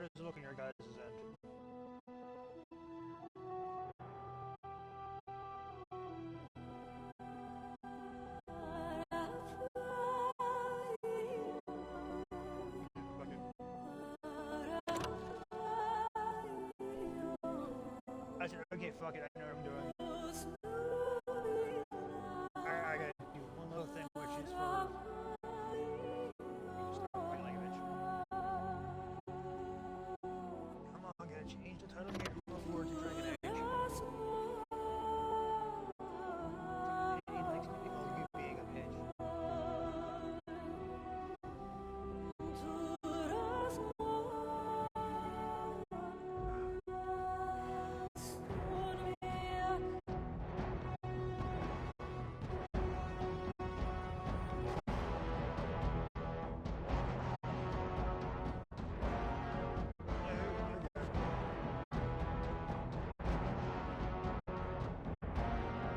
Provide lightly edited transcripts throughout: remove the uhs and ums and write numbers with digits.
does it look in your guys' end? I said, okay, fuck it, I know what I'm doing. I gotta do one little thing, which is for start my language. Come on, gotta change the title here before to Dragon Age. He likes to be all you being a bitch.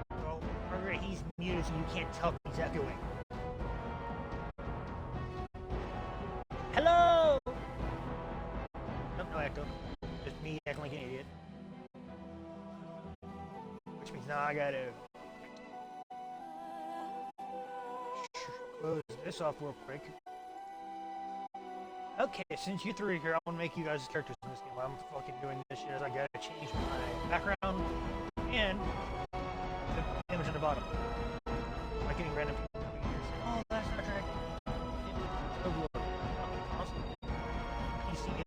Well, Margaret, he's muted, so you can't tell if he's echoing. Hello! Nope, no echo. Just me acting like an idiot. Which means now I gotta close this off real quick. Okay, since you three are here, I want to make you guys characters in this game. I'm fucking doing this shit as I gotta change my background and the image on the bottom. I'm like getting random people coming here saying, oh, that's Star Trek. Overlord. Fucking awesome. PC game.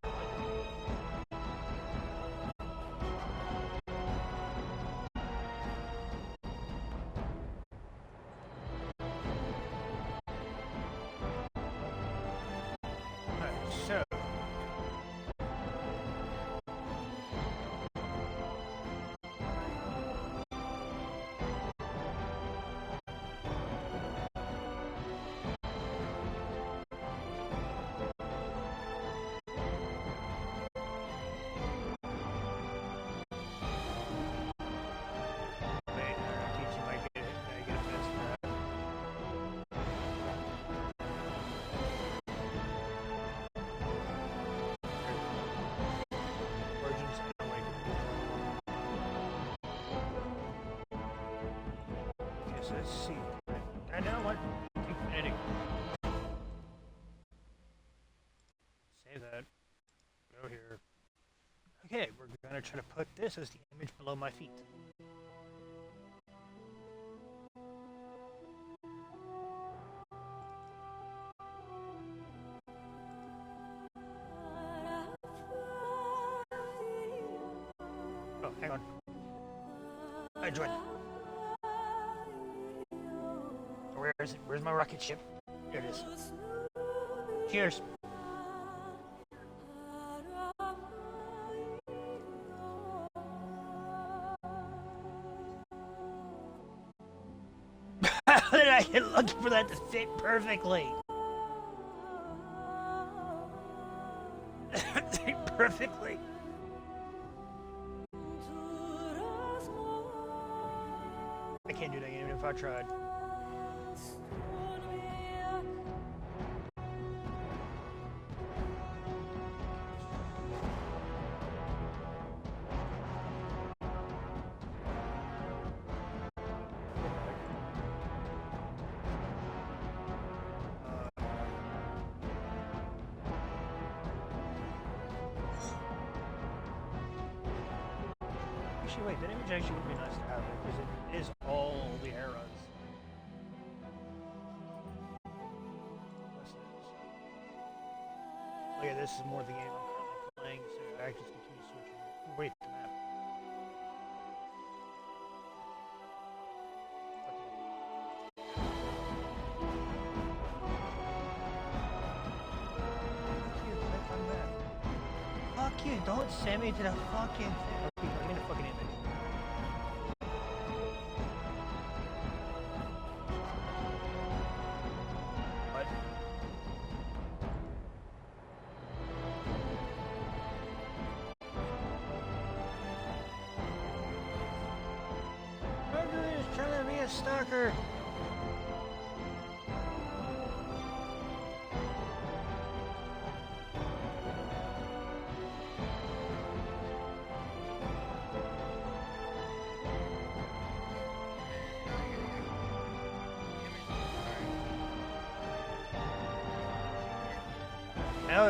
Alright, so. Wait, teach you might get a fist for that. Origins and Awakening. Okay, so let's see. I know what. Keep editing. Save that. Go here. Okay, we're gonna try to put this as the image below my feet. Oh, hang on. I joined. Where is it? Where's my rocket ship? There it is. Cheers. How did I get lucky for that to fit perfectly? Perfectly. I can't do that even if I tried. Actually, wait, that image actually would be nice to have because it is all the eras. Oh yeah, this is more the game I'm currently playing, so I just continue switching. Wait, the map. Fuck you, don't send me to the fucking thing. Give me the fucking image. What? Mercury is trying to be a stalker.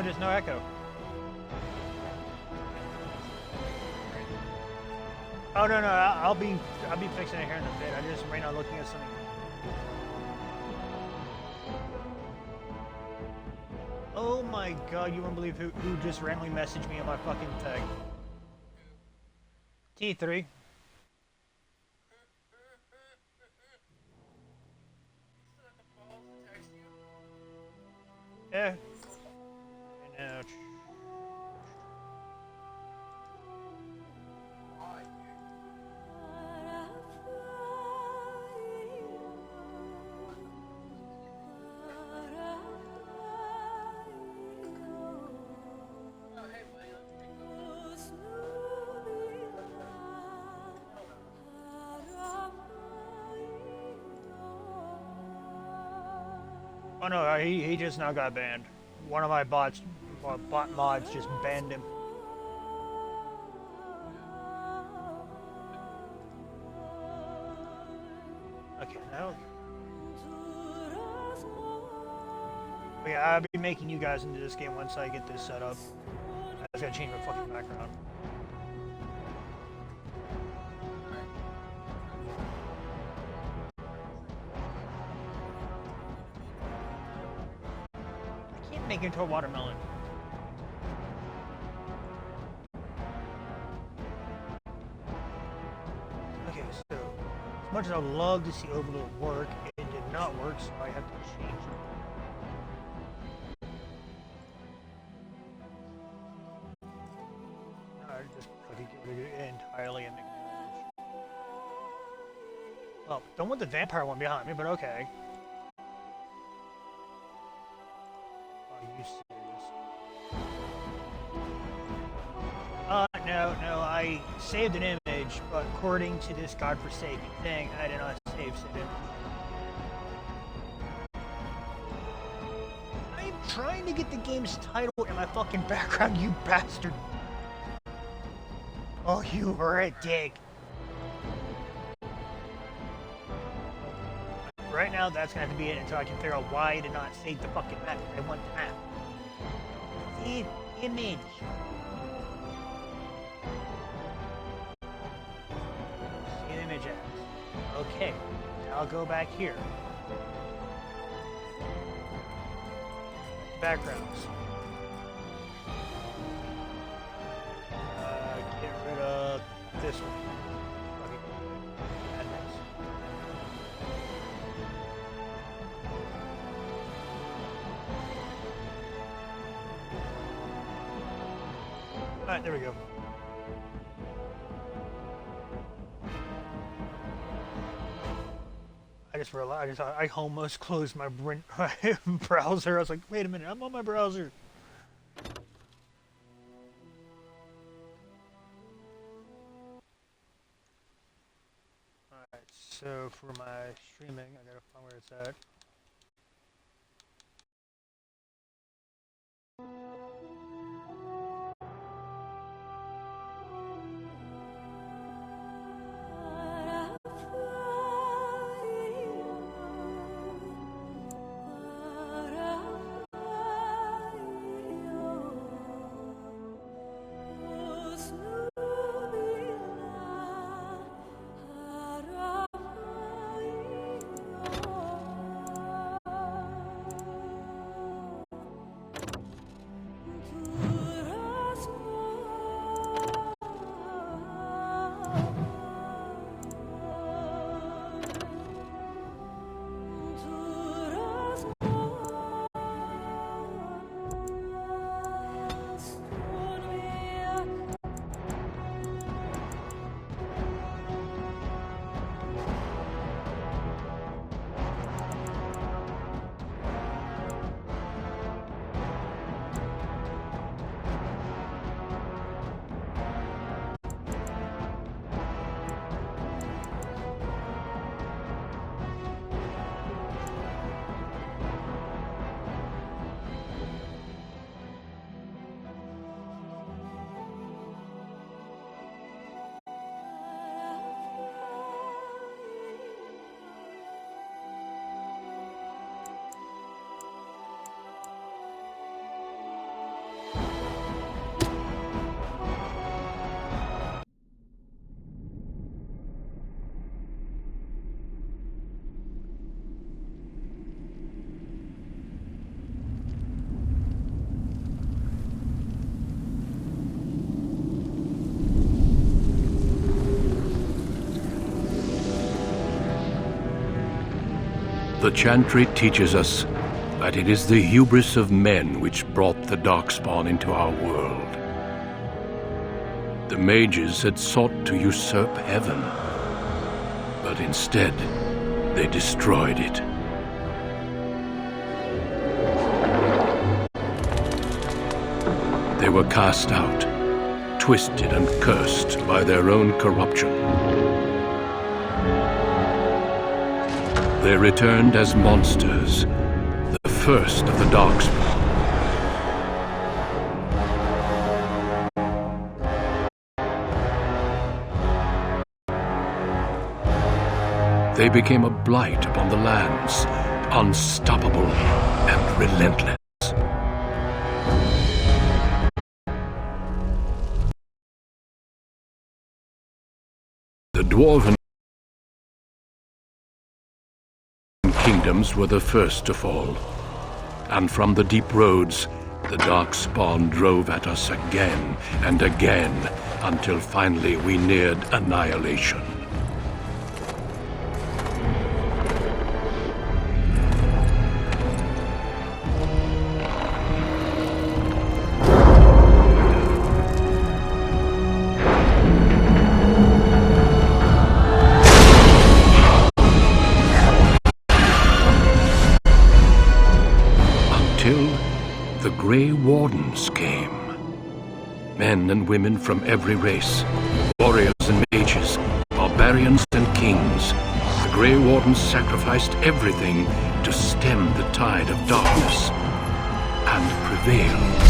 there's no echo. Oh no, I'll be fixing it here in a bit. I'm just right now looking at something. Oh my god, you won't believe who just randomly messaged me on my fucking tag. T3. Yeah. And now. Oh no, he just now got banned. One of my bot mods just banned him. Okay, now. But yeah, I'll be making you guys into this game once I get this set up. I just gotta change my fucking background. Make it into a watermelon. Okay, so as much as I'd love to see Overlord work, it did not work, so I have to change it. I just put it entirely and make it. Well, don't want the vampire one behind me, but okay. No, I saved an image, but according to this godforsaken thing, I did not save said image. I'm trying to get the game's title in my fucking background, you bastard! Oh, you were a dick. Right now, that's gonna have to be it until I can figure out why I did not save the fucking map. I want the map. Save image. Okay, I'll go back here. Backgrounds. Get rid of this one. Okay. Add this. Alright, there we go. I just realized I almost closed my browser. I was like, wait a minute, I'm on my browser. Alright, so for my streaming, I gotta find where it's at. The Chantry teaches us that it is the hubris of men which brought the Darkspawn into our world. The mages had sought to usurp heaven, but instead they destroyed it. They were cast out, twisted and cursed by their own corruption. They returned as monsters, the first of the Darkspawn. They became a blight upon the lands, unstoppable and relentless. The Dwarven kingdoms were the first to fall, and from the deep roads, the Darkspawn drove at us again and again, until finally we neared annihilation. The Grey Wardens came. Men and women from every race, warriors and mages, barbarians and kings. The Grey Wardens sacrificed everything to stem the tide of darkness and prevail.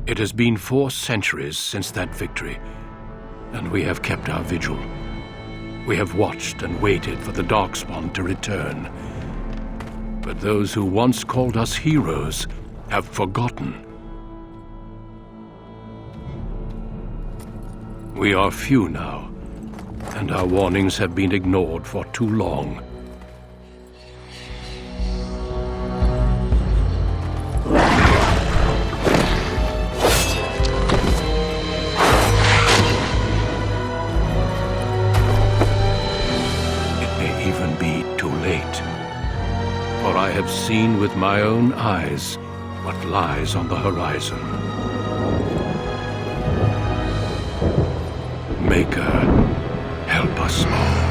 It has been 4 centuries since that victory, and we have kept our vigil. We have watched and waited for the Darkspawn to return. But those who once called us heroes have forgotten. We are few now, and our warnings have been ignored for too long. For I have seen with my own eyes what lies on the horizon. Maker, help us all.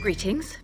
Greetings.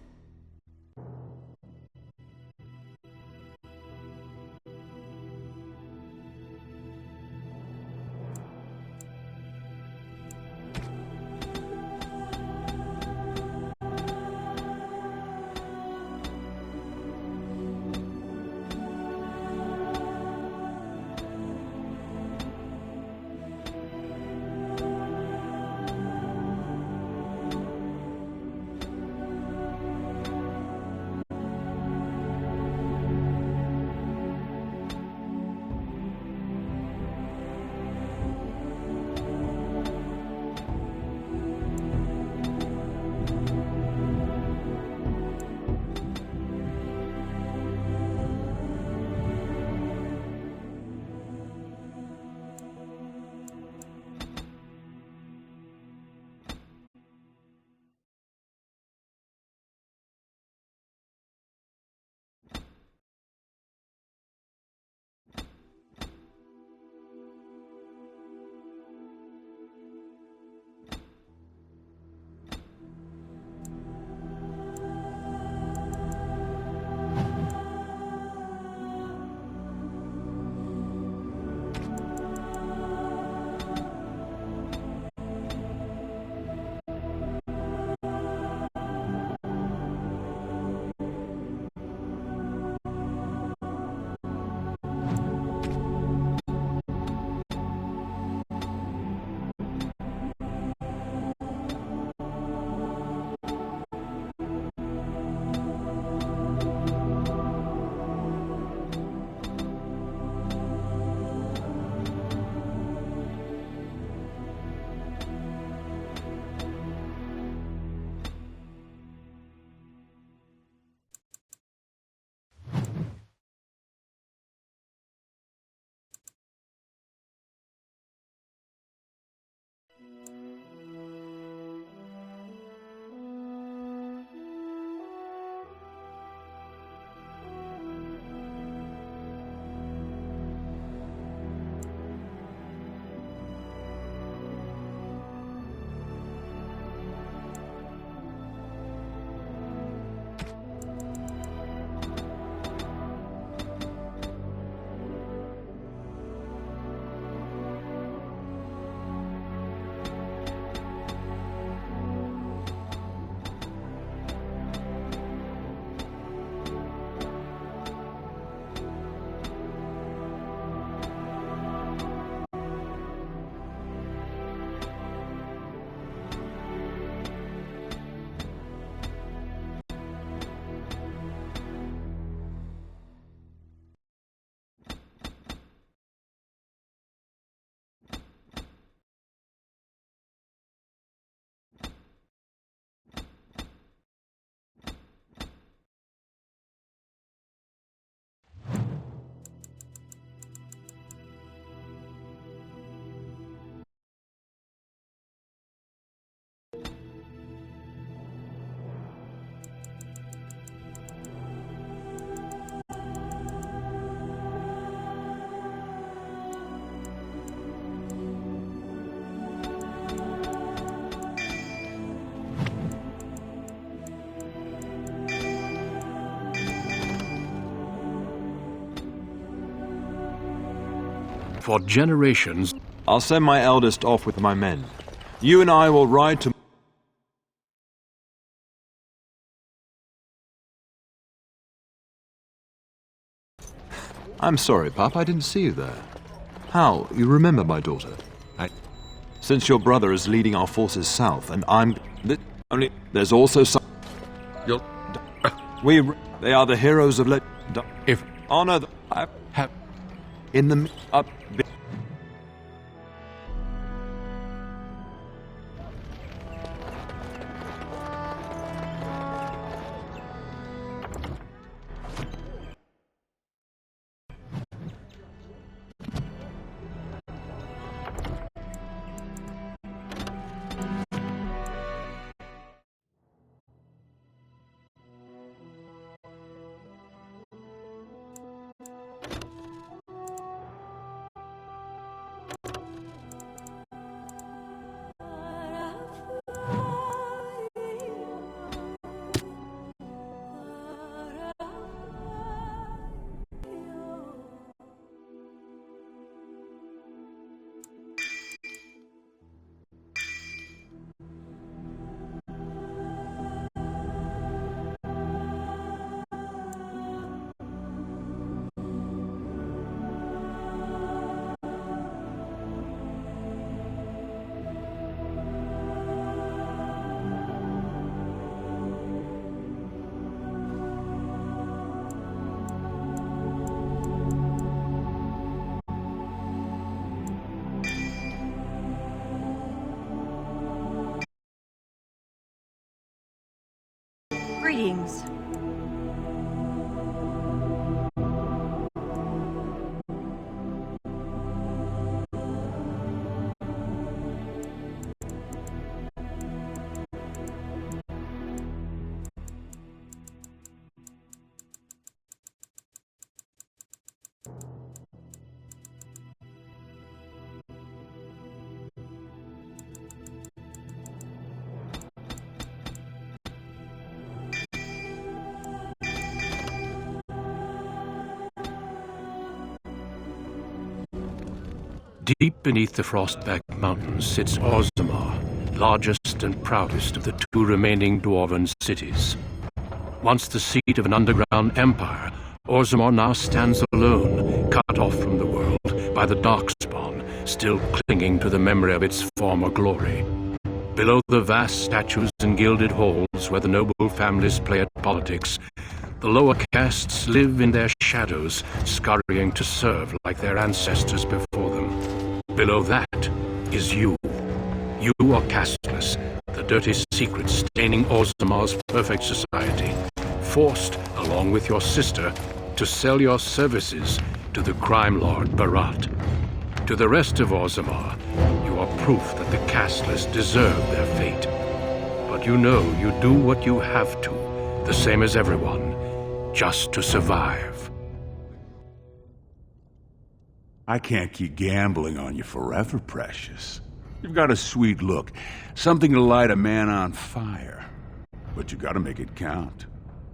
For generations, I'll send my eldest off with my men. You and I will ride to... I'm sorry, Pup, I didn't see you there. How? You remember my daughter? Since your brother is leading our forces south, and I'm... There's also some... They are the heroes of if honor the... I have in the... Up... Greetings. Deep beneath the Frostback Mountains sits Orzammar, largest and proudest of the two remaining dwarven cities. Once the seat of an underground empire, Orzammar now stands alone, cut off from the world by the Darkspawn, still clinging to the memory of its former glory. Below the vast statues and gilded halls where the noble families play at politics, the lower castes live in their shadows, scurrying to serve like their ancestors before them. Below that is you. You are casteless, the dirty secret staining Orzammar's perfect society, forced, along with your sister, to sell your services to the crime lord Barat. To the rest of Orzammar, you are proof that the casteless deserve their fate. But you know you do what you have to, the same as everyone, just to survive. I can't keep gambling on you forever, Precious. You've got a sweet look, something to light a man on fire. But you gotta make it count.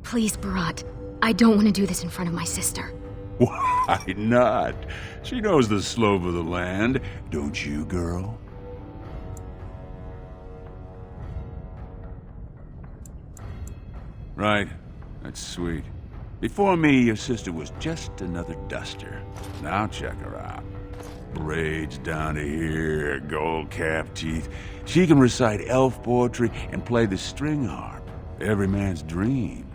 Please, Barat. I don't want to do this in front of my sister. Why not? She knows the slope of the land, don't you, girl? Right, that's sweet. Before me, your sister was just another duster. Now check her out. Braids down to here, gold-capped teeth. She can recite elf poetry and play the string harp. Every man's dream.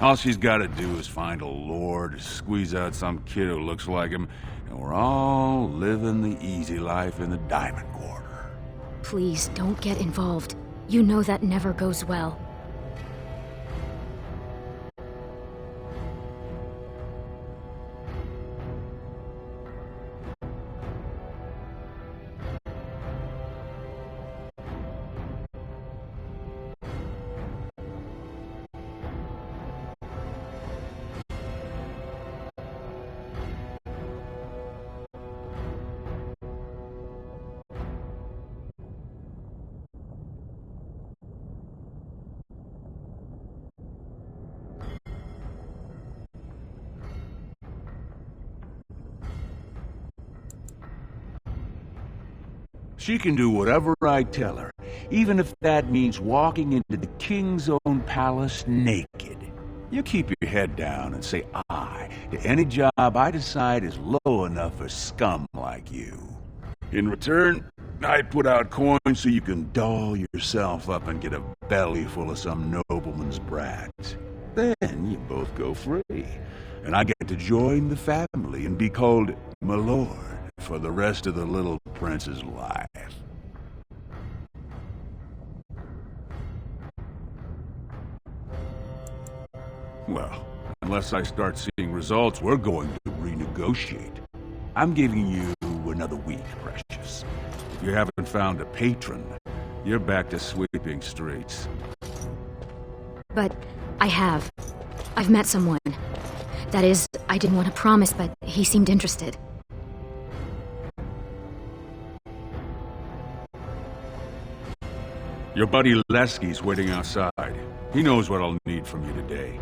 All she's gotta do is find a lord, squeeze out some kid who looks like him, and we're all living the easy life in the Diamond Quarter. Please, don't get involved. You know that never goes well. She can do whatever I tell her, even if that means walking into the king's own palace naked. You keep your head down and say aye to any job I decide is low enough for scum like you. In return, I put out coins so you can doll yourself up and get a belly full of some nobleman's brat. Then you both go free, and I get to join the family and be called my lord for the rest of the little prince's life. Well, unless I start seeing results, we're going to renegotiate. I'm giving you another week, Precious. If you haven't found a patron, you're back to sweeping streets. But I have. I've met someone. That is, I didn't want to promise, but he seemed interested. Your buddy Lesky's waiting outside. He knows what I'll need from you today.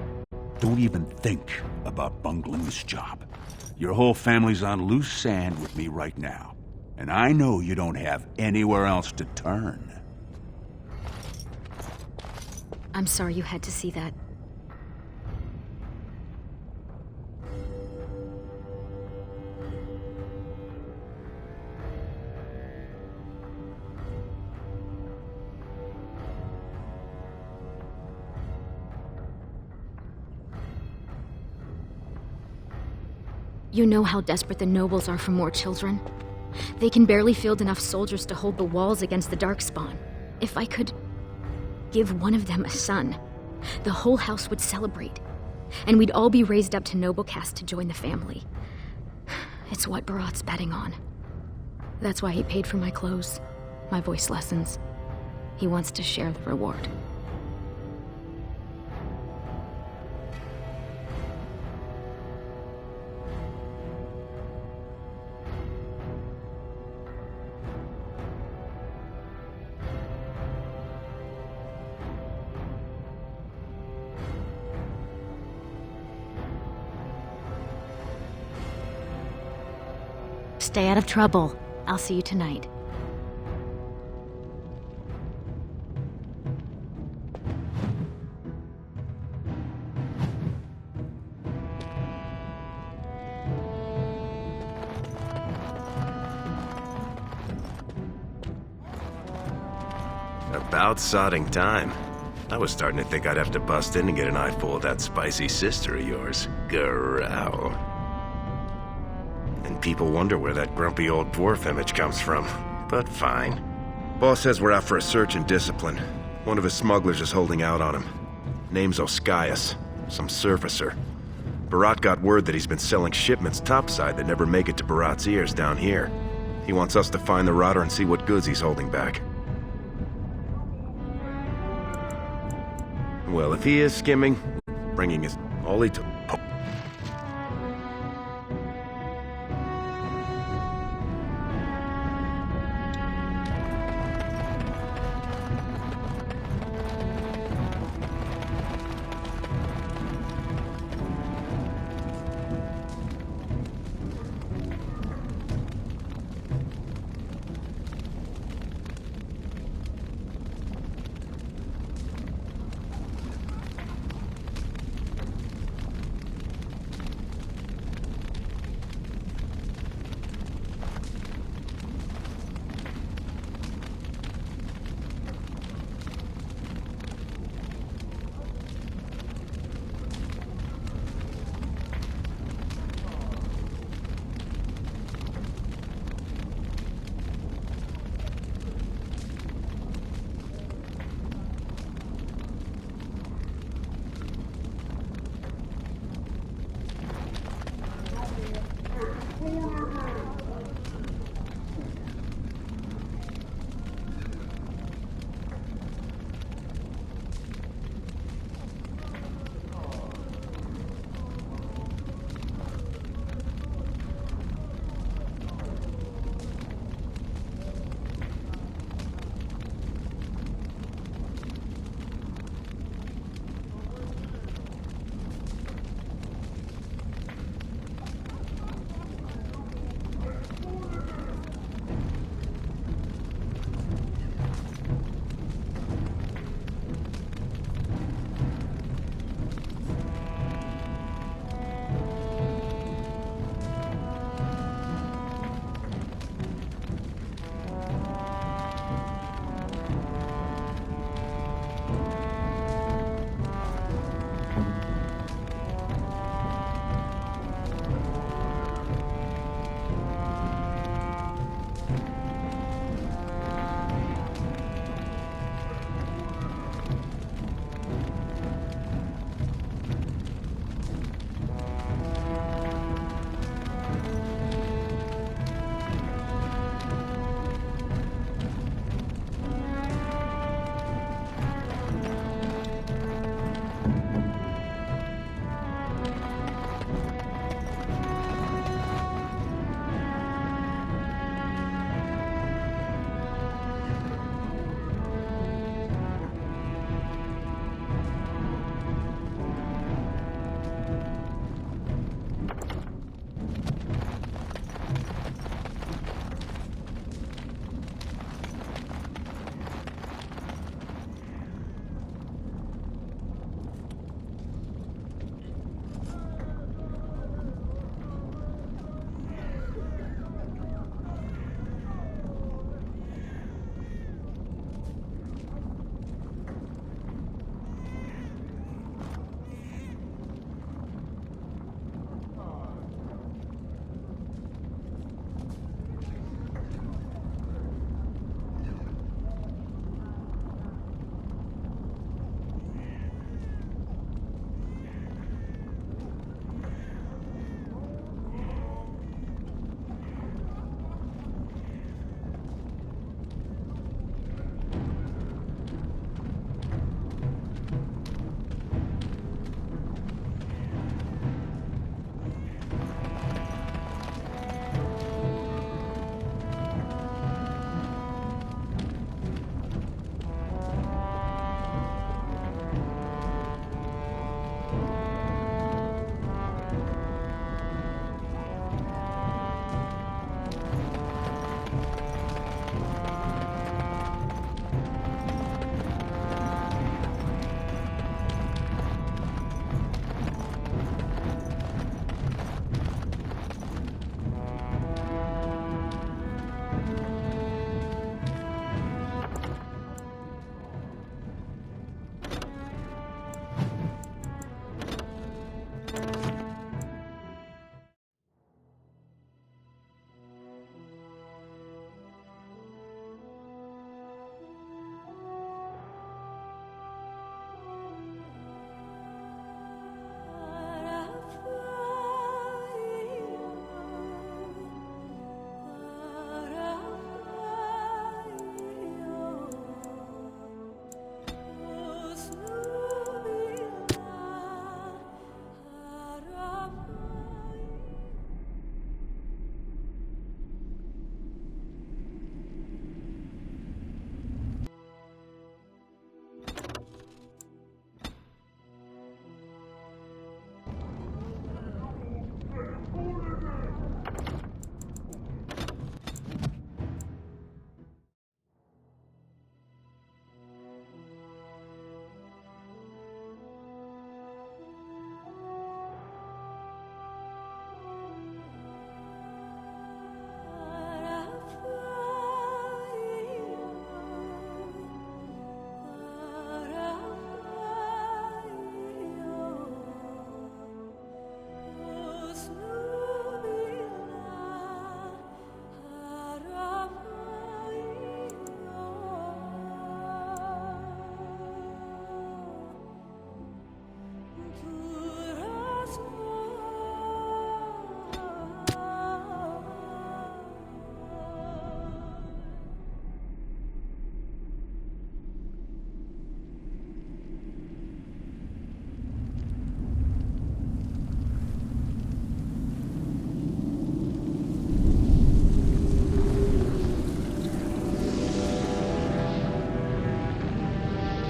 Don't even think about bungling this job. Your whole family's on loose sand with me right now. And I know you don't have anywhere else to turn. I'm sorry you had to see that. You know how desperate the nobles are for more children? They can barely field enough soldiers to hold the walls against the Darkspawn. If I could give one of them a son, the whole house would celebrate. And we'd all be raised up to noble caste to join the family. It's what Bharat's betting on. That's why he paid for my clothes, my voice lessons. He wants to share the reward. Stay out of trouble. I'll see you tonight. About sodding time. I was starting to think I'd have to bust in and get an eyeful of that spicy sister of yours, Garou. And people wonder where that grumpy old dwarf image comes from. But fine. Boss says we're out for a search and discipline. One of his smugglers is holding out on him. Name's Oskias, some surfacer. Bharat got word that he's been selling shipments topside that never make it to Bharat's ears down here. He wants us to find the rotter and see what goods he's holding back. Well, if he is skimming, bringing his all he took.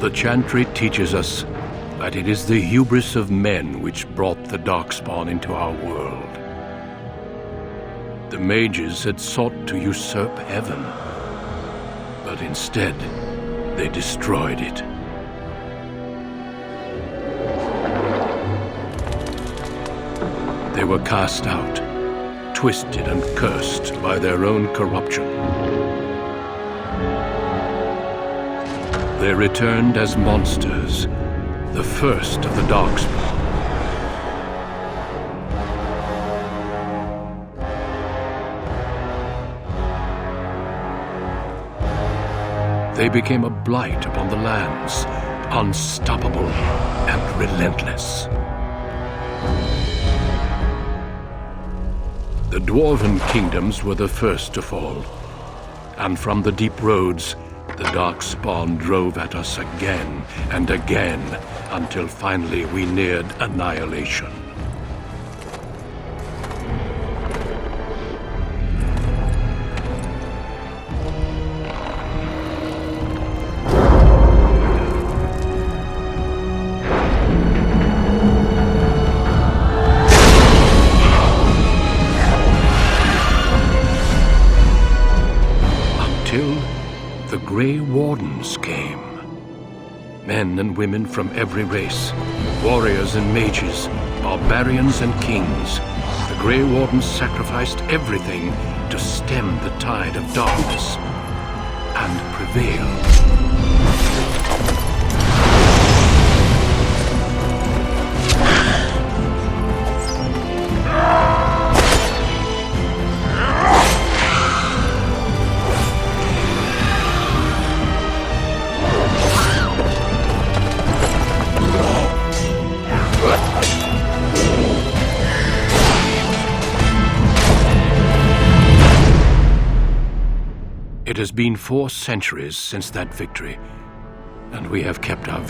The Chantry teaches us that it is the hubris of men which brought the Darkspawn into our world. The mages had sought to usurp heaven, but instead, they destroyed it. They were cast out, twisted and cursed by their own corruption. They returned as monsters, the first of the Darkspawn. They became a blight upon the lands, unstoppable and relentless. The Dwarven kingdoms were the first to fall, and from the deep roads, the Darkspawn drove at us again and again, until finally we neared annihilation. The Grey Wardens came. Men and women from every race, warriors and mages, barbarians and kings. The Grey Wardens sacrificed everything to stem the tide of darkness and prevail. It has been 4 centuries since that victory, and we have kept our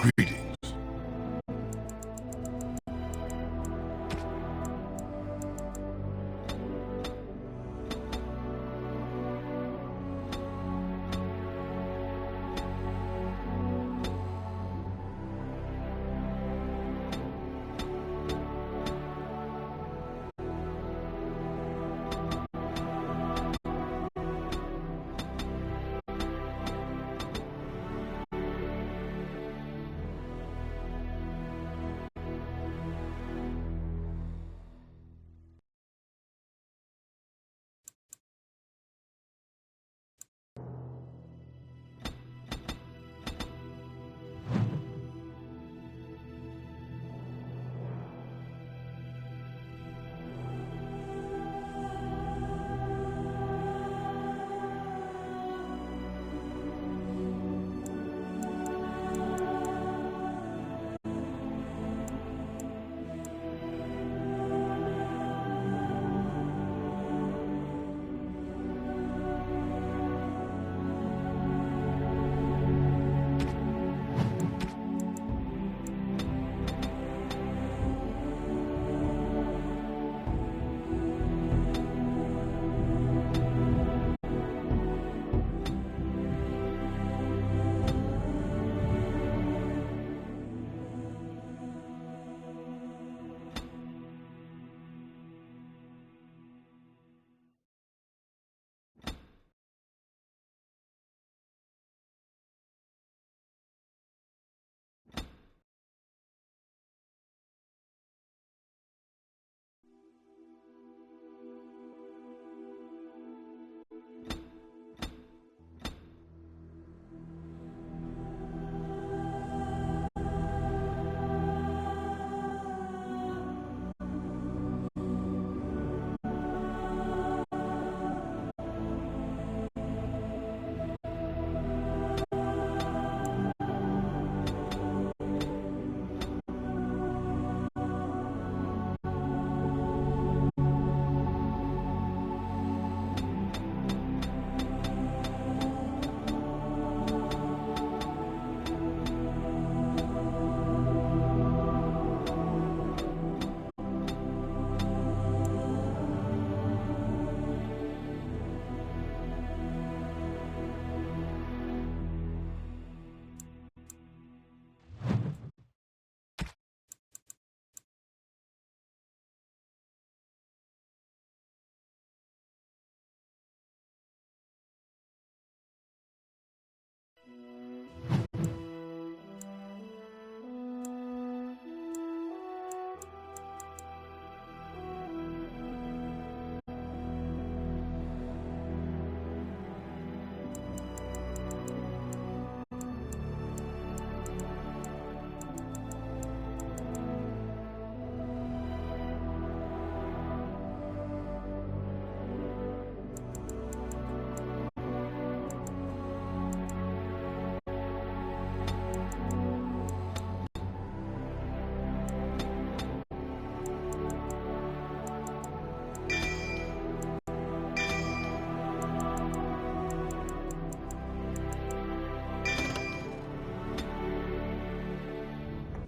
Greetings.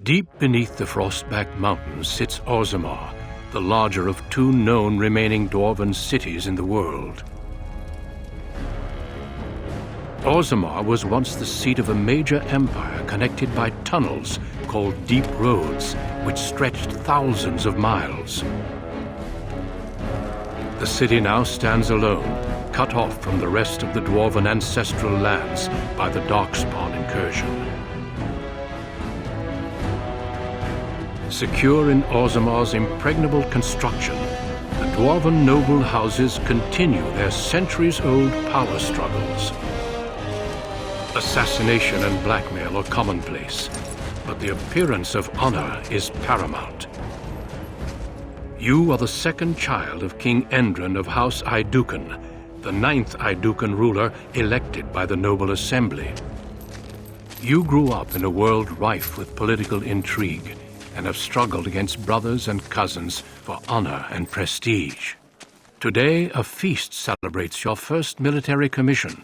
Deep beneath the Frostback Mountains sits Orzammar, the larger of two known remaining dwarven cities in the world. Orzammar was once the seat of a major empire connected by tunnels called Deep Roads, which stretched thousands of miles. The city now stands alone, cut off from the rest of the dwarven ancestral lands by the Darkspawn incursion. Secure in Orzammar's impregnable construction, the dwarven noble houses continue their centuries-old power struggles. Assassination and blackmail are commonplace, but the appearance of honor is paramount. You are the second child of King Endron of House Aeducan, the 9th Aeducan ruler elected by the Noble Assembly. You grew up in a world rife with political intrigue, and have struggled against brothers and cousins for honor and prestige. Today, a feast celebrates your first military commission,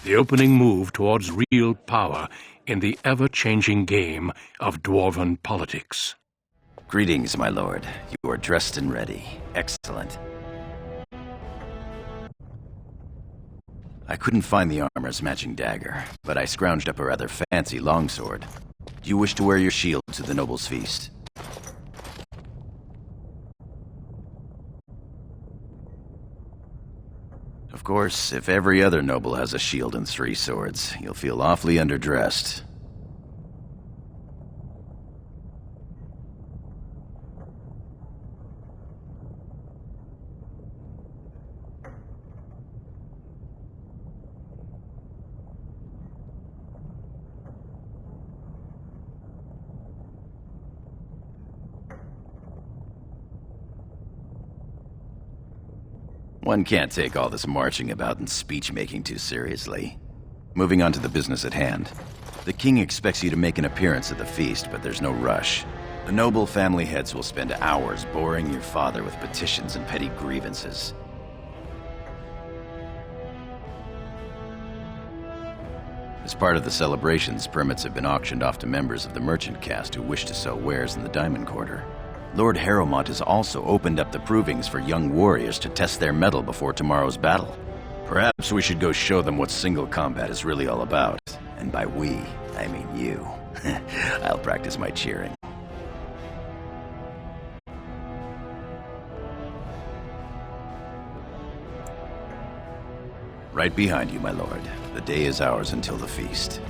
the opening move towards real power in the ever-changing game of dwarven politics. Greetings, my lord. You are dressed and ready. Excellent. I couldn't find the armor's matching dagger, but I scrounged up a rather fancy longsword. Do you wish to wear your shield to the noble's feast? Of course, if every other noble has a shield and 3 swords, you'll feel awfully underdressed. One can't take all this marching about and speech-making too seriously. Moving on to the business at hand. The king expects you to make an appearance at the feast, but there's no rush. The noble family heads will spend hours boring your father with petitions and petty grievances. As part of the celebrations, permits have been auctioned off to members of the merchant caste who wish to sell wares in the Diamond Quarter. Lord Harrowmont has also opened up the provings for young warriors to test their mettle before tomorrow's battle. Perhaps we should go show them what single combat is really all about. And by we, I mean you. I'll practice my cheering. Right behind you, my lord. The day is ours until the feast.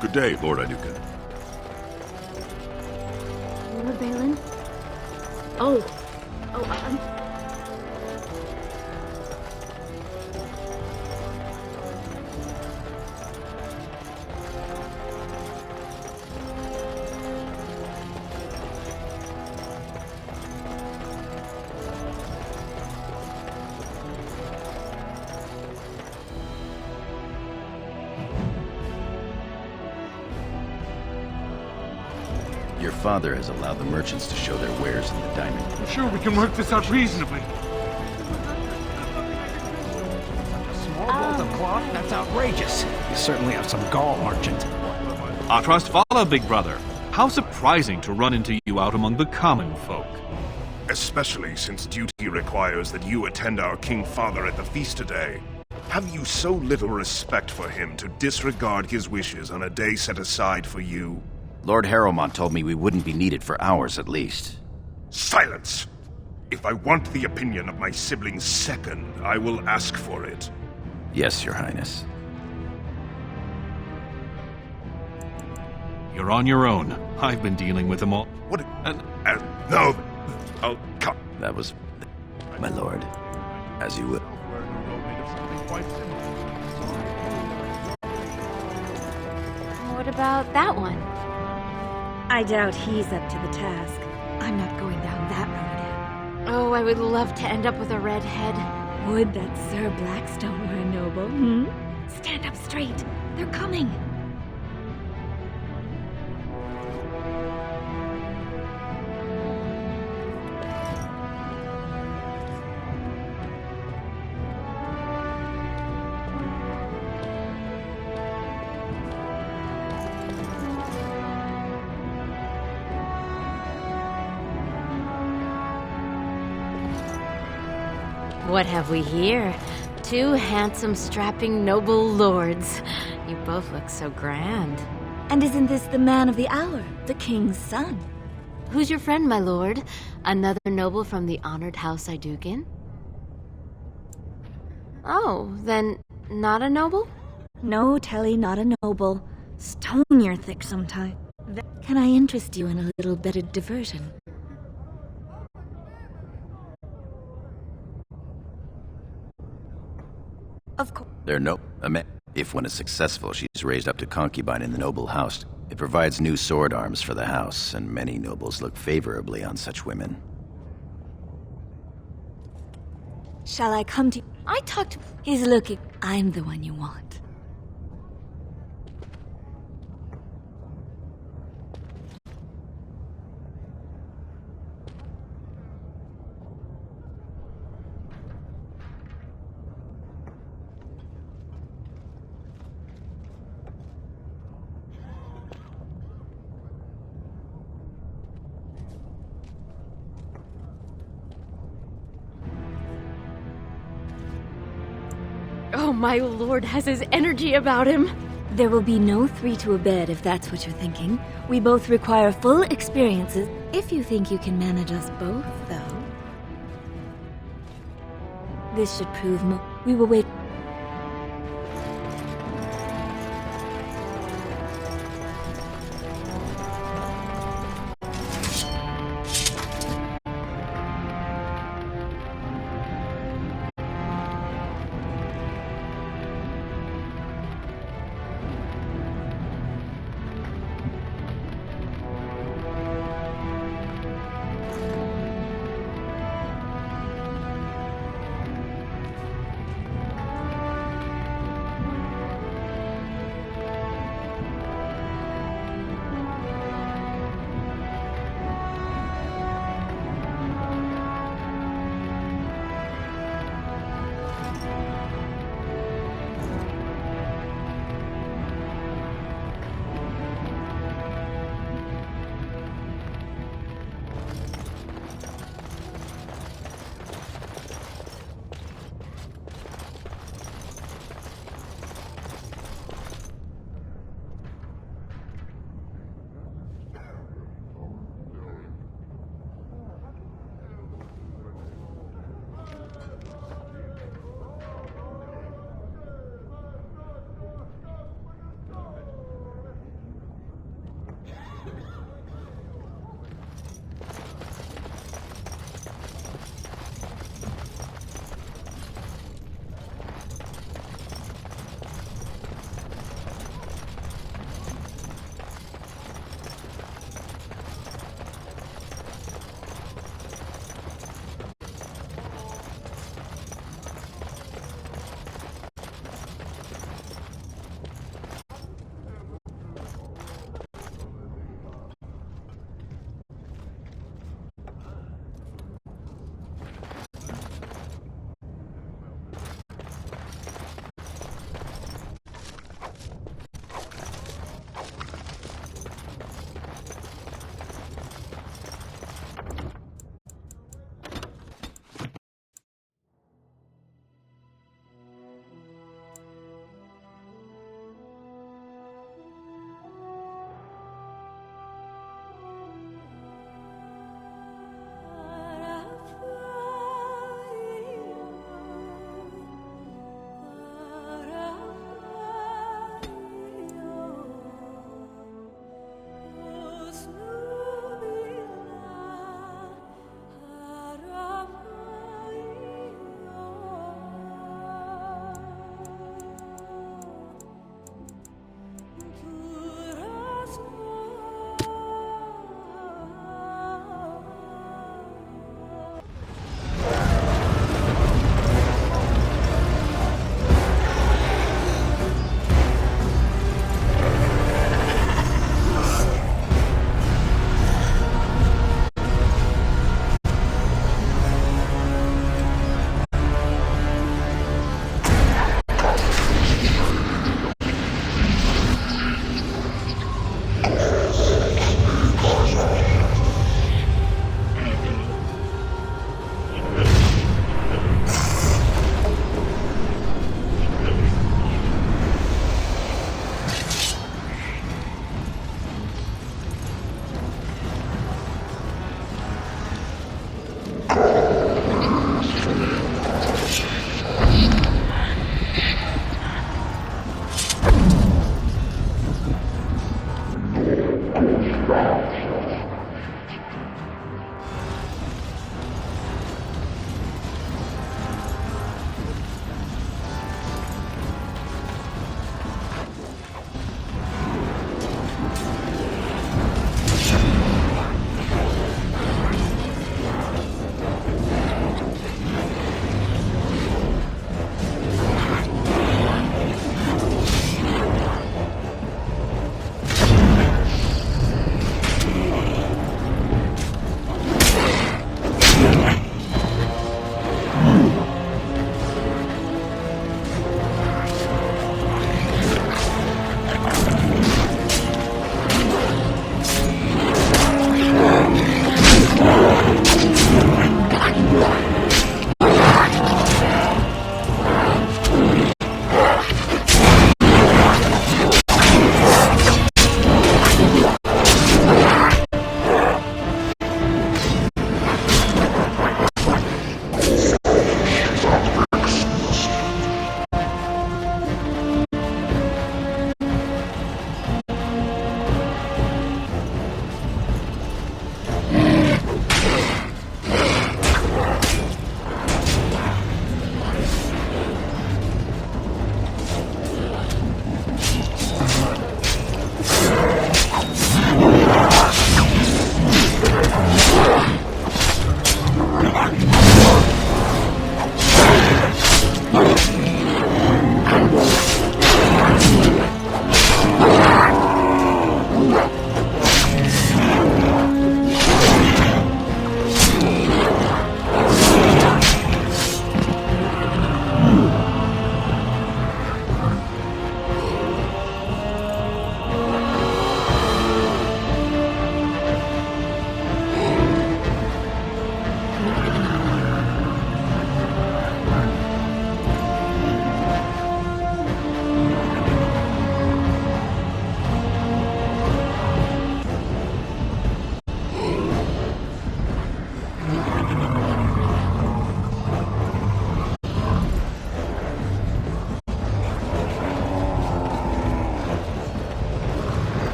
Good day, Lord Anukin. Lord Balin? Oh, Your father has allowed the merchants to show their wares in the diamond. I'm sure we can work this out reasonably. Small bolt of cloth? That's outrageous. You certainly have some gall, merchant. Atrastvala, big brother. How surprising to run into you out among the common folk. Especially since duty requires that you attend our King Father at the feast today. Have you so little respect for him to disregard his wishes on a day set aside for you? Lord Harrowmont told me we wouldn't be needed for hours at least. Silence! If I want the opinion of my sibling's second, I will ask for it. Yes, Your Highness. You're on your own. I've been dealing with them all. What? No, Oh, come. That was... my lord. As you will. What about that one? I doubt he's up to the task. I'm not going down that road. Oh, I would love to end up with a redhead. Would that Sir Blackstone were a noble, hmm? Stand up straight. They're coming. What have we here? Two handsome, strapping, noble lords. You both look so grand. And isn't this the man of the hour, the king's son? Who's your friend, my lord? Another noble from the honored house Idugan? Oh, then not a noble? No, Telly, not a noble. Stone you're thick sometime. Can I interest you in a little bit of diversion? Of course. If one is successful, she's raised up to concubine in the noble house. It provides new sword arms for the house, and many nobles look favorably on such women. Shall I come to... I talked... He's looking... I'm the one you want. Oh, my lord has his energy about him. There will be no 3 to a bed if that's what you're thinking. We both require full experiences. If you think you can manage us both, though. This should prove we will wait.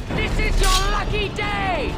This is your lucky day!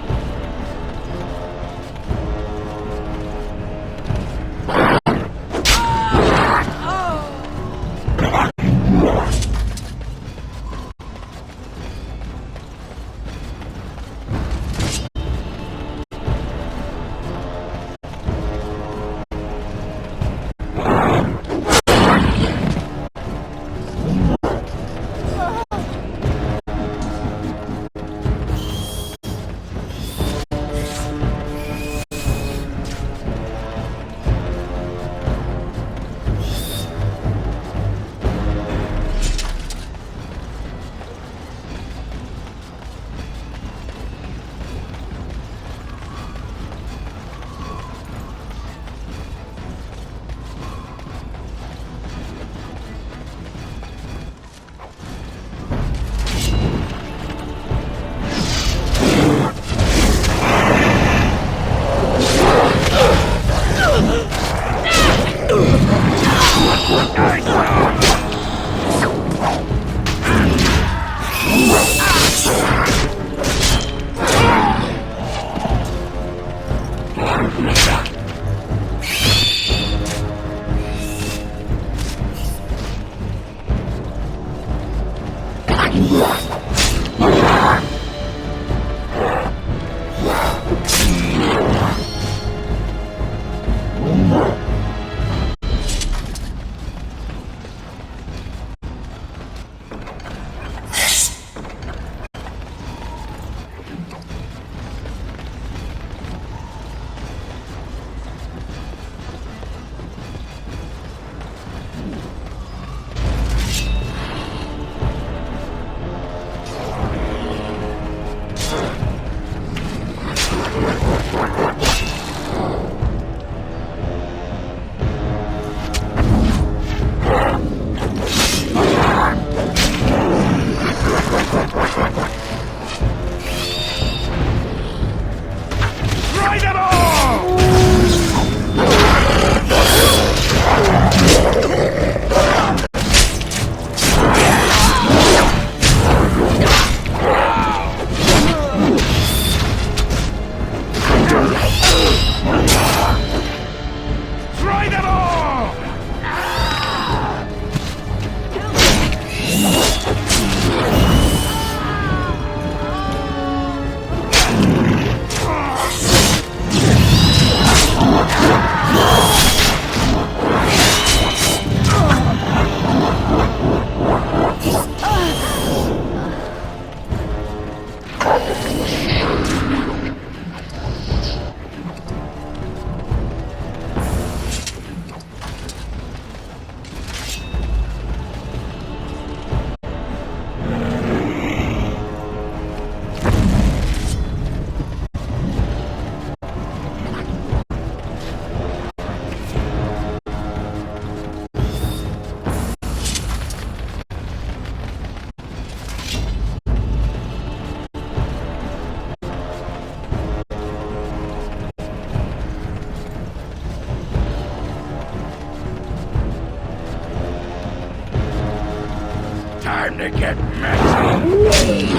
Time to get messy.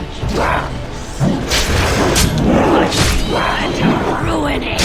such mess. Watch me try to ruin it!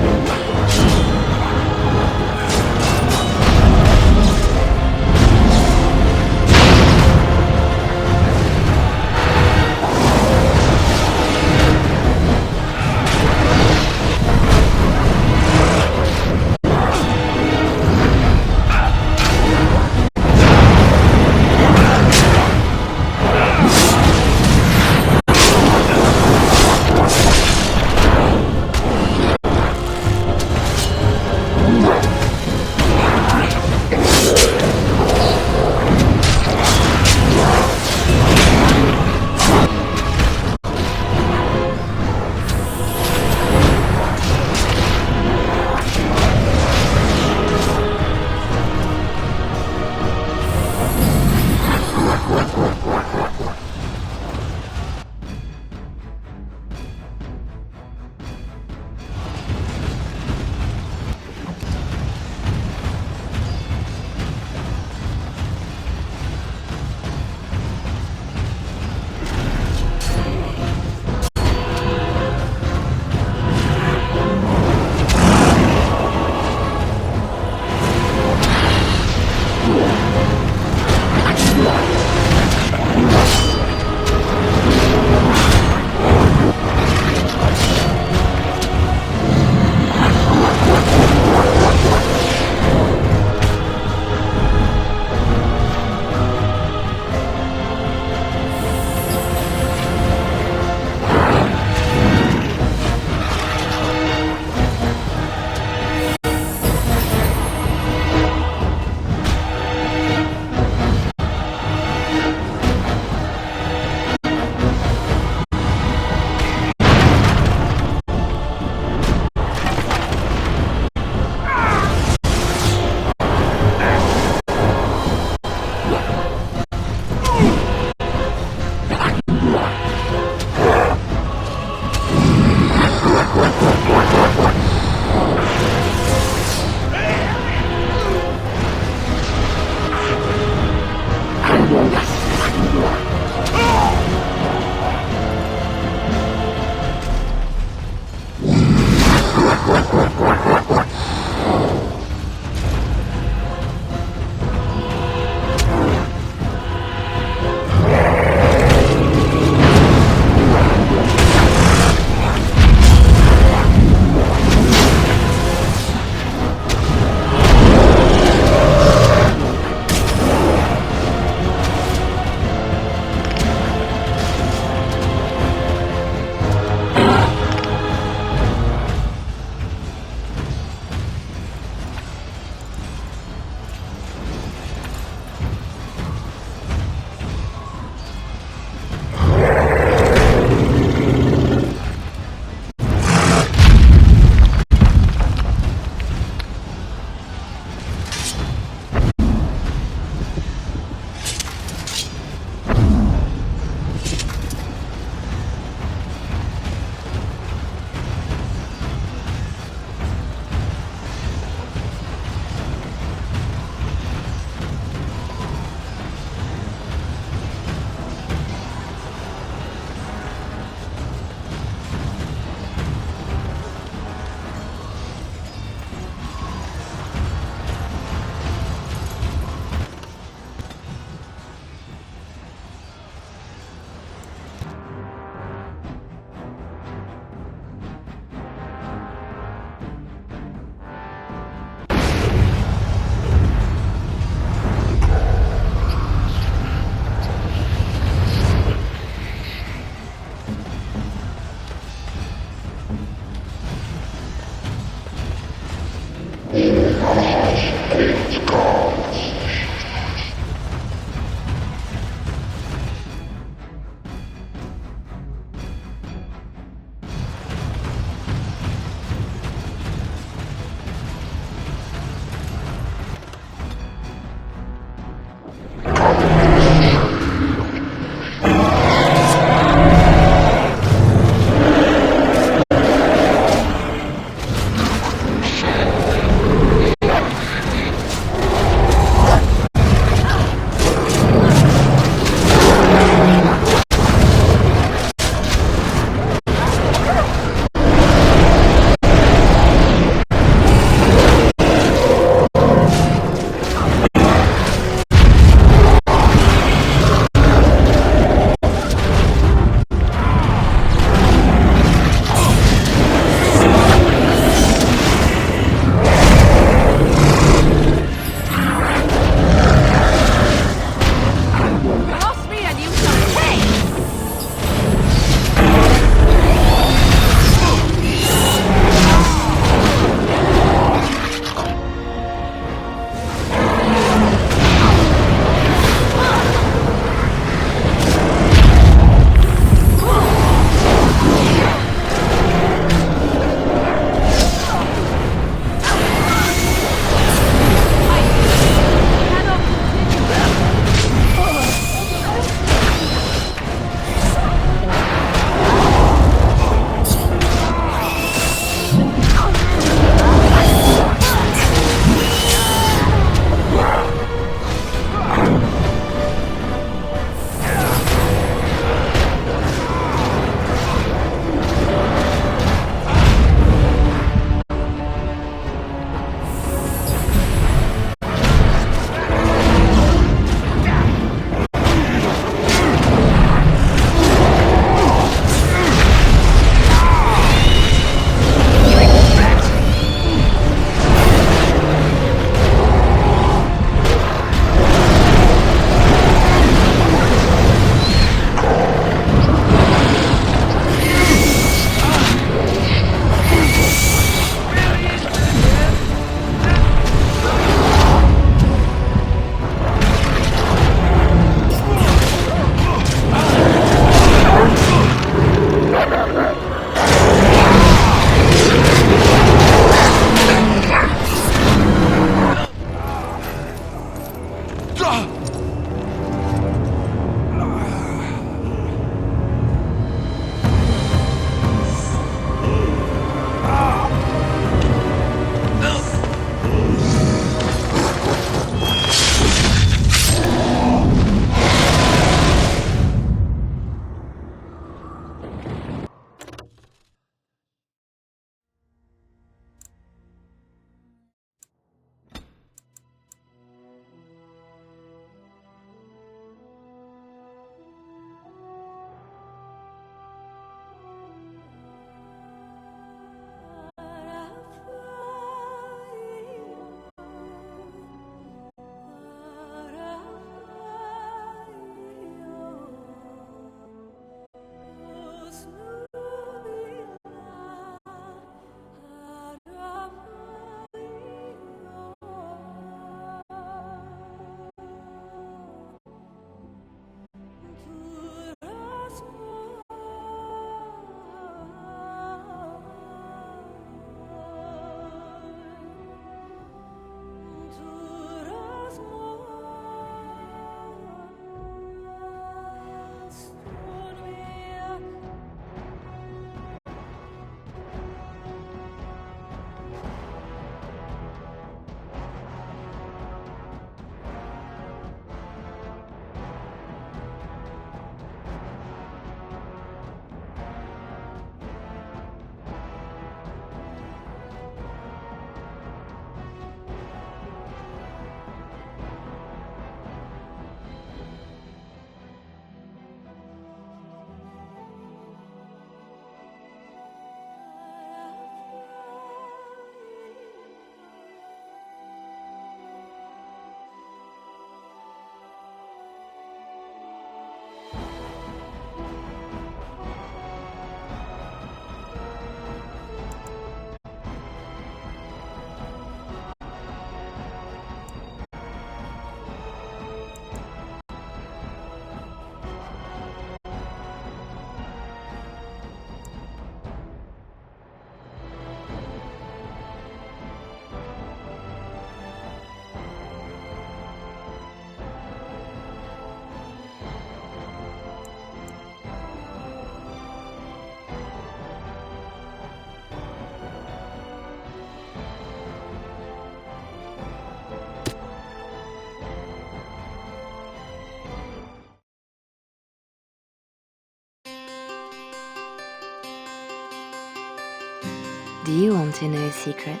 Do you want to know a secret?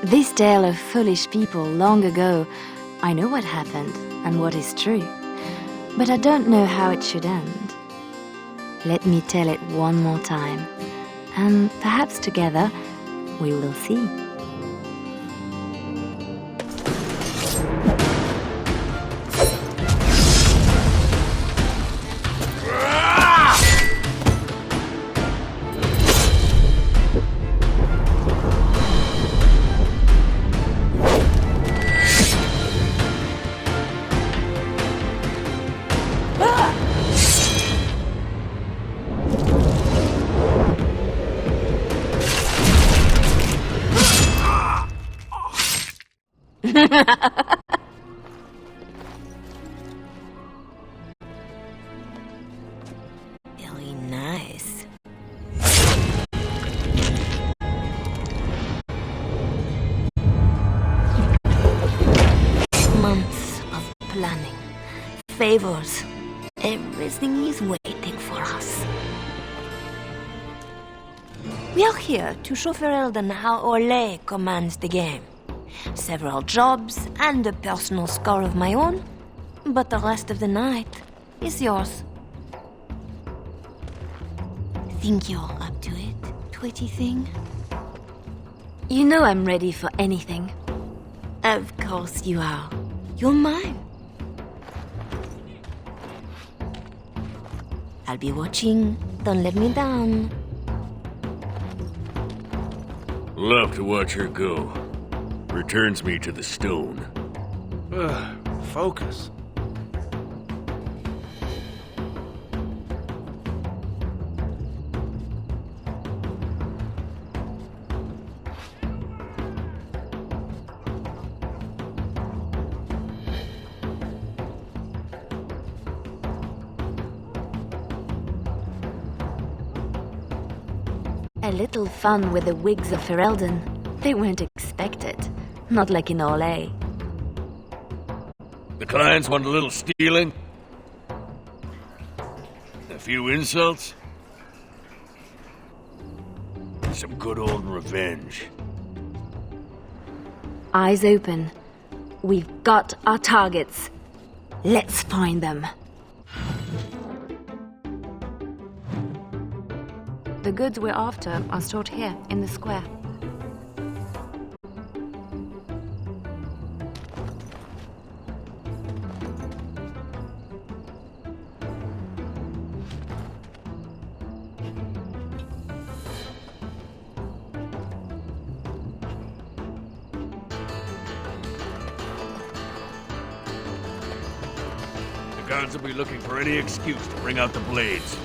This tale of foolish people long ago, I know what happened and what is true, but I don't know how it should end. Let me tell it one more time, and perhaps together we will see. Very nice. Months of planning, favors, everything is waiting for us. We are here to show Ferelden how Orlais commands the game. Several jobs and a personal score of my own, but the rest of the night is yours. Think you're up to it, Twitty thing? You know I'm ready for anything. Of course you are. You're mine. I'll be watching. Don't let me down. Love to watch her go. Returns me to the stone. Focus. A little fun with the wigs of Ferelden. They won't expect it. Not like in Orlais. The clients want a little stealing? A few insults? Some good old revenge. Eyes open. We've got our targets. Let's find them. The goods we're after are stored here, in the square. The guards will be looking for any excuse to bring out the blades.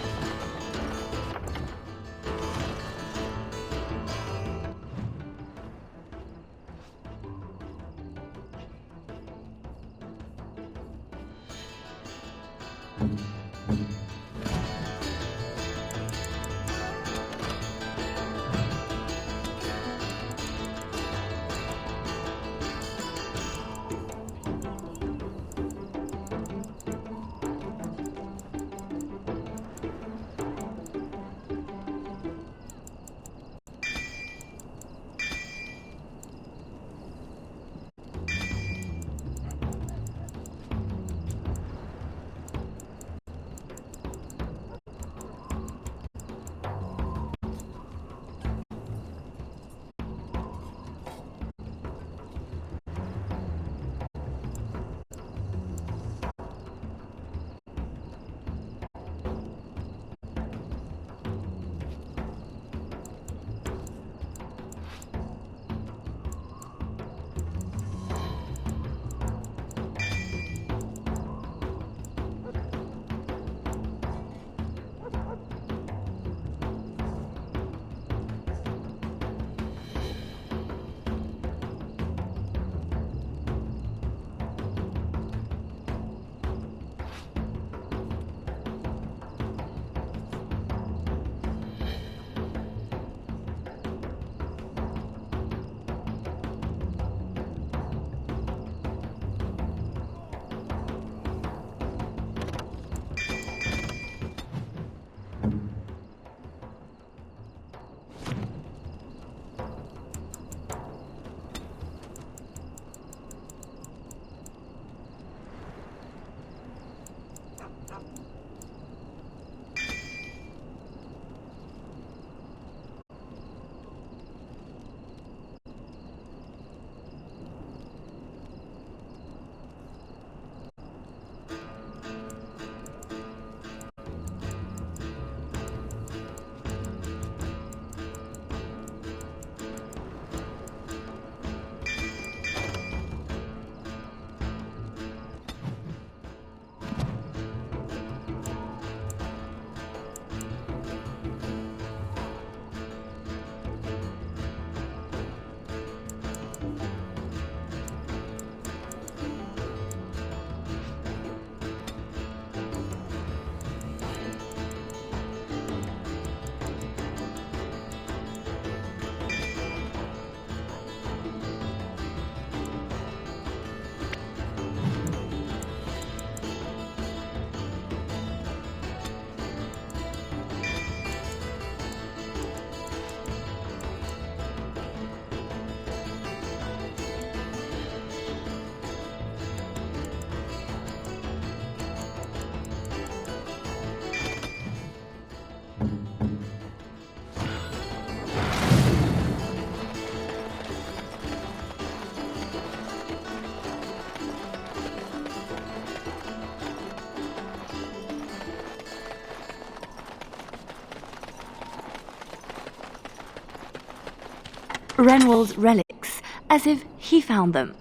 Renwald's relics, as if he found them.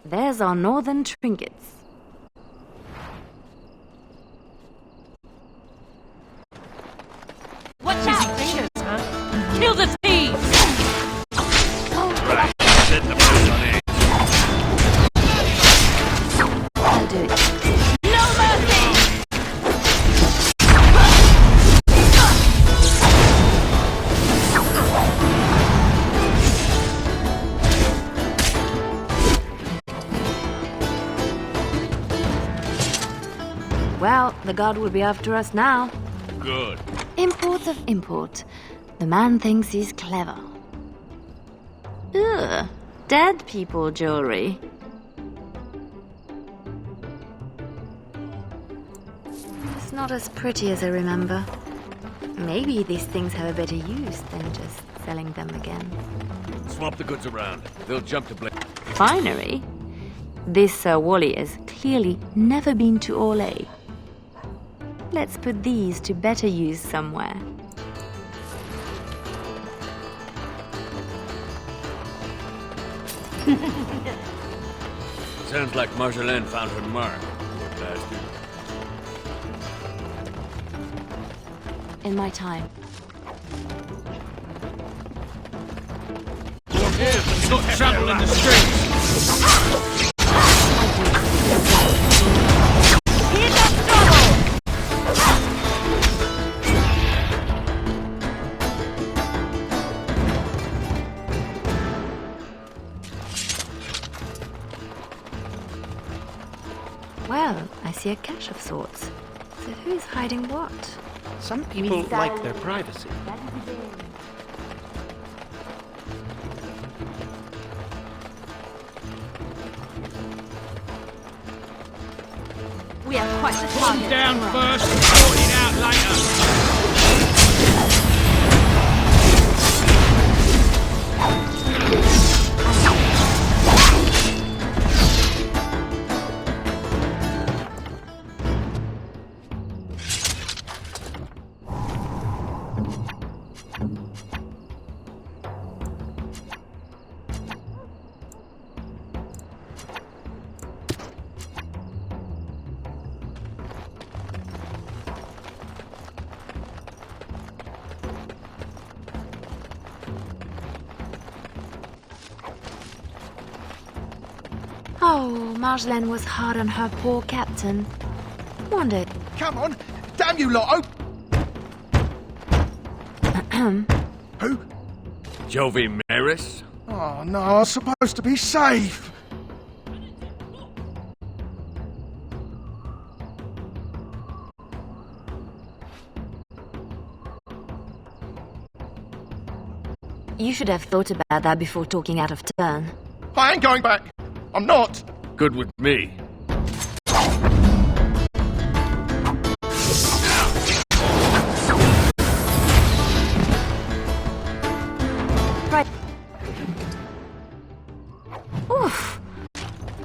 There's our northern trinkets. Watch out! Fingers, huh? Kill the thieves! Right, set the place on edge. I'll do it. No mercy! Well, the god will be after us now. Good. Import of import. The man thinks he's clever. Ugh, dead people jewelry. It's not as pretty as I remember. Maybe these things have a better use than just selling them again. Swap the goods around. They'll jump to blame. Finery? This Sir Wally has clearly never been to Orlais. Let's put these to better use somewhere. Sounds like Marjolaine found her mark. Poor bastard. In my time. Let's not travel in the streets. Well, I see a cache of sorts. So who's hiding what? Some people like their privacy. We are quite the target. Down first, sort it out later. Oh, Marjolaine was hard on her poor captain. Wondered. Come on! Damn you lot! Who? Jovi Maris? Oh no, I was supposed to be safe! You should have thought about that before talking out of turn. I ain't going back! I'm not! Good with me. Right. Oof!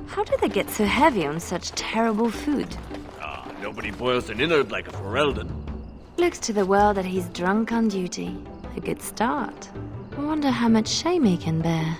How did they get so heavy on such terrible food? Ah, nobody boils an innard like a Ferelden. Looks to the world that he's drunk on duty. A good start. I wonder how much shame he can bear.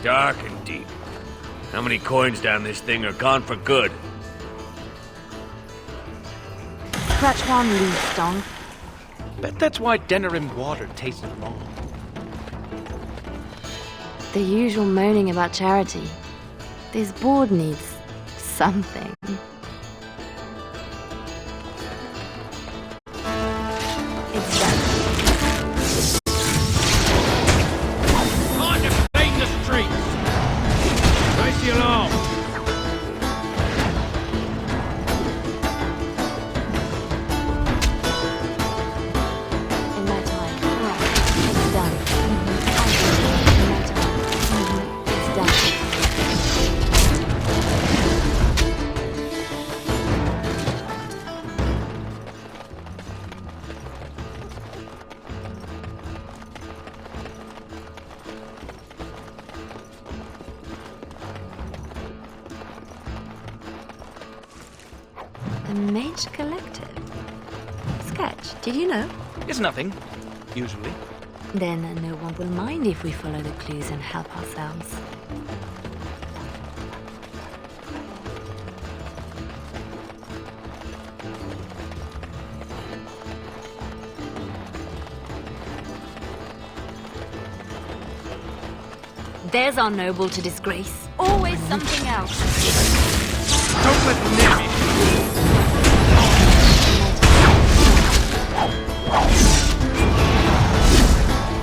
Dark and deep. How many coins down this thing are gone for good? Scratch one loose, Stong. Bet that's why Denerim water tasted wrong. The usual moaning about charity. This board needs something. It's done. Time to clean the streets. Raise the alarm. In my time. It's done. In my time. It's done. Mage Collective. Sketch, did you know? It's nothing, usually. Then no one will mind if we follow the clues and help ourselves. There's our noble to disgrace. Always something else. Don't let them near me.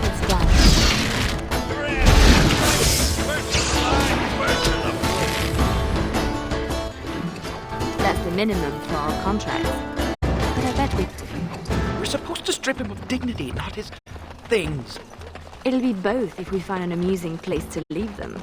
It's done. That's the minimum for our contract. But I bet We're supposed to strip him of dignity, not his things. it'll be both if we find an amusing place to leave them.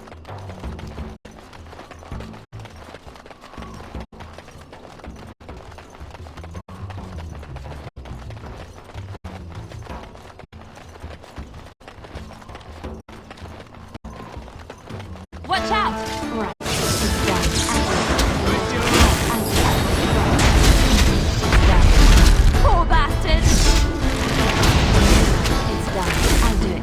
Watch out! Right. It's done. Poor bastard! It's done. I'll do it.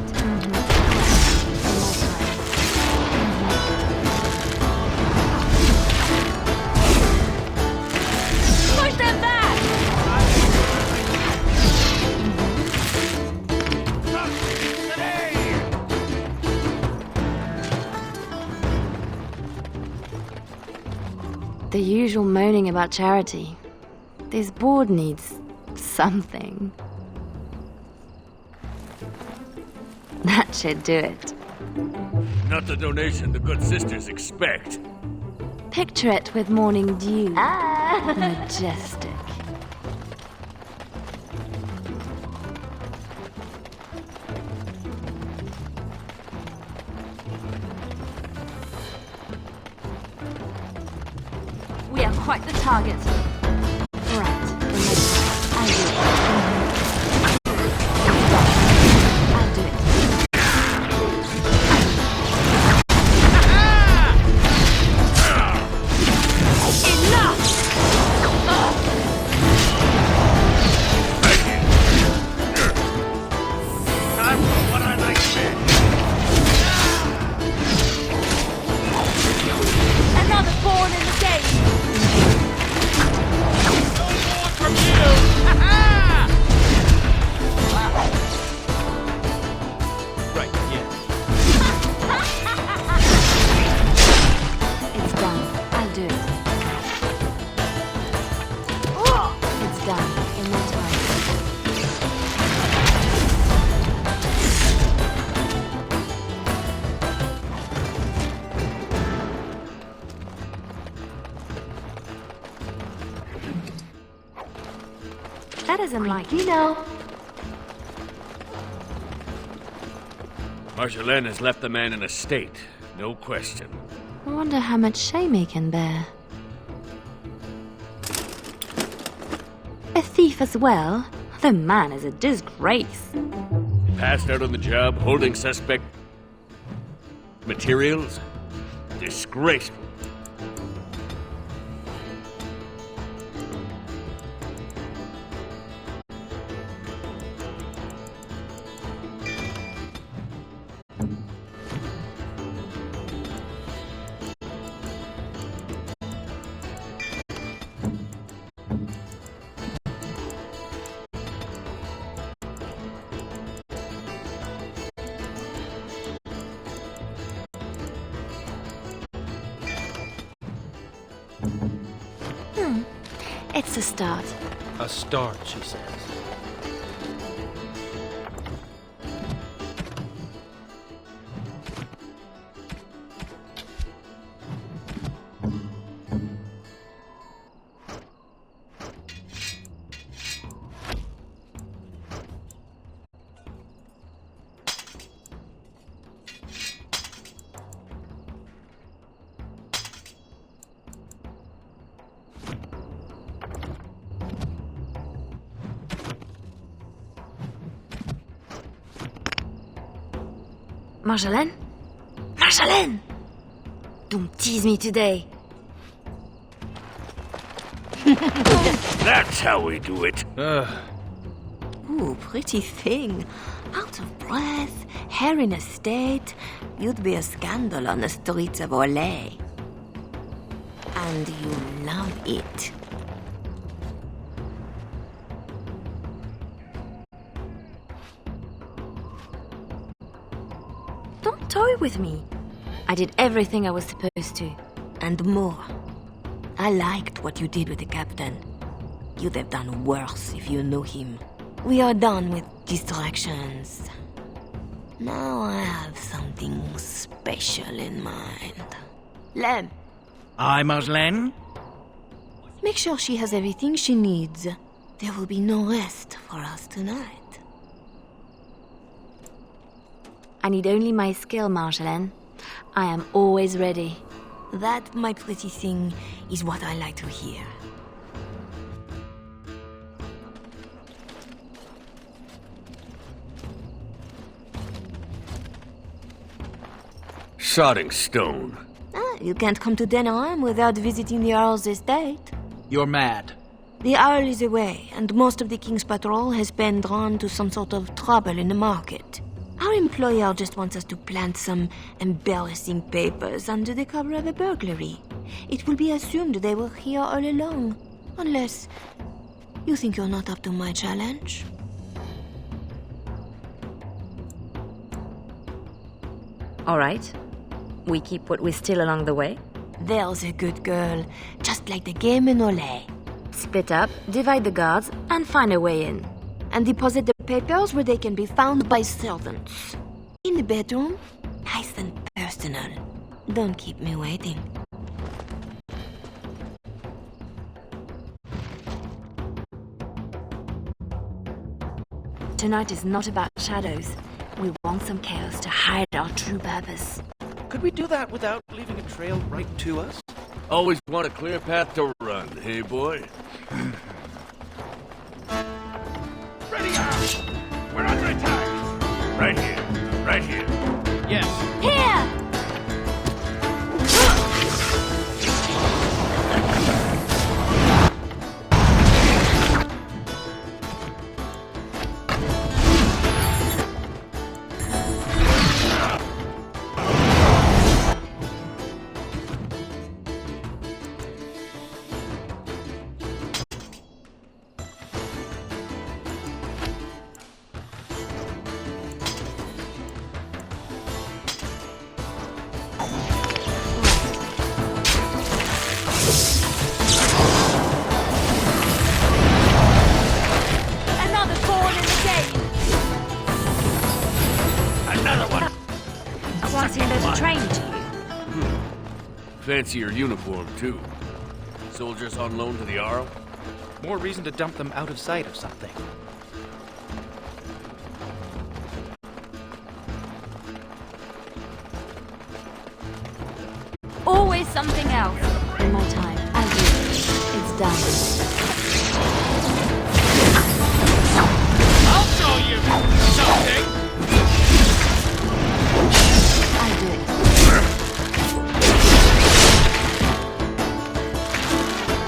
Push them back! The usual moaning about charity. This board needs something. That should do it. Not the donation the good sisters expect. Picture it with morning dew. Majestic. We are quite the target. Right. I'll do it. I'll do it. Time for what I like best. Another pawn in the game. From you! Right, yes. It's done. I'll do it. It's done. In no time. That isn't like you know. Marjolaine has left the man in a state, no question. I wonder how much shame he can bear. A thief as well? The man is a disgrace. Passed out on the job, holding suspect materials? Disgraceful. It's a start. A start, she says. Marjolaine? Marjolaine! Don't tease me today. That's how we do it. Ooh, pretty thing. Out of breath, hair in a state. You'd be a scandal on the streets of Orlais. And you love it. Don't toy with me. I did everything I was supposed to, and more. I liked what you did with the captain. You'd have done worse if you knew him. We are done with distractions. Now I have something special in mind. Lem. Aye, Marjolaine? Make sure she has everything she needs. There will be no rest for us tonight. I need only my skill, Marjolaine. I am always ready. That, my pretty thing, is what I like to hear. Sodding stone. You can't come to Denerim without visiting the Earl's estate. You're mad. The Earl is away, and most of the King's patrol has been drawn to some sort of trouble in the market. Our employer just wants us to plant some embarrassing papers under the cover of a burglary. It will be assumed they were here all along. Unless you think you're not up to my challenge. All right. We keep what we steal along the way? There's a good girl, just like the game in Orlais. Split up, divide the guards, and find a way in. And deposit the papers where they can be found by servants. In the bedroom, nice and personal. Don't keep me waiting. Tonight is not about shadows. We want some chaos to hide our true purpose. Could we do that without leaving a trail right to us? Always want a clear path to run, hey boy? Ready up! We're under attack! Right here. Right here. Yes. Here! Fancier uniform, too. Soldiers on loan to the Arl? More reason to dump them out of sight of something. Always something else. In my time, as usual, it's done. I'll show you something! I do it.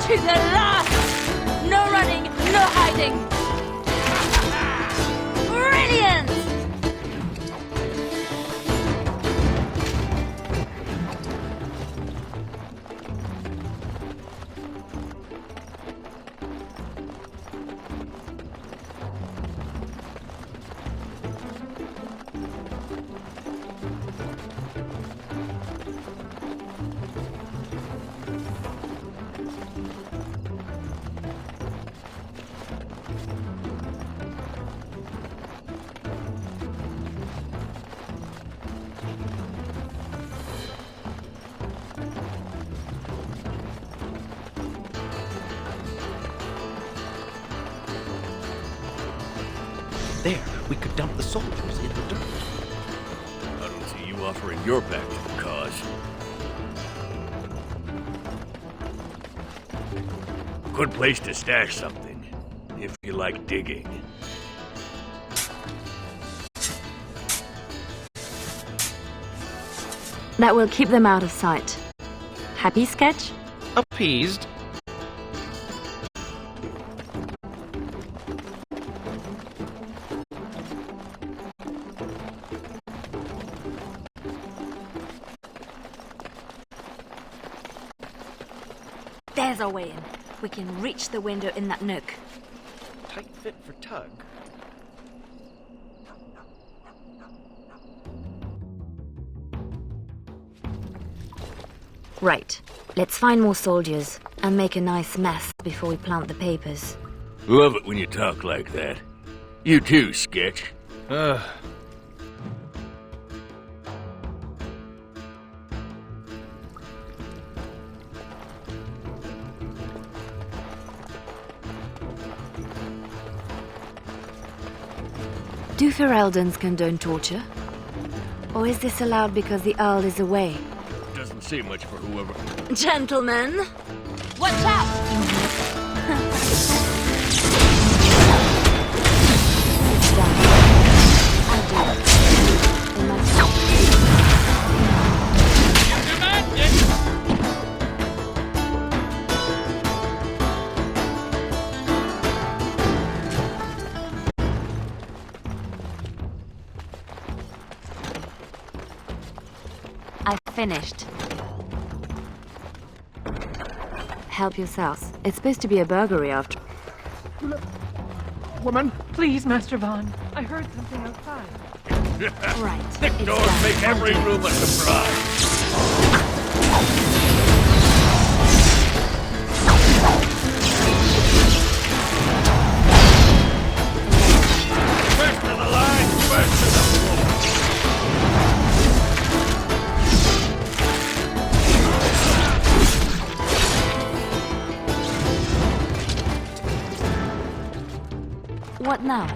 To the last! No running, no hiding! Brilliant! There, we could dump the soldiers in the dirt. I don't see you offering your back to the cause. Good place to stash something, if you like digging. That will keep them out of sight. Happy, Sketch? Appeased. our way in. We can reach the window in that nook. Tight fit for Tug. Right. Let's find more soldiers and make a nice mess before we plant the papers. Love it when you talk like that. You too, Sketch. Do Ferelden's condone torture? Or is this allowed because the Earl is away? Doesn't say much for whoever. Gentlemen! Watch out! I've finished. Help yourselves. It's supposed to be a burglary after. Woman? Please, Master Vaughn. I heard something outside. Right. Thick doors make every room a surprise. First to the line, first to the floor. What now?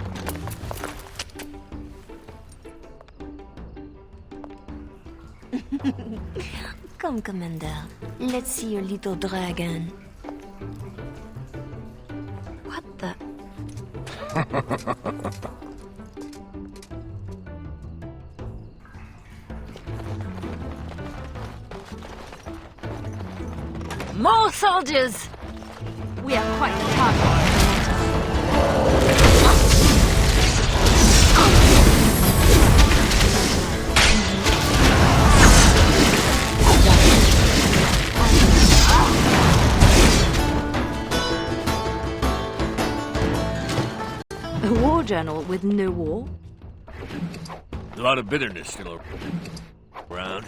Come, Commander. Let's see your little dragon. What the? More soldiers! We are quite the target. A war journal with no war? A lot of bitterness still around.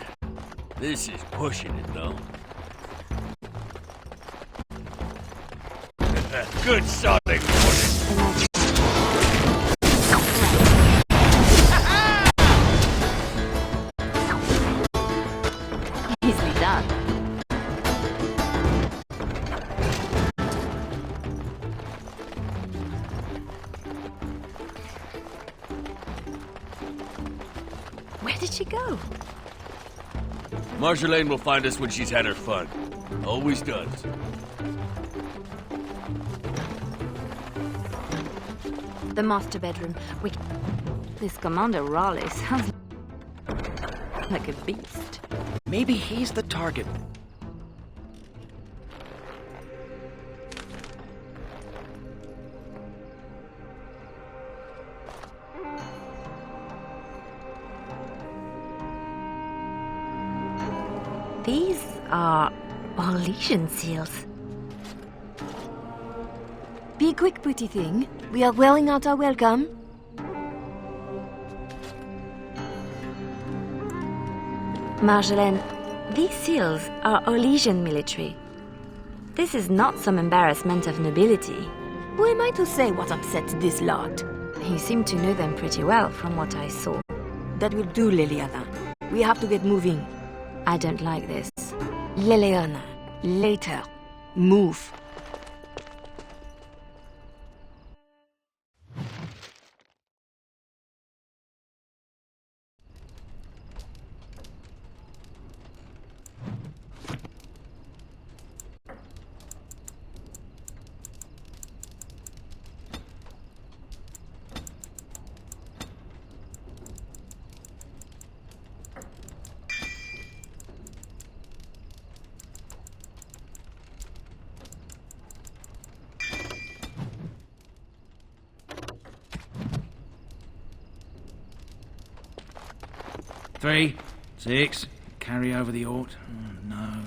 This is pushing it, though. Good sodding pudding. Easily done. Where did she go? Marjolaine will find us when she's had her fun. Always does. The master bedroom. This Commander Raleigh sounds like a beast. Maybe he's the target. These are Orlesian seals. Be quick, pretty thing. We are wearing out our welcome. Marjolaine, these seals are Orlesian military. This is not some embarrassment of nobility. Who am I to say what upsets this lot? You seem to know them pretty well from what I saw. That will do, Leliana. We have to get moving. I don't like this. Leliana, later. Move. Three, 6, carry over the Ort. Oh, no.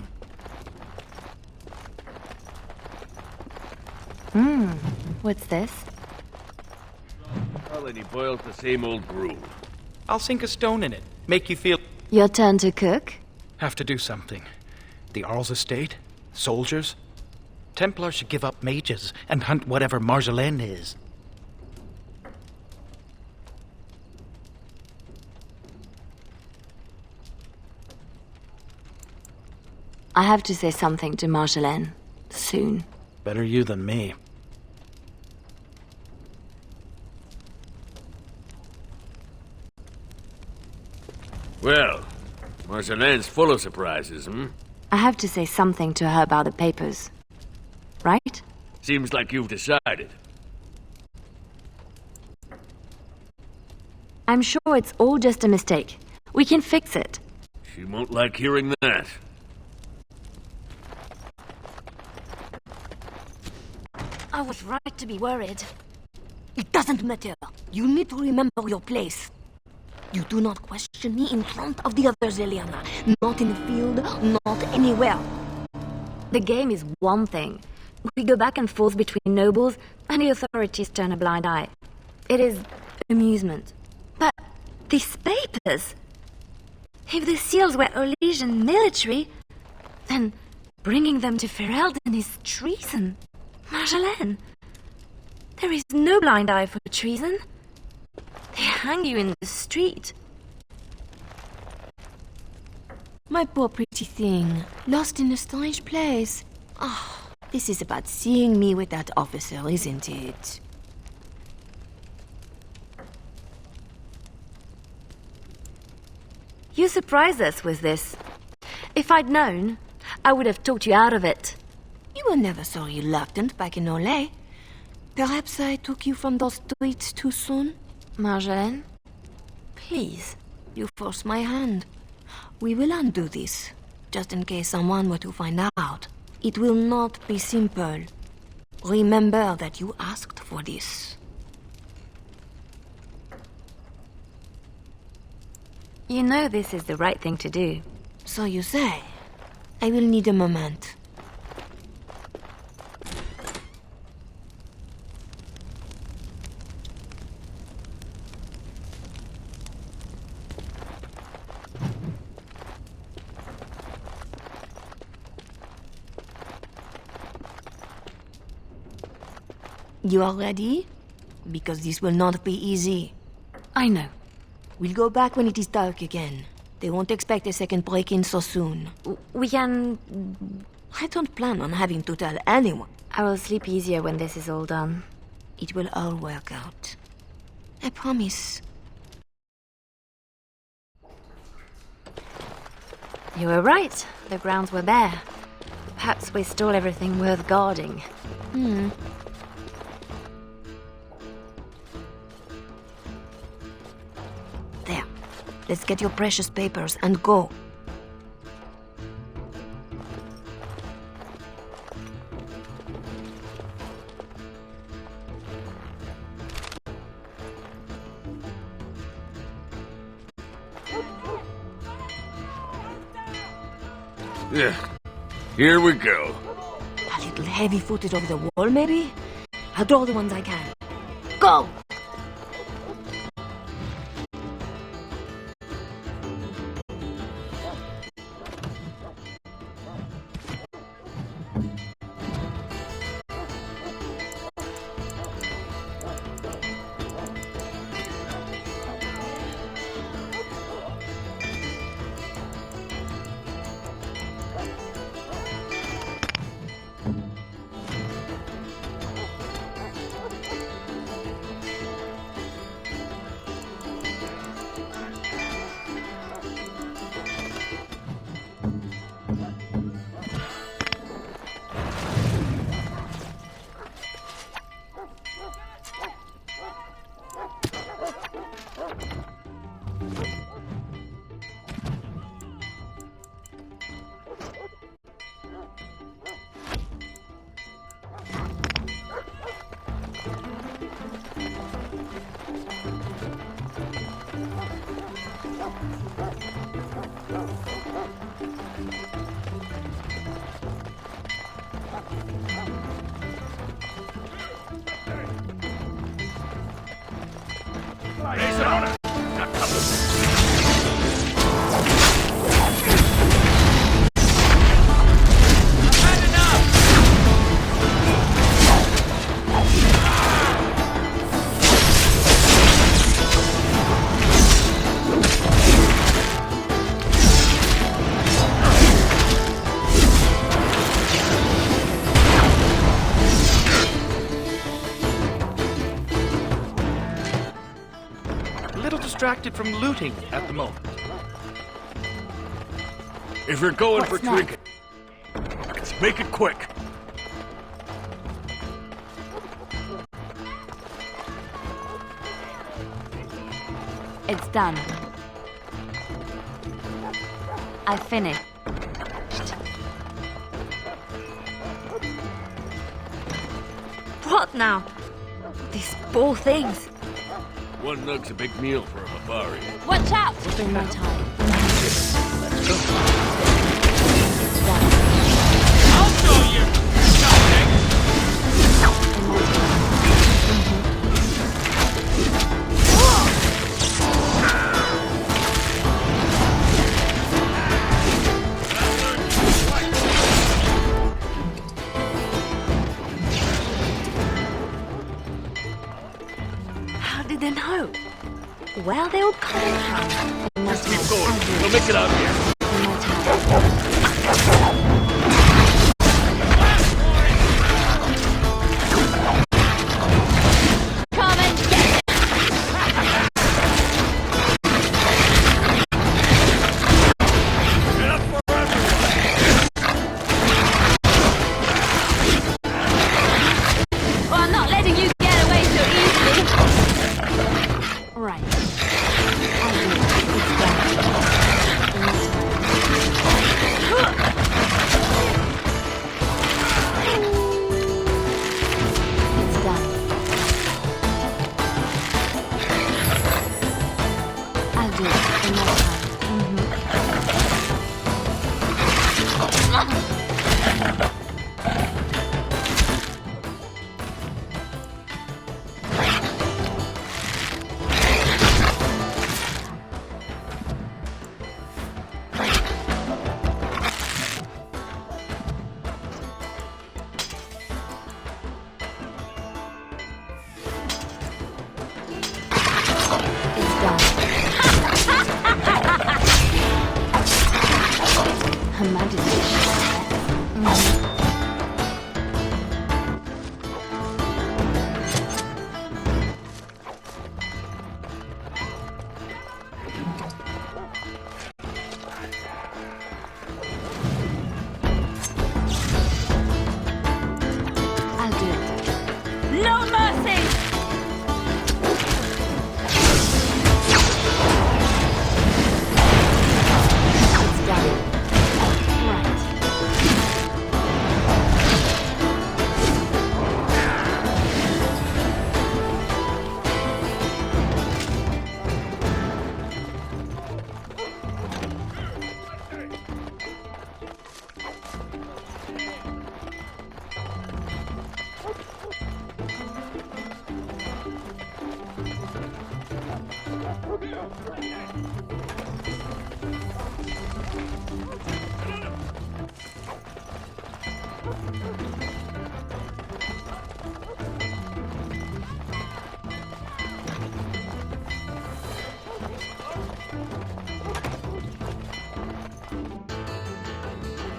What's this? Well, and he boils the same old brew. I'll sink a stone in it. Make you feel... Your turn to cook? Have to do something. The Arl's estate? Soldiers? Templars should give up mages and hunt whatever Marjolaine is. I have to say something to Marjolaine. Soon. Better you than me. Well, Marjolaine's full of surprises, I have to say something to her about the papers. Right? Seems like you've decided. I'm sure it's all just a mistake. We can fix it. She won't like hearing that. I was right to be worried. It doesn't matter. You need to remember your place. You do not question me in front of the others, Leliana. Not in the field, not anywhere. The game is one thing. We go back and forth between nobles, and the authorities turn a blind eye. It is amusement. But these papers... If the seals were Orlesian military, then bringing them to Ferelden is treason. Marjolaine, there is no blind eye for treason. They hang you in the street. My poor pretty thing, lost in a strange place. Ah, this is about seeing me with that officer, isn't it? You surprised us with this. If I'd known, I would have talked you out of it. You were never so reluctant back in Olay. Perhaps I took you from those streets too soon? Marjolaine? Please, you forced my hand. We will undo this, just in case someone were to find out. It will not be simple. Remember that you asked for this. You know this is the right thing to do. So you say. I will need a moment. You are ready? Because this will not be easy. I know. We'll go back when it is dark again. They won't expect a second break-in so soon. We can... I don't plan on having to tell anyone. I will sleep easier when this is all done. It will all work out. I promise. You were right. The grounds were bare. Perhaps we stole everything worth guarding. There. Let's get your precious papers and go. Yeah. Here we go. A little heavy-footed over the wall, maybe? I'll draw the ones I can. Go! distracted from looting at the moment. If you're going What's for next? trinkets, make it quick. It's done. I finished. What now? These poor things. One nug's a big meal for a Bavarian. Watch out! In my time. I'll show you something! How did they know? Where they all come from? Just keep going. We'll make it out of here. Come and get it! Well, I'm not letting you get away so easily. Right. I'll do it. It's done. In my time. It's done. I'll do it. In my time. It's done. Her Majesty. I'll do it. No mercy! It's done. Right.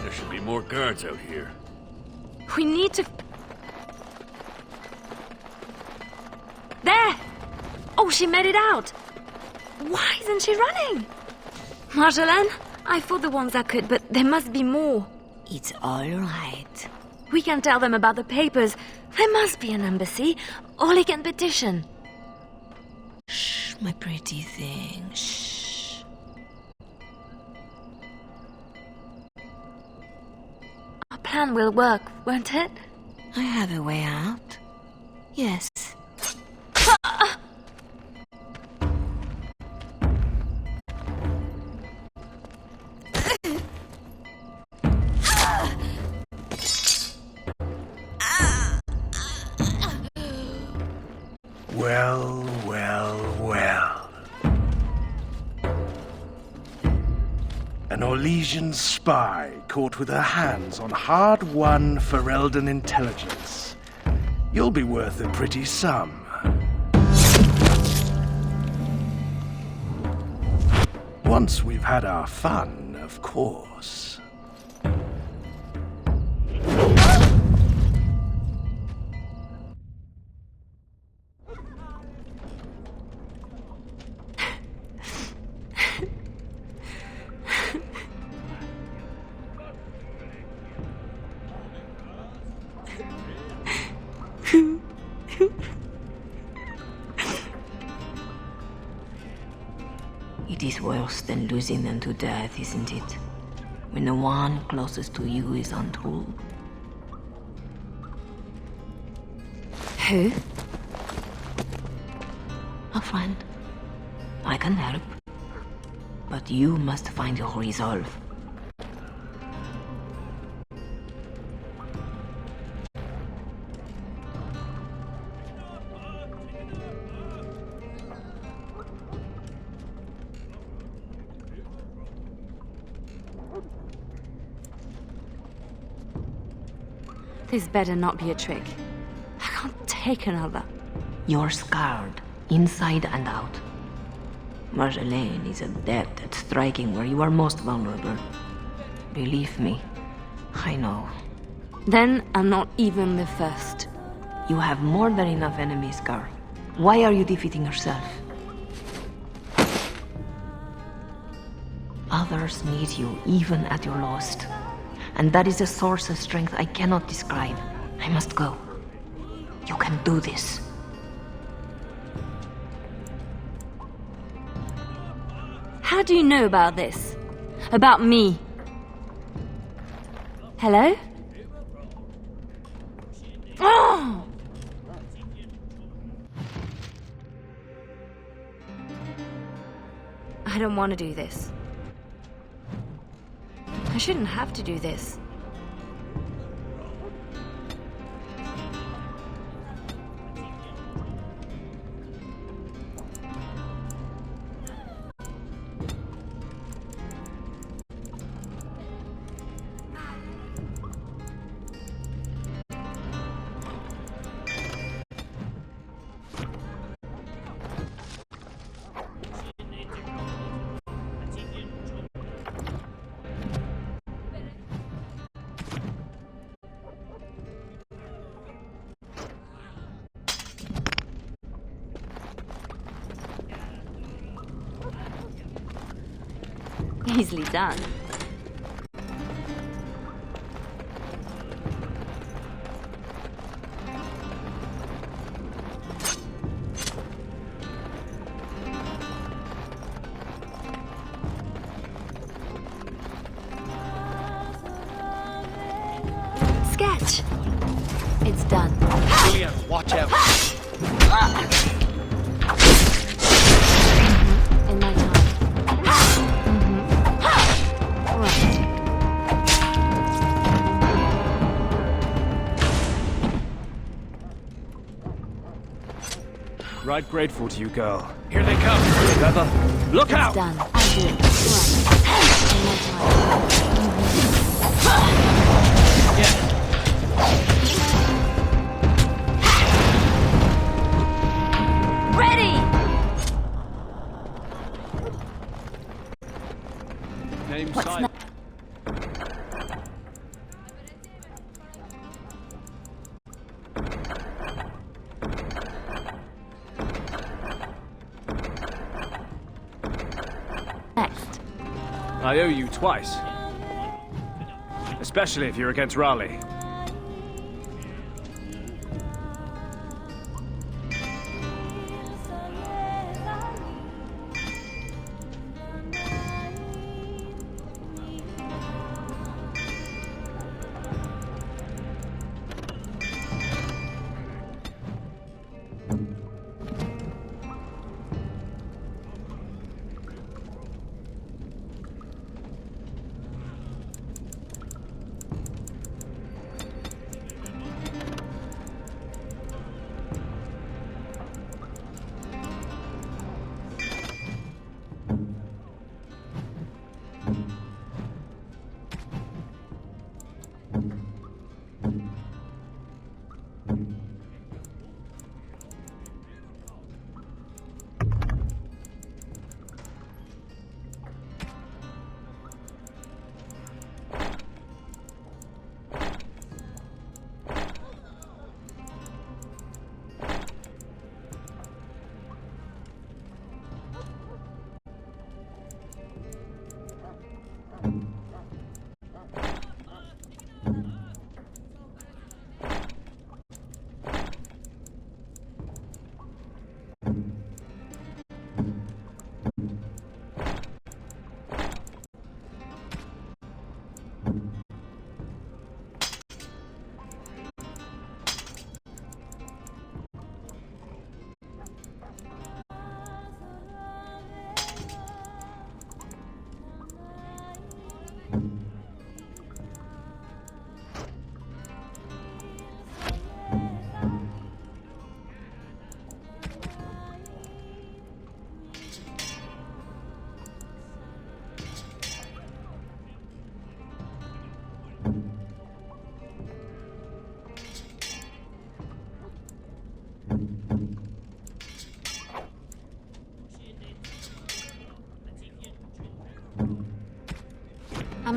There should be more guards out here. We need to... There! Oh, she made it out! Why isn't she running? Marjolaine, I fought the ones that could, but there must be more. It's all right. We can tell them about the papers. There must be an embassy. Or can petition. Shh, my pretty thing. Shh. Our plan will work, won't it? I have a way out. Yes. Well, well, well. An Orlesian spy caught with her hands on hard-won Ferelden intelligence. You'll be worth a pretty sum. Once we've had our fun, of course. It is worse than losing them to death, isn't it? When the one closest to you is untold. Who? A friend. I can help. But you must find your resolve. This better not be a trick. I can't take another. You're scarred, inside and out. Marjolaine is adept at striking where you are most vulnerable. Believe me, I know. Then I'm not even the first. You have more than enough enemies, Gar. Why are you defeating yourself? Others need you even at your lowest. And that is a source of strength I cannot describe. I must go. You can do this. How do you know about this? About me? Hello? Oh! I don't want to do this. I shouldn't have to do this. Easily done. Sketch! It's done. William, watch out! In my time. Right grateful to you, girl. Here they come! Together. Look out! Done. I'll do it. Right. In my time. Yeah. Ready! Name What's sign. next? I owe you twice. Especially if you're against Raleigh.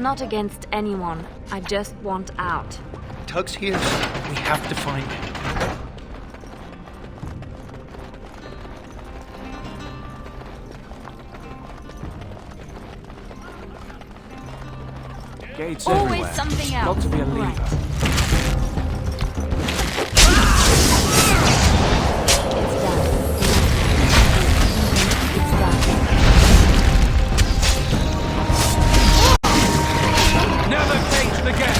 I'm not against anyone. I just want out. Tug's here. We have to find him. Gates Always everywhere. something else. Got to be a lever. Right. Never caged again.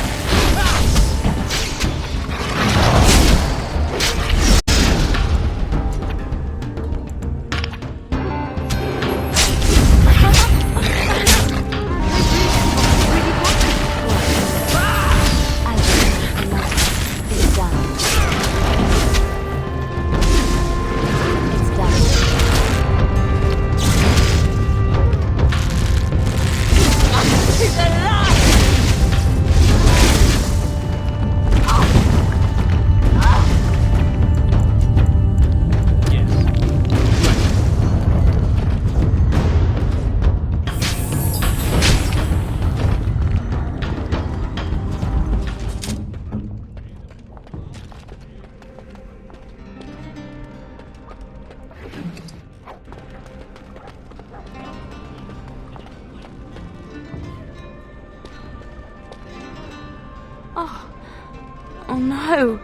Oh no.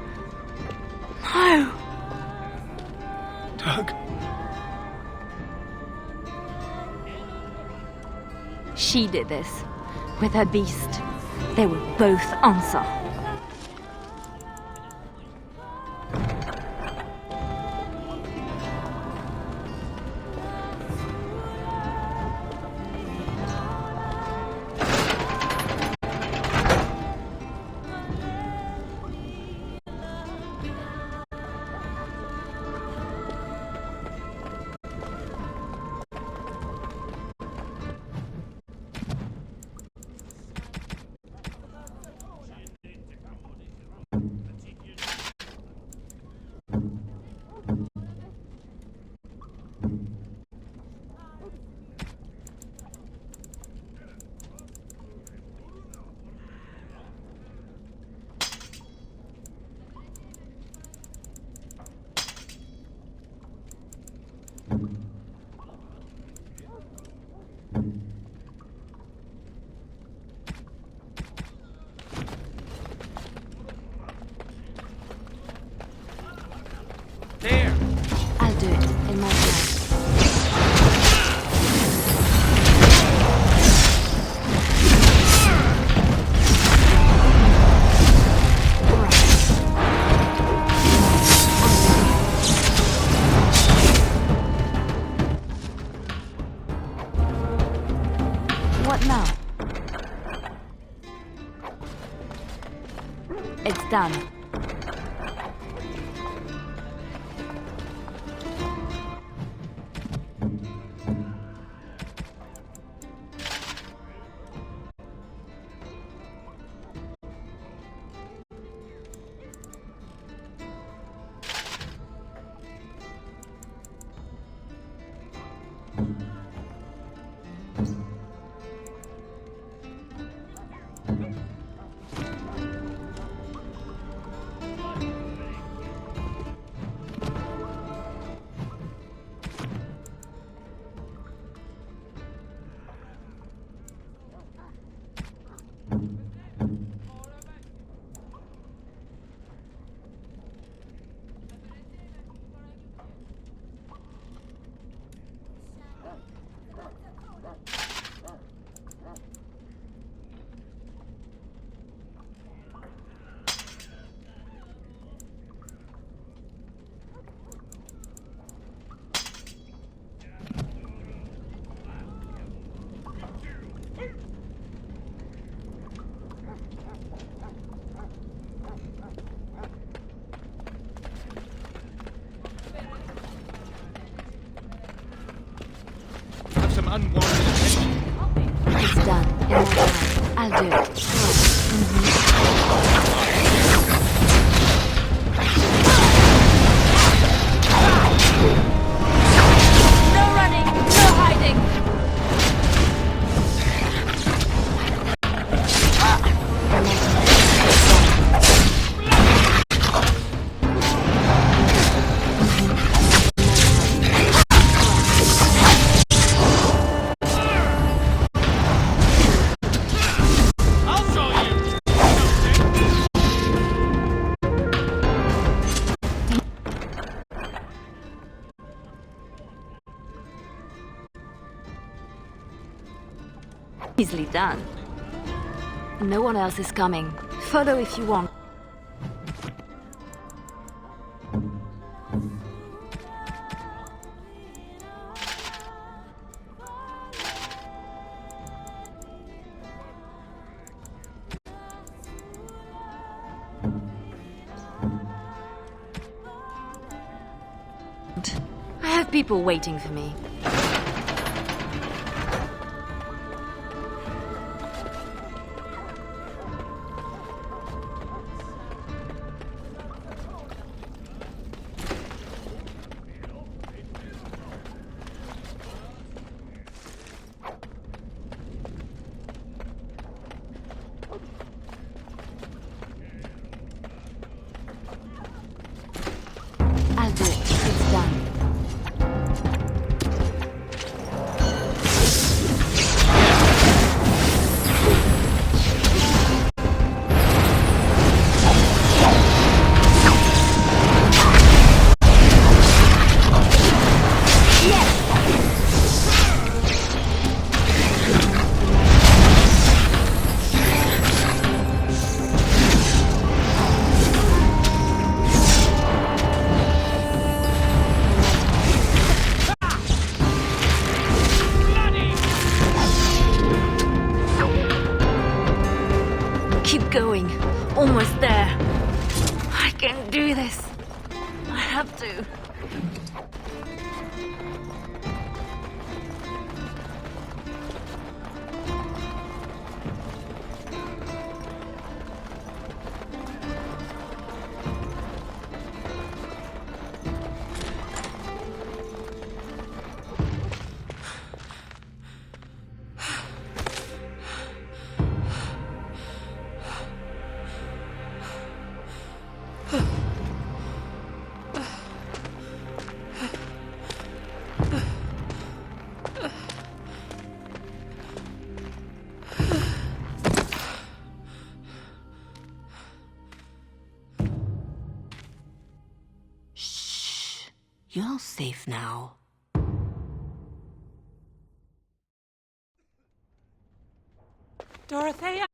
No. Tug. She did this. With her beast. They will both answer. There. I'll do it in my time. What now? It's done. Have some unwanted attention. It's done. In my time. I'll do it. No running, no hiding. Easily done. No one else is coming. Follow if you want. I have people waiting for me. I'll do it. It's done. Keep going. Almost there. I can do this. I have to. You're safe now. Dorothea?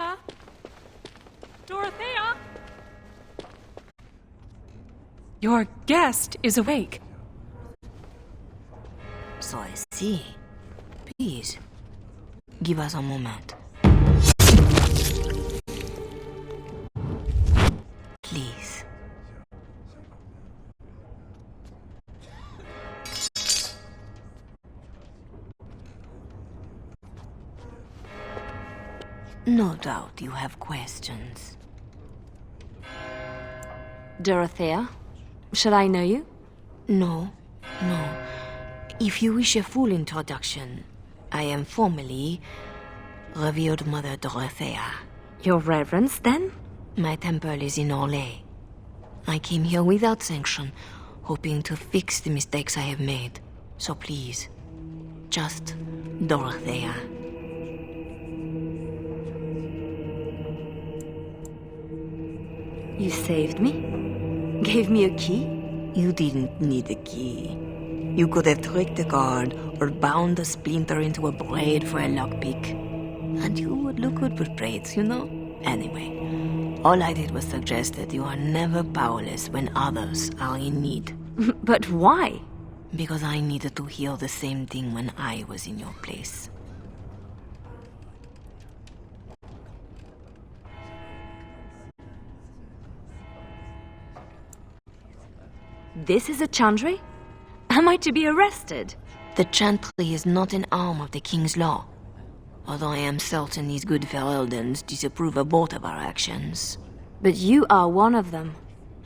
Dorothea? Your guest is awake. So I see. Please, give us a moment. Please. No doubt you have questions. Dorothea? Shall I know you? No. If you wish a full introduction, I am formally Revered Mother Dorothea. Your Reverence, then? My temple is in Orlais. I came here without sanction, hoping to fix the mistakes I have made. So please, just Dorothea. You saved me? Gave me a key? You didn't need a key. You could have tricked the guard or bound a splinter into a braid for a lockpick. And you would look good with braids, you know? Anyway, all I did was suggest that you are never powerless when others are in need. But why? Because I needed to hear the same thing when I was in your place. This is a chantry? Am I to be arrested? The chantry is not an arm of the king's law. Although I am certain these good Ferelden's disapprove of both of our actions. But you are one of them.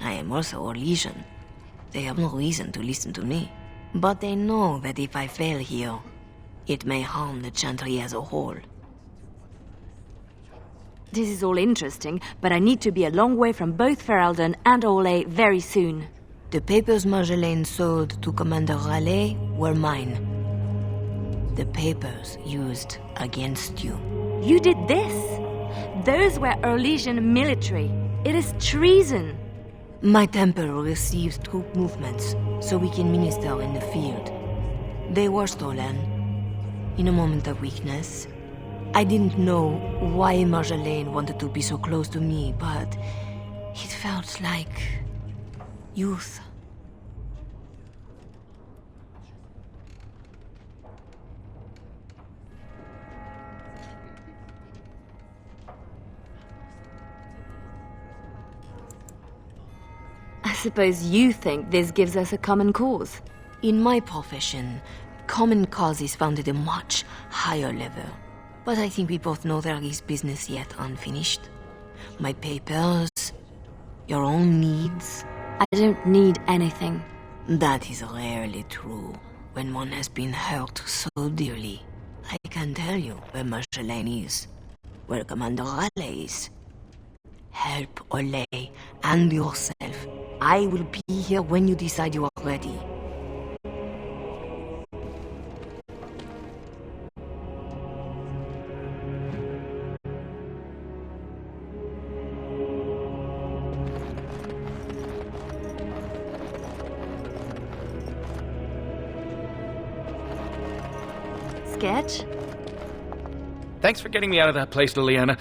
I am also Orlesian. They have no reason to listen to me. But they know that if I fail here, it may harm the chantry as a whole. This is all interesting, but I need to be a long way from both Ferelden and Orlais very soon. The papers Marjolaine sold to Commander Raleigh were mine. The papers used against you. You did this? Those were Orlesian military. It is treason. My temple receives troop movements, so we can minister in the field. They were stolen. In a moment of weakness, I didn't know why Marjolaine wanted to be so close to me, but it felt like youth. I suppose you think this gives us a common cause. In my profession, common cause is found at a much higher level. But I think we both know there is business yet unfinished. My papers, your own needs. I don't need anything. That is rarely true when one has been hurt so dearly. I can tell you where Marjolaine is, where Commander Raleigh is. Help Olay and yourself. I will be here when you decide you are ready. Sketch? Thanks for getting me out of that place, Liliana.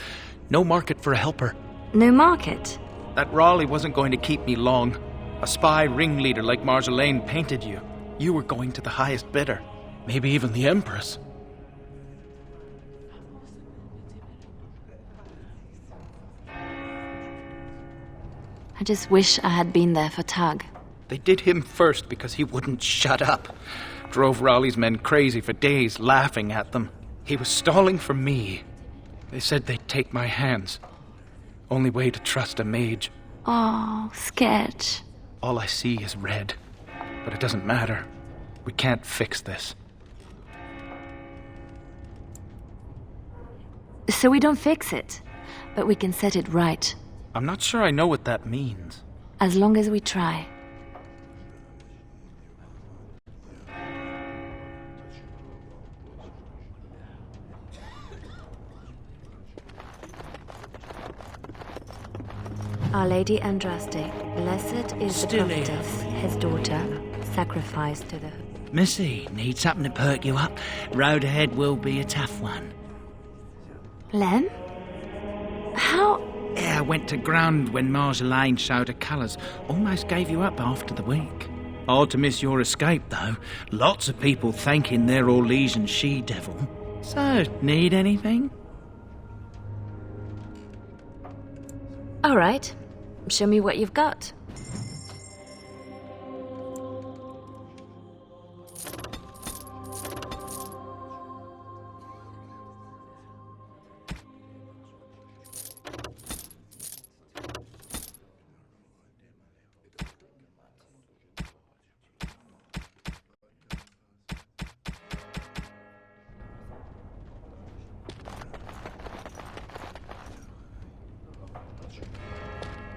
No market for a helper. No market? That Raleigh wasn't going to keep me long. A spy ringleader like Marjolaine painted you. You were going to the highest bidder. Maybe even the Empress. I just wish I had been there for Tug. They did him first because he wouldn't shut up. Drove Raleigh's men crazy for days, laughing at them. He was stalling for me. They said they'd take my hands. Only way to trust a mage. Oh, Sketch. All I see is red. But it doesn't matter. We can't fix this. So we don't fix it, but we can set it right. I'm not sure I know what that means. As long as we try. Our Lady Andraste, blessed is the Still here. prophetess, his daughter, sacrificed to the... Missy, need something to perk you up? Road ahead will be a tough one. Lem? How... Yeah, I went to ground when Marjolaine showed her colours. Almost gave you up after the week. Hard to miss your escape, though. Lots of people thanking their Orlesian she-devil. So, need anything? All right. Show me what you've got.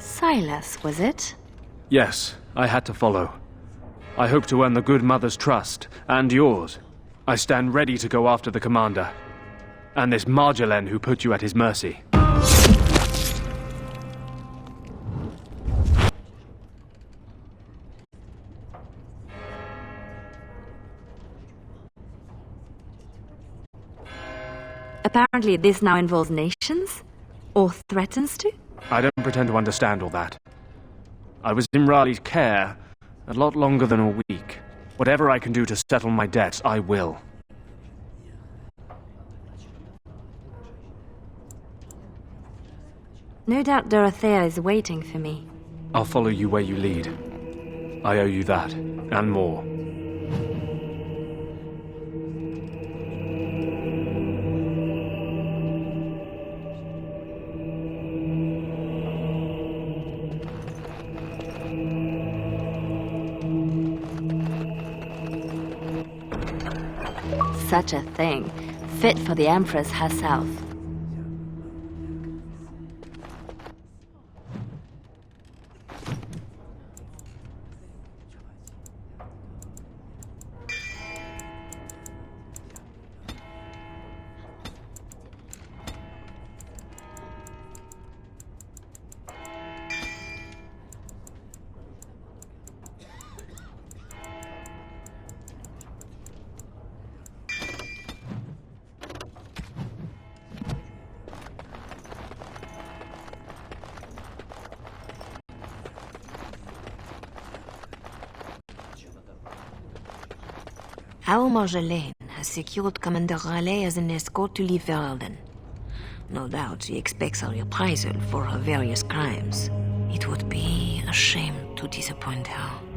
Silas, was it? Yes, I had to follow. I hope to earn the good mother's trust, and yours. I stand ready to go after the commander. And this Marjolaine who put you at his mercy. Apparently this now involves nations? Or threatens to? I don't pretend to understand all that. I was in Raleigh's care a lot longer than a week. Whatever I can do to settle my debts, I will. No doubt Dorothea is waiting for me. I'll follow you where you lead. I owe you that, and more. Such a thing. Fit for the Empress herself. Our Marjolaine has secured Commander Raleigh as an escort to leave Ferelden. No doubt she expects a reprisal for her various crimes. It would be a shame to disappoint her.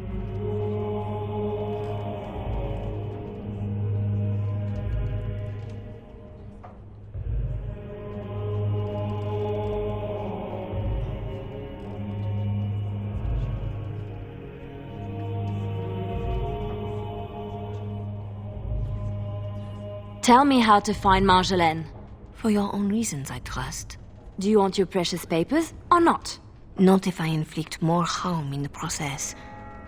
Tell me how to find Marjolaine. For your own reasons, I trust. Do you want your precious papers, or not? Not if I inflict more harm in the process.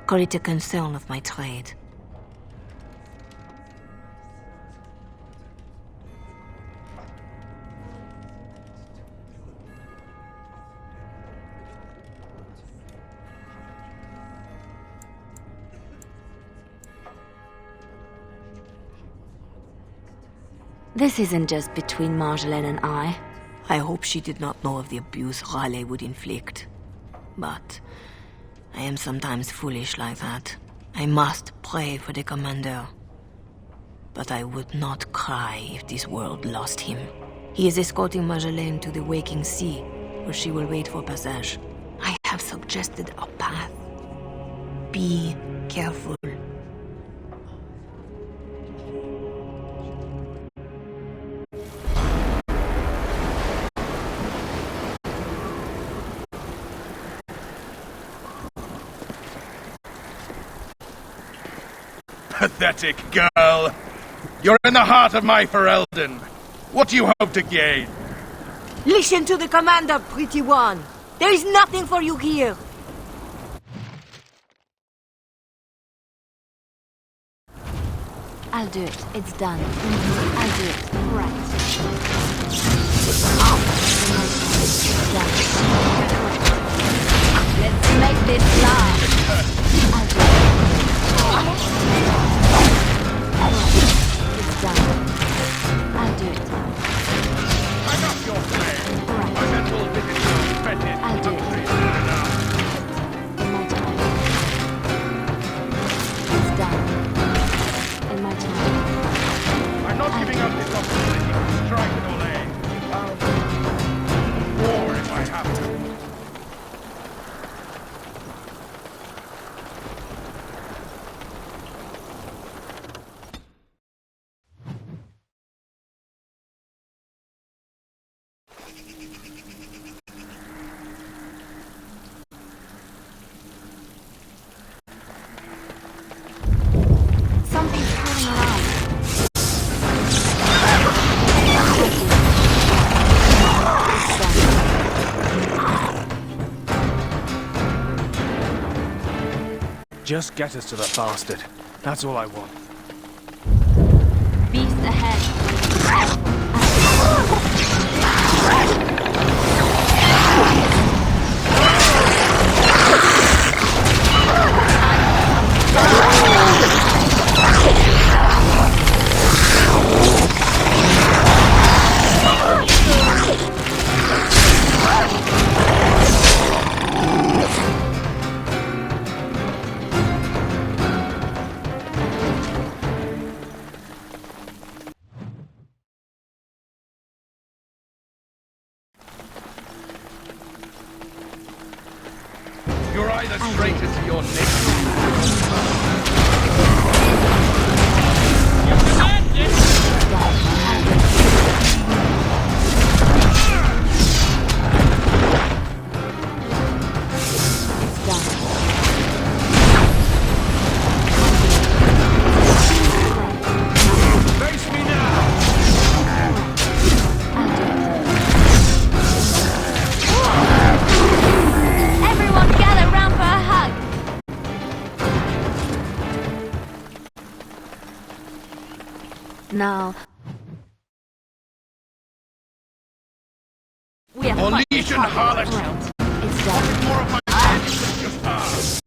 Call it a concern of my trade. This isn't just between Marjolaine and I. I hope she did not know of the abuse Raleigh would inflict. But I am sometimes foolish like that. I must pray for the commander. But I would not cry if this world lost him. He is escorting Marjolaine to the Waking Sea, where she will wait for passage. I have suggested a path. Be careful. Pathetic girl! You're in the heart of my Ferelden. What do you hope to gain? Listen to the commander, pretty one. There is nothing for you here. I'll do it. It's done. I'll do it. Right. Let's make this last. I'll do it. It's done. I'll do it. I'm not your friend. Right. My men will visit your fetid I'll do it. In my time. It's done. In my time. I'm not giving up this opportunity to strike with Olay. War if I have to. Something's coming around. Just get us to the bastard. That's all I want. Beast ahead. You're either straight into your next. Face me now! Everyone gather round for a hug. Now, we are quite Orlesian harlot! right. It's done. More of my men than just ours.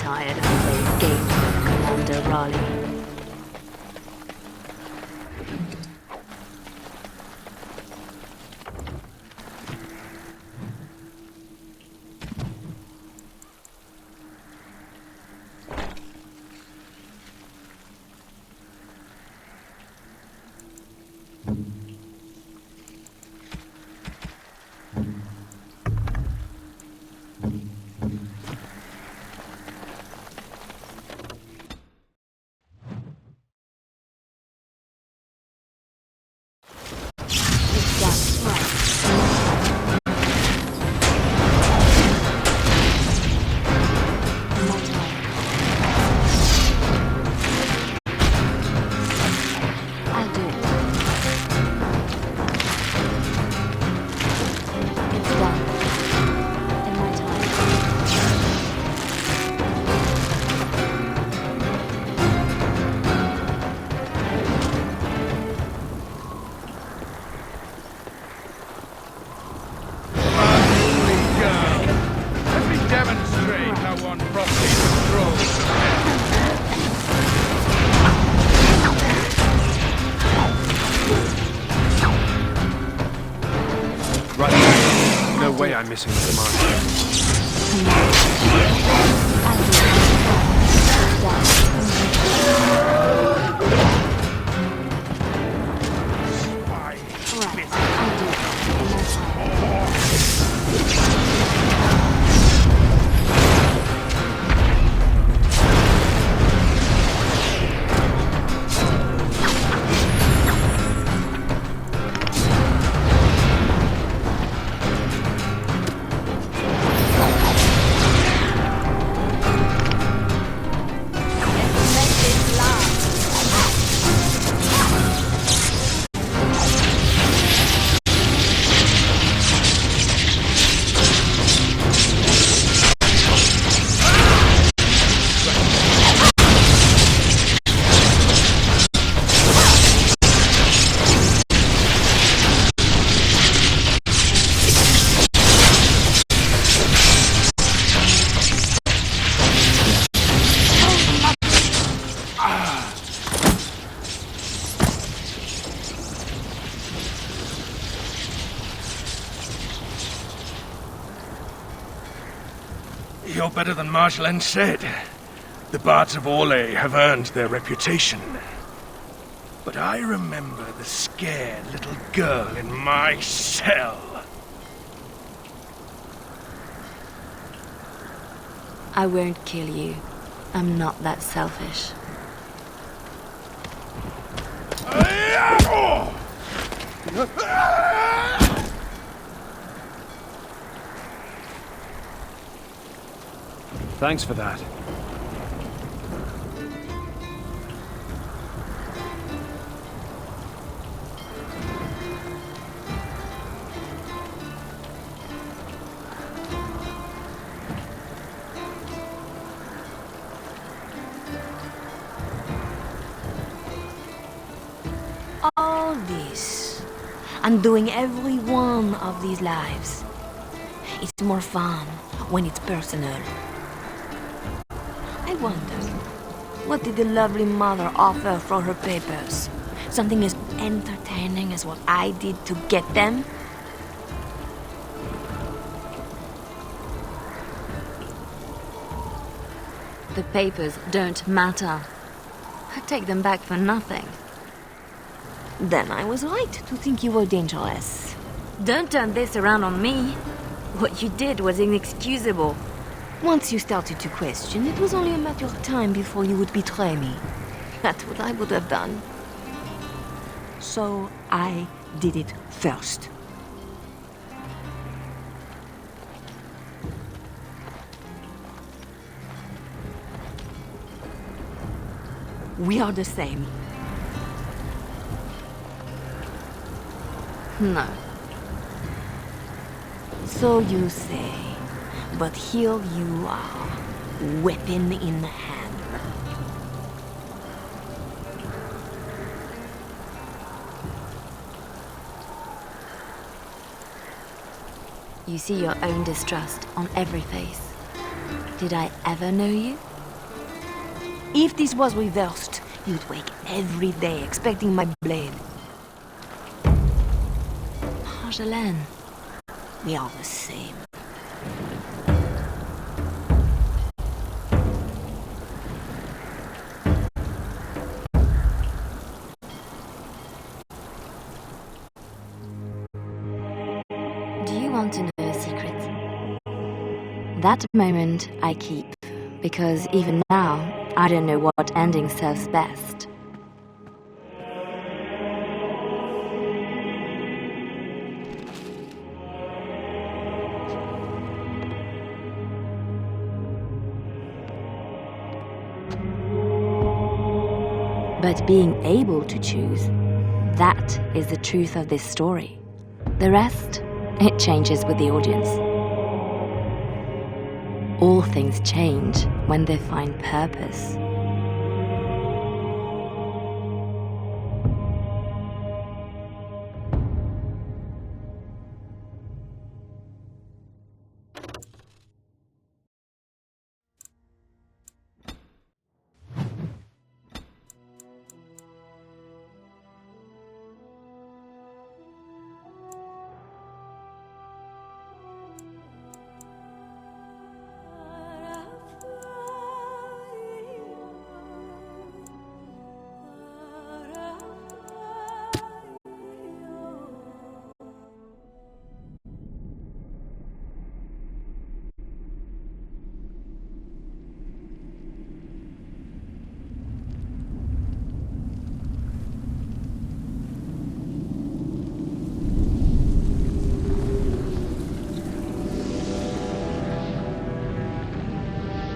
tired of playing games with Commander Raleigh. I'm missing the command. You're better than Marjolaine said. The Bards of Orlais have earned their reputation. But I remember the scared little girl in my cell. I won't kill you. I'm not that selfish. Thanks for that. All this, and doing every one of these lives. It's more fun when it's personal. I wonder, what did the lovely mother offer for her papers? Something as entertaining as what I did to get them? The papers don't matter. I take them back for nothing. Then I was right to think you were dangerous. Don't turn this around on me. What you did was inexcusable. Once you started to question, it was only a matter of time before you would betray me. That's what I would have done. So I did it first. We are the same. No. So you say. But here you are, weapon in hand. You see your own distrust on every face. Did I ever know you? If this was reversed, you'd wake every day expecting my blade. Marjolaine, we are the same. Do you want to know a secret? That moment I keep, because even now, I don't know what ending serves best. But being able to choose, that is the truth of this story. The rest, it changes with the audience. All things change when they find purpose.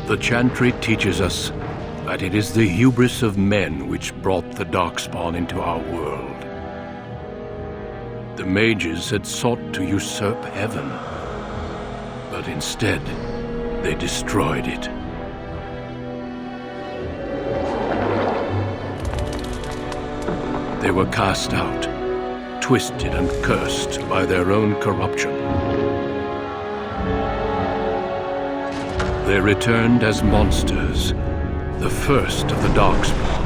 The Chantry teaches us that it is the hubris of men which brought the Darkspawn into our world. The mages had sought to usurp heaven, but instead they destroyed it. They were cast out, twisted and cursed by their own corruption. They returned as monsters, the first of the Darkspawn.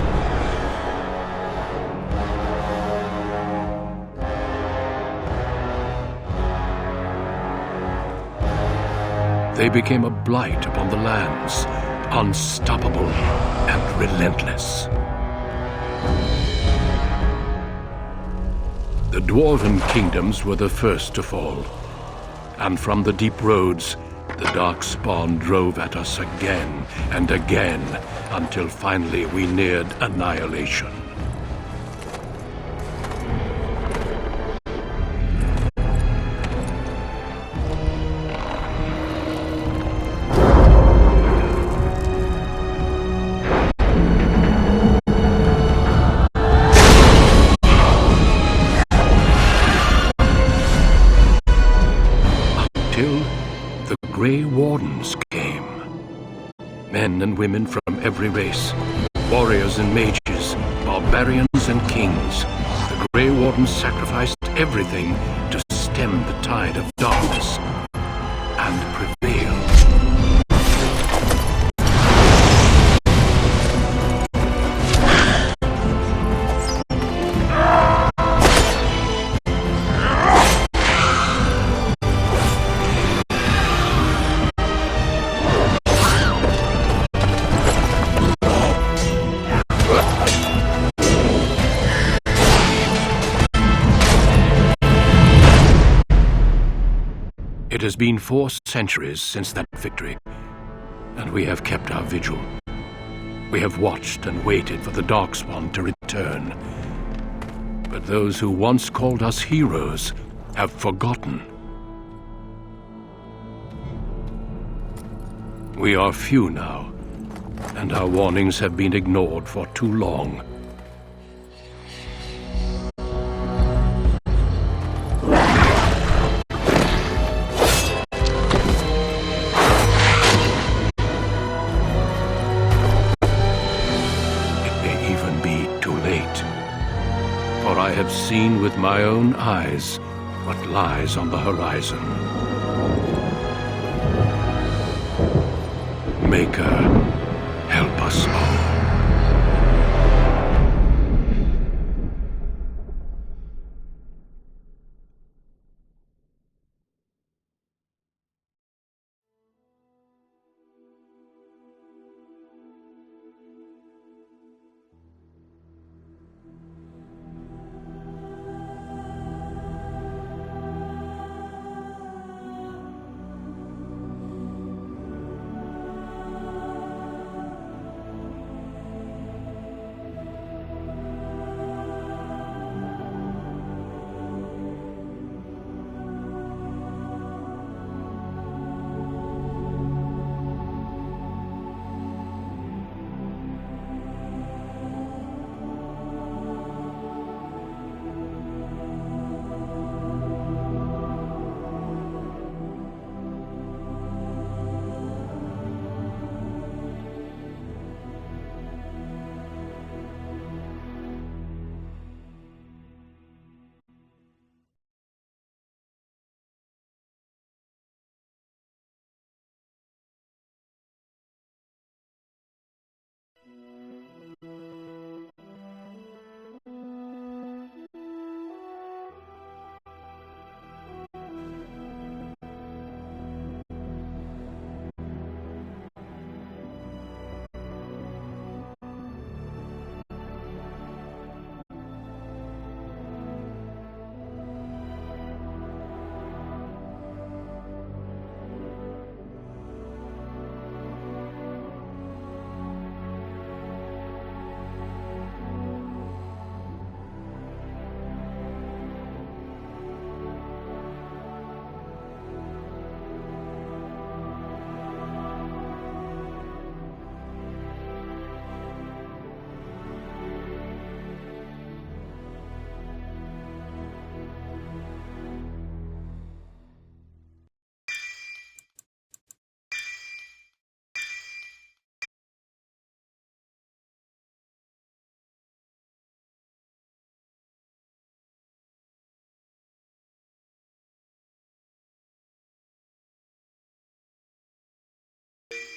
They became a blight upon the lands, unstoppable and relentless. The Dwarven kingdoms were the first to fall, and from the deep roads, the Darkspawn drove at us again and again, until finally we neared annihilation. Grey Wardens came. Men and women from every race, warriors and mages, barbarians and kings. The Grey Wardens sacrificed everything to stem the tide of darkness and prevail. It has been 4 centuries since that victory, and we have kept our vigil. We have watched and waited for the Darkspawn to return. But those who once called us heroes have forgotten. We are few now, and our warnings have been ignored for too long. I have seen with my own eyes what lies on the horizon. Maker, help us all.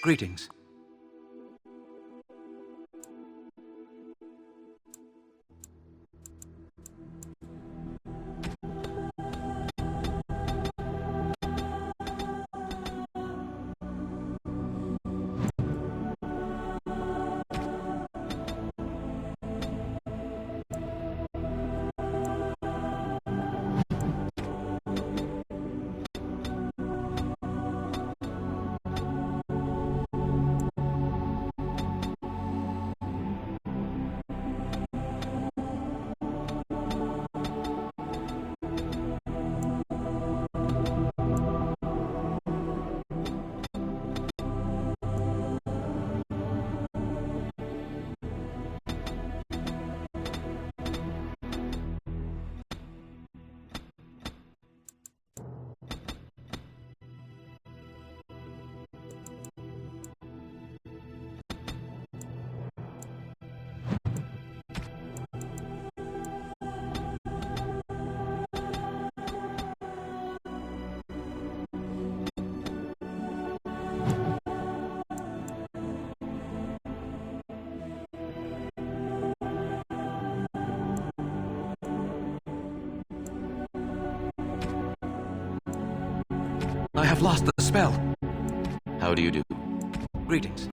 Greetings. I have lost the spell. How do you do? Greetings.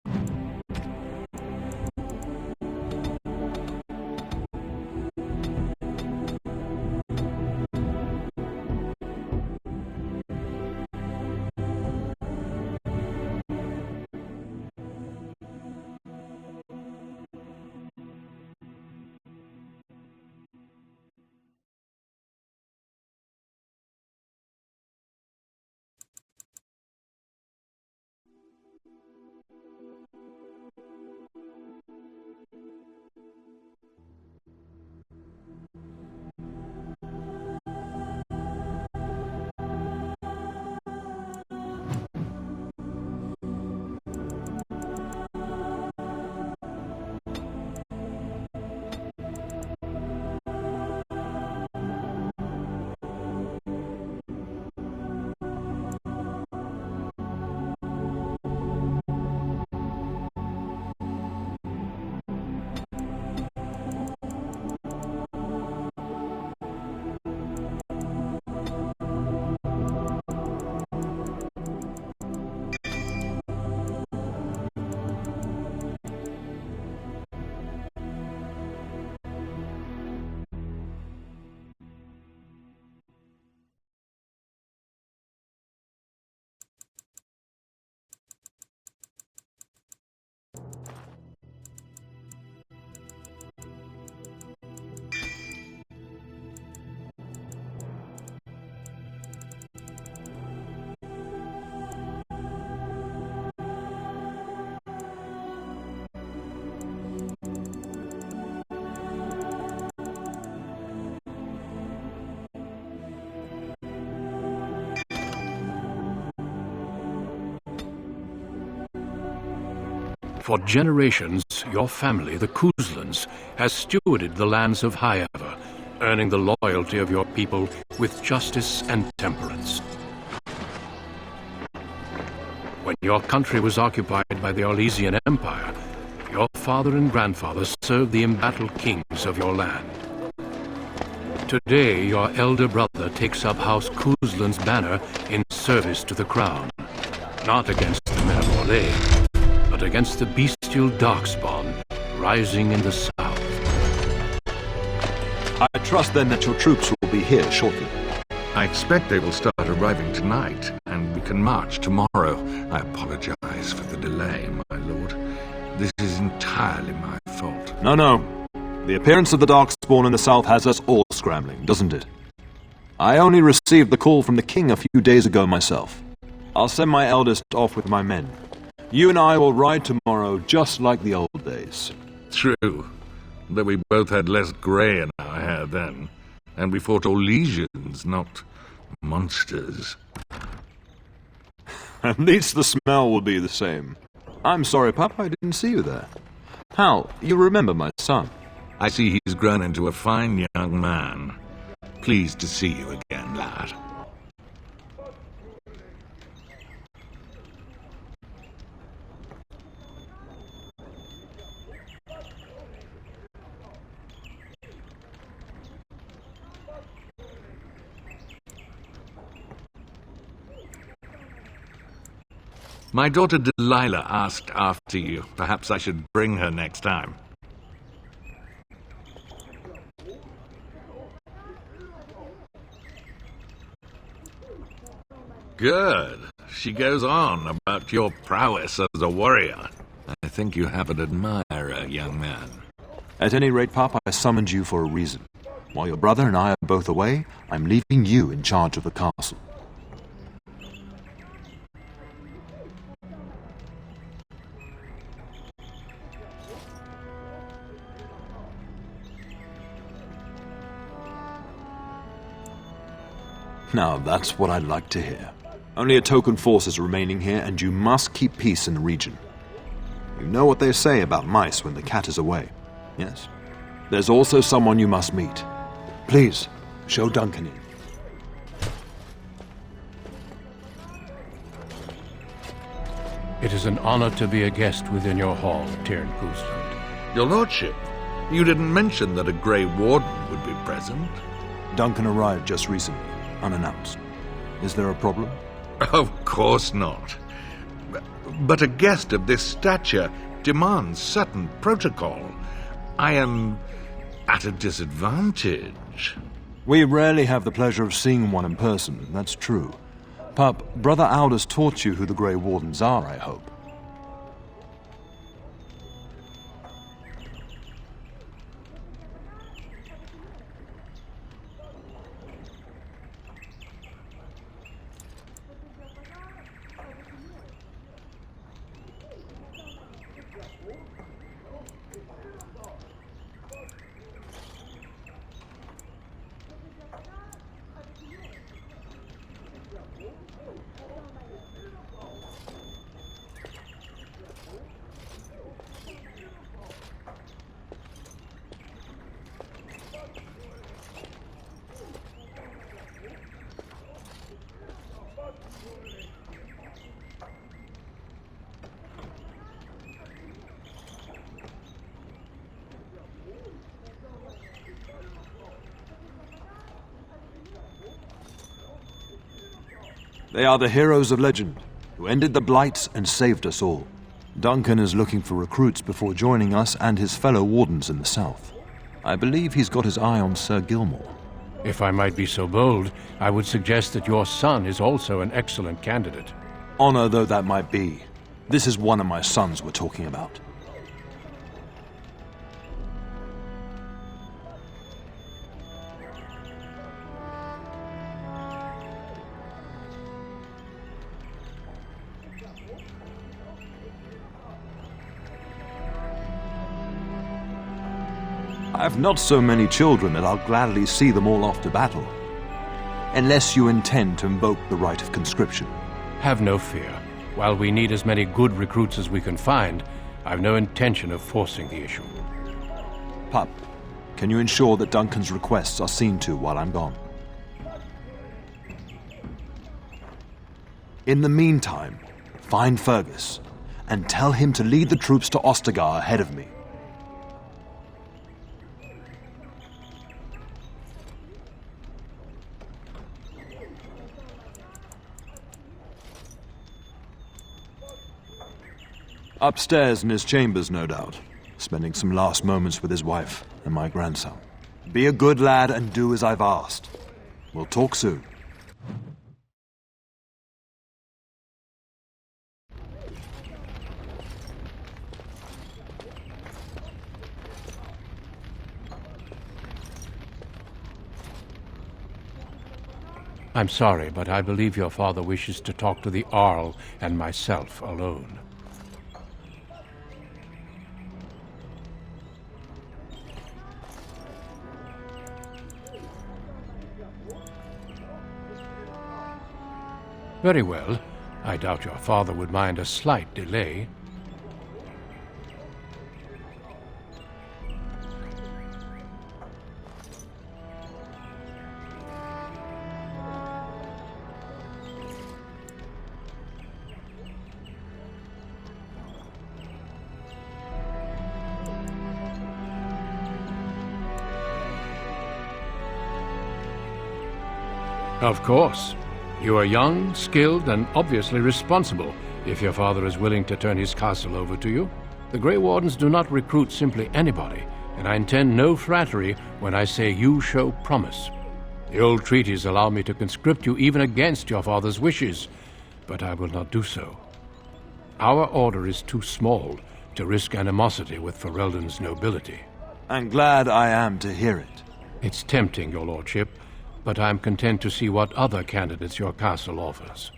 For generations, your family, the Kuzlans, has stewarded the lands of Highever, earning the loyalty of your people with justice and temperance. When your country was occupied by the Orlesian Empire, your father and grandfather served the embattled kings of your land. Today, your elder brother takes up House Kuzlan's banner in service to the crown. Not against the men of Orlais, but against the bestial darkspawn rising in the south. I trust then that your troops will be here shortly. I expect they will start arriving tonight, and we can march tomorrow. I apologize for the delay, my lord. This is entirely my fault. No. The appearance of the Darkspawn in the south has us all scrambling, doesn't it? I only received the call from the king a few days ago myself. I'll send my eldest off with my men. You and I will ride tomorrow just like the old days. True, though we both had less grey in our hair then, and we fought Orlesians, not monsters. At least the smell will be the same. I'm sorry, Papa, I didn't see you there. Hal, you remember my son? I see he's grown into a fine young man. Pleased to see you again, lad. My daughter Delilah asked after you. Perhaps I should bring her next time. Good. She goes on about your prowess as a warrior. I think you have an admirer, young man. At any rate, Papa, I summoned you for a reason. While your brother and I are both away, I'm leaving you in charge of the castle. Now, that's what I'd like to hear. Only a token force is remaining here, and you must keep peace in the region. You know what they say about mice when the cat is away, yes? There's also someone you must meet. Please, show Duncan in. It is an honor to be a guest within your hall, Tyrn Kuzland. Your lordship, you didn't mention that a Grey Warden would be present. Duncan arrived just recently, unannounced. Is there a problem? Of course not. But a guest of this stature demands certain protocol. I am at a disadvantage. We rarely have the pleasure of seeing one in person, that's true. Pup, Brother Aldous taught you who the Grey Wardens are, I hope. They are the heroes of legend, who ended the Blights and saved us all. Duncan is looking for recruits before joining us and his fellow wardens in the south. I believe he's got his eye on Sir Gilmore. If I might be so bold, I would suggest that your son is also an excellent candidate. Honor though that might be, this is one of my sons we're talking about. I have not so many children that I'll gladly see them all off to battle. Unless you intend to invoke the right of conscription. Have no fear. While we need as many good recruits as we can find, I've no intention of forcing the issue. Pup, can you ensure that Duncan's requests are seen to while I'm gone? In the meantime, find Fergus and tell him to lead the troops to Ostagar ahead of me. Upstairs in his chambers, no doubt, spending some last moments with his wife and my grandson. Be a good lad and do as I've asked. We'll talk soon. I'm sorry, but I believe your father wishes to talk to the Arl and myself alone. Very well. I doubt your father would mind a slight delay. Of course. You are young, skilled, and obviously responsible, if your father is willing to turn his castle over to you. The Grey Wardens do not recruit simply anybody, and I intend no flattery when I say you show promise. The old treaties allow me to conscript you even against your father's wishes, but I will not do so. Our order is too small to risk animosity with Ferelden's nobility. I'm glad I am to hear it. It's tempting, your lordship, but I'm content to see what other candidates your castle offers.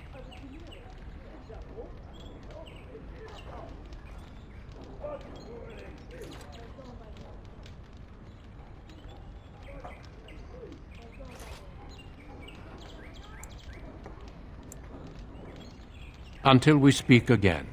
Until we speak again.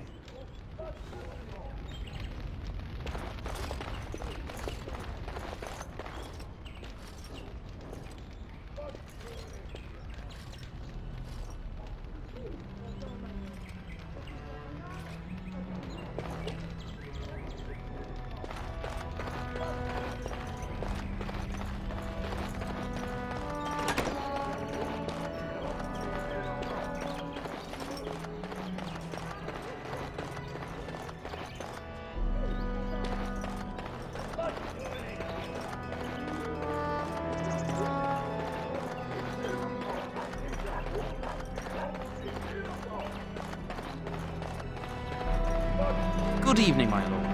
Good evening, my lord.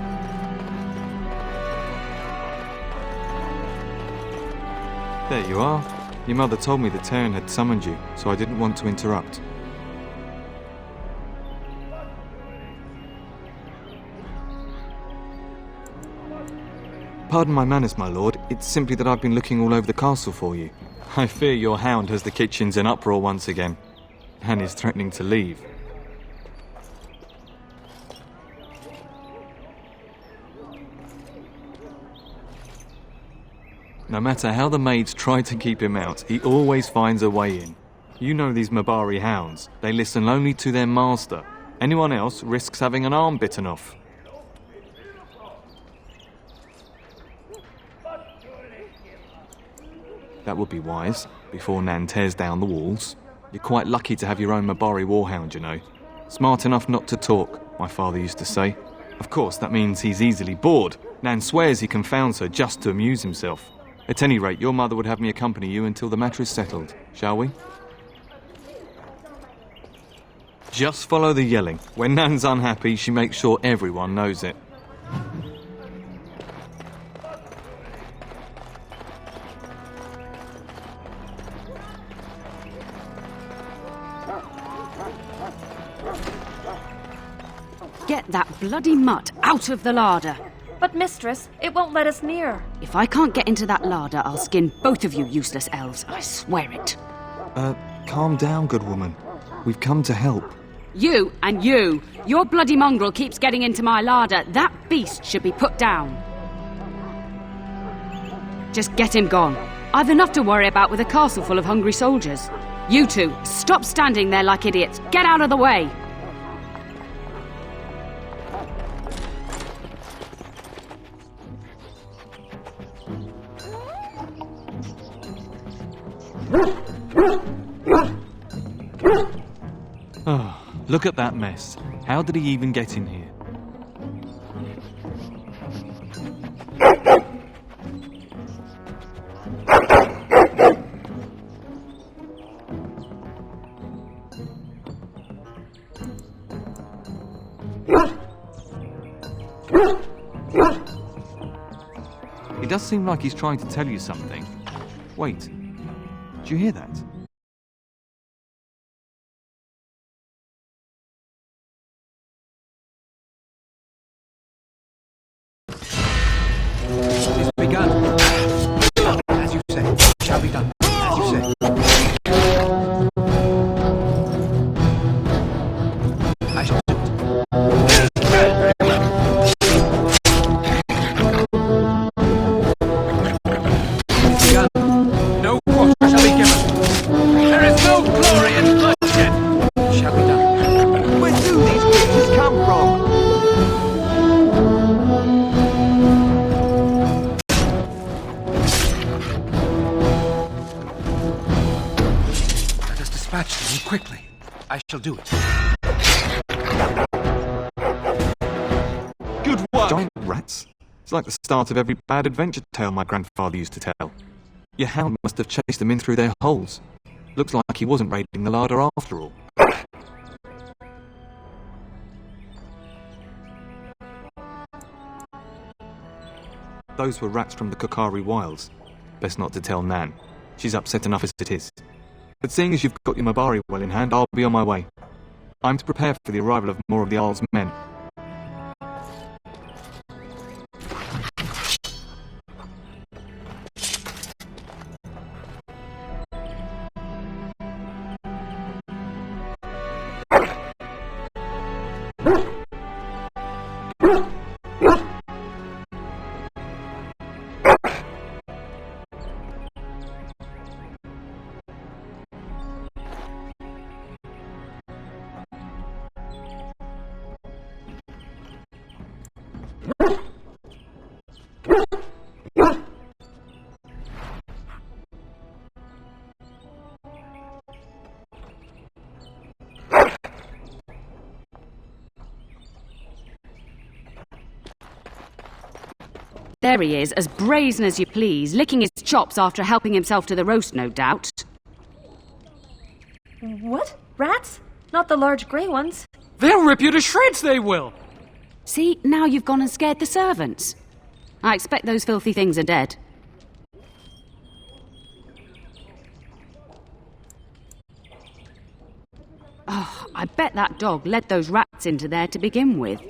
There you are. Your mother told me the Terran had summoned you, so I didn't want to interrupt. Pardon my manners, my lord. It's simply that I've been looking all over the castle for you. I fear your hound has the kitchens in uproar once again, and is threatening to leave. No matter how the maids try to keep him out, he always finds a way in. You know these Mabari hounds. They listen only to their master. Anyone else risks having an arm bitten off. That would be wise, before Nan tears down the walls. You're quite lucky to have your own Mabari warhound, you know. Smart enough not to talk, my father used to say. Of course, that means he's easily bored. Nan swears he confounds her just to amuse himself. At any rate, your mother would have me accompany you until the matter is settled, shall we? Just follow the yelling. When Nan's unhappy, she makes sure everyone knows it. Get that bloody mutt out of the larder! But, mistress, it won't let us near. If I can't get into that larder, I'll skin both of you useless elves. I swear it. Calm down, good woman. We've come to help. You and you! Your bloody mongrel keeps getting into my larder. That beast should be put down. Just get him gone. I've enough to worry about with a castle full of hungry soldiers. You two, stop standing there like idiots. Get out of the way! Oh, look at that mess. How did he even get in here? It does seem like he's trying to tell you something. Wait, do you hear that? It's begun. As you say, shall be done. As you say. I shall do it. It's begun. No quarter shall be given. There is no glory in bloodshed. Shall be done. Where do these creatures come from? Let us dispatch them quickly. I shall do it. Good work! Giant rats? It's like the start of every bad adventure tale my grandfather used to tell. Your hound must have chased them in through their holes. Looks like he wasn't raiding the larder after all. Those were rats from the Kokari Wilds. Best not to tell Nan. She's upset enough as it is. But seeing as you've got your Mabari well in hand, I'll be on my way. I'm to prepare for the arrival of more of the Isle's men. There he is, as brazen as you please, licking his chops after helping himself to the roast, no doubt. What? Rats? Not the large grey ones? They'll rip you to shreds, they will! See, now you've gone and scared the servants. I expect those filthy things are dead. Oh, I bet that dog led those rats into there to begin with.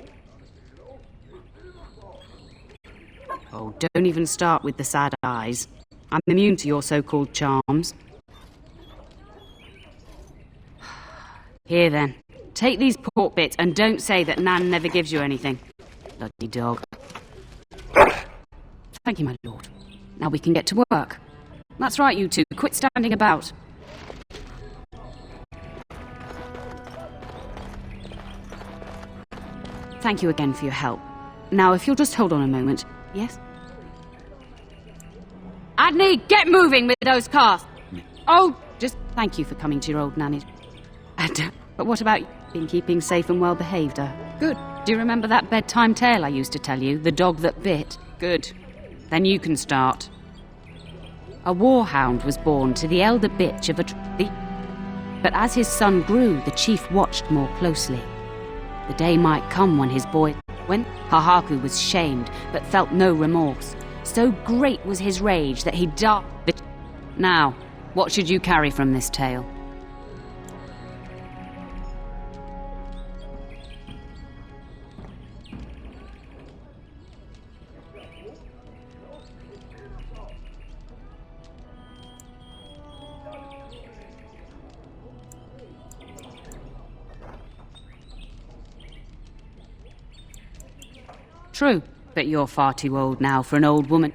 Oh, don't even start with the sad eyes. I'm immune to your so-called charms. Here then, take these pork bits and don't say that Nan never gives you anything. Bloody dog. Thank you, my lord. Now we can get to work. That's right, you two. Quit standing about. Thank you again for your help. Now, if you'll just hold on a moment. Yes? Adney, get moving with those cars! Oh, just thank you for coming to your old nanny. But what about you? Been keeping safe and well behaved, Good. Do you remember that bedtime tale I used to tell you? The dog that bit? Good. Then you can start. A warhound was born to the elder bitch of but as his son grew, the chief watched more closely. The day might come when his boy... When Hahaku was shamed, but felt no remorse. So great was his rage that he died. Now, what should you carry from this tale? True, but you're far too old now for an old woman.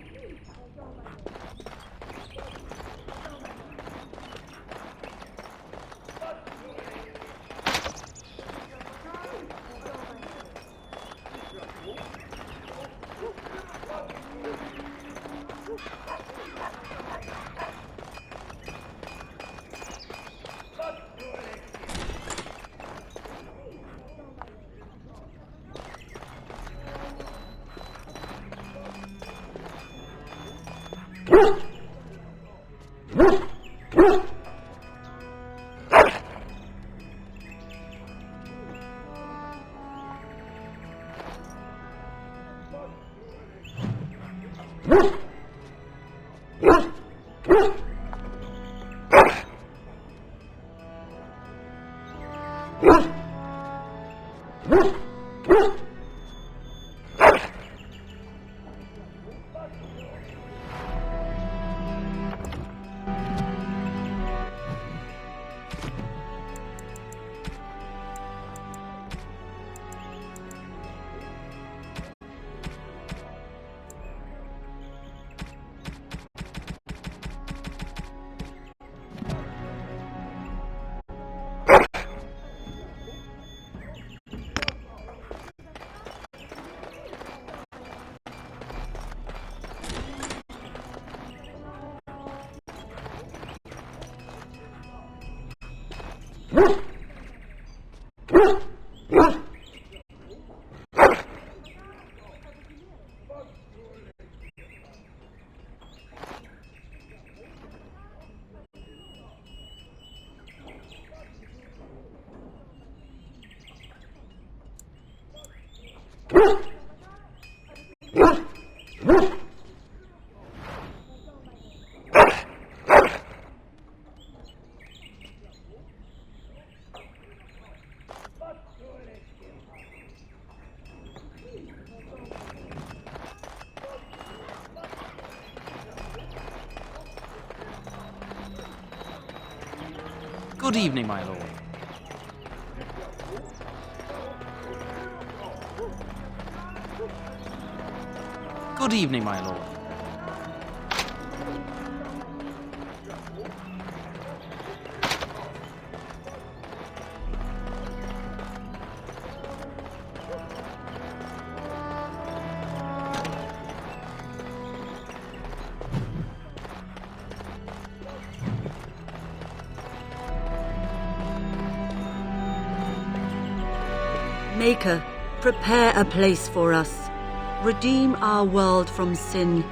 Good evening, my lord. Good evening, my lord. Maker, prepare a place for us. Redeem our world from sin.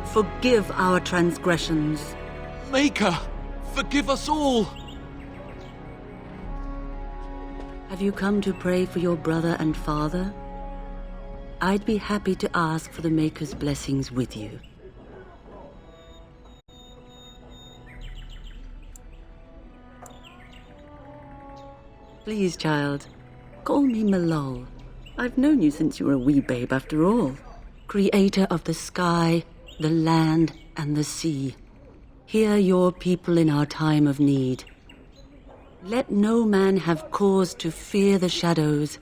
Forgive our transgressions. Maker, forgive us all! Have you come to pray for your brother and father? I'd be happy to ask for the Maker's blessings with you. Please, child, call me Malol. I've known you since you were a wee babe after all. Creator of the sky, the land, and the sea. Hear your people in our time of need. Let no man have cause to fear the shadows.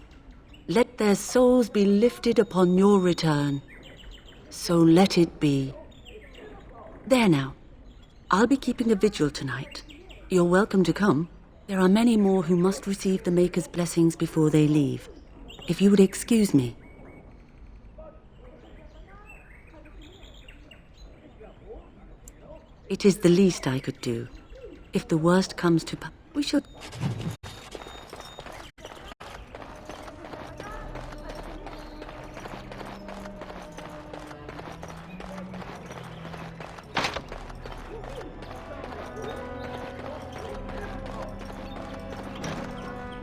Let their souls be lifted upon your return. So let it be. There now. I'll be keeping a vigil tonight. You're welcome to come. There are many more who must receive the Maker's blessings before they leave. If you would excuse me. It is the least I could do. If the worst comes to we should...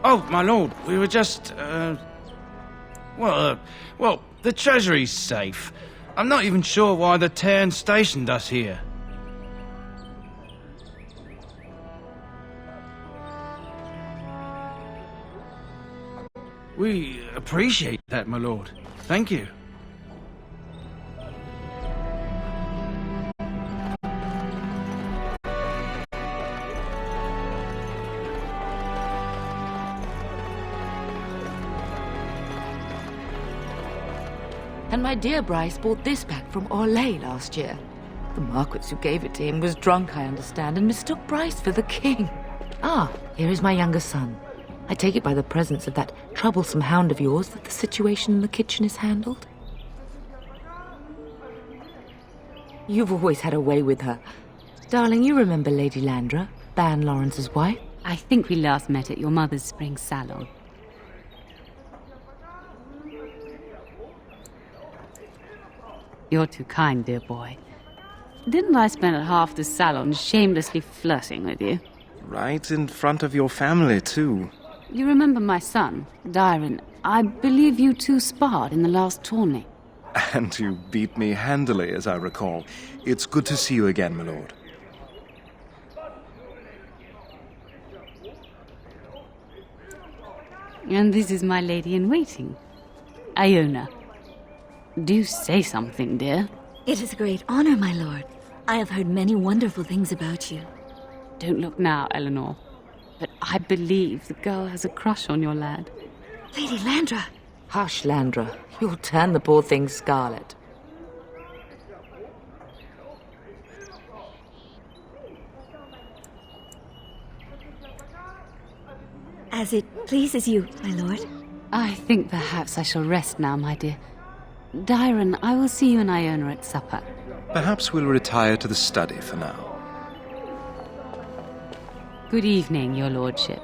Oh, my lord, we were just, well, the treasury's safe. I'm not even sure why the Terran stationed us here. We appreciate that, my lord. Thank you. And my dear Bryce bought this back from Orlais last year. The Marquis who gave it to him was drunk, I understand, and mistook Bryce for the king. Ah, here is my younger son. I take it by the presence of that troublesome hound of yours that the situation in the kitchen is handled. You've always had a way with her. Darling, you remember Lady Landra, Ban Lawrence's wife? I think we last met at your mother's spring salon. You're too kind, dear boy. Didn't I spend half the salon shamelessly flirting with you? Right in front of your family, too. You remember my son, Dyron? I believe you two sparred in the last tourney. And you beat me handily, as I recall. It's good to see you again, my lord. And this is my lady-in-waiting, Iona. Do say something, dear. It is a great honor, my lord. I have heard many wonderful things about you. Don't look now, Eleanor. But I believe the girl has a crush on your lad. Lady Landra! Hush, Landra. You'll turn the poor thing scarlet. As it pleases you, my lord. I think perhaps I shall rest now, my dear. Dyron, I will see you and Iona at supper. Perhaps we'll retire to the study for now. Good evening, your lordship.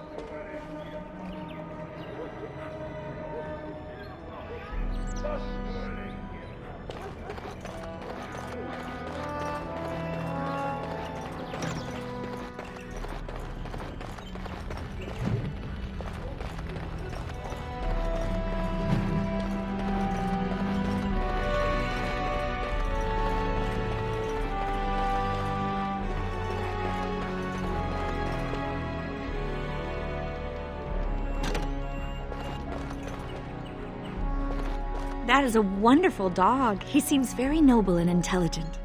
That is a wonderful dog. He seems very noble and intelligent.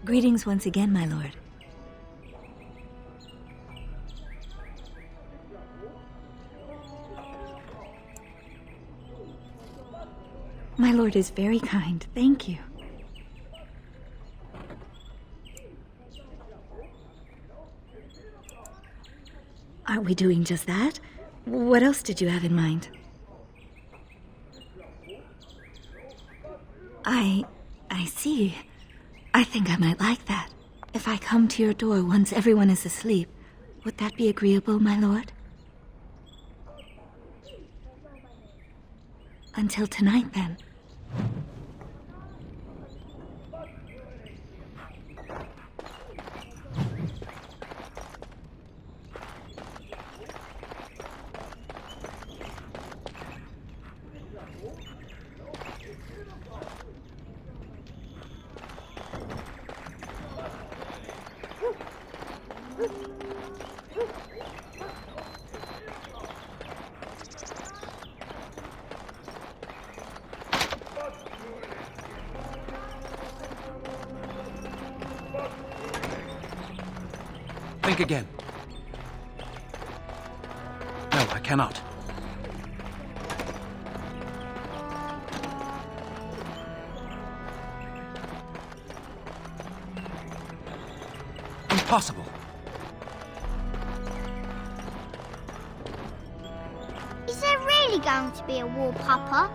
Greetings once again, my lord. My lord is very kind. Thank you. Aren't we doing just that? What else did you have in mind? I see. I think I might like that. If I come to your door once everyone is asleep, would that be agreeable, my lord? Until tonight, then. Think again. No, I cannot. Impossible. Is there really going to be a war, Papa?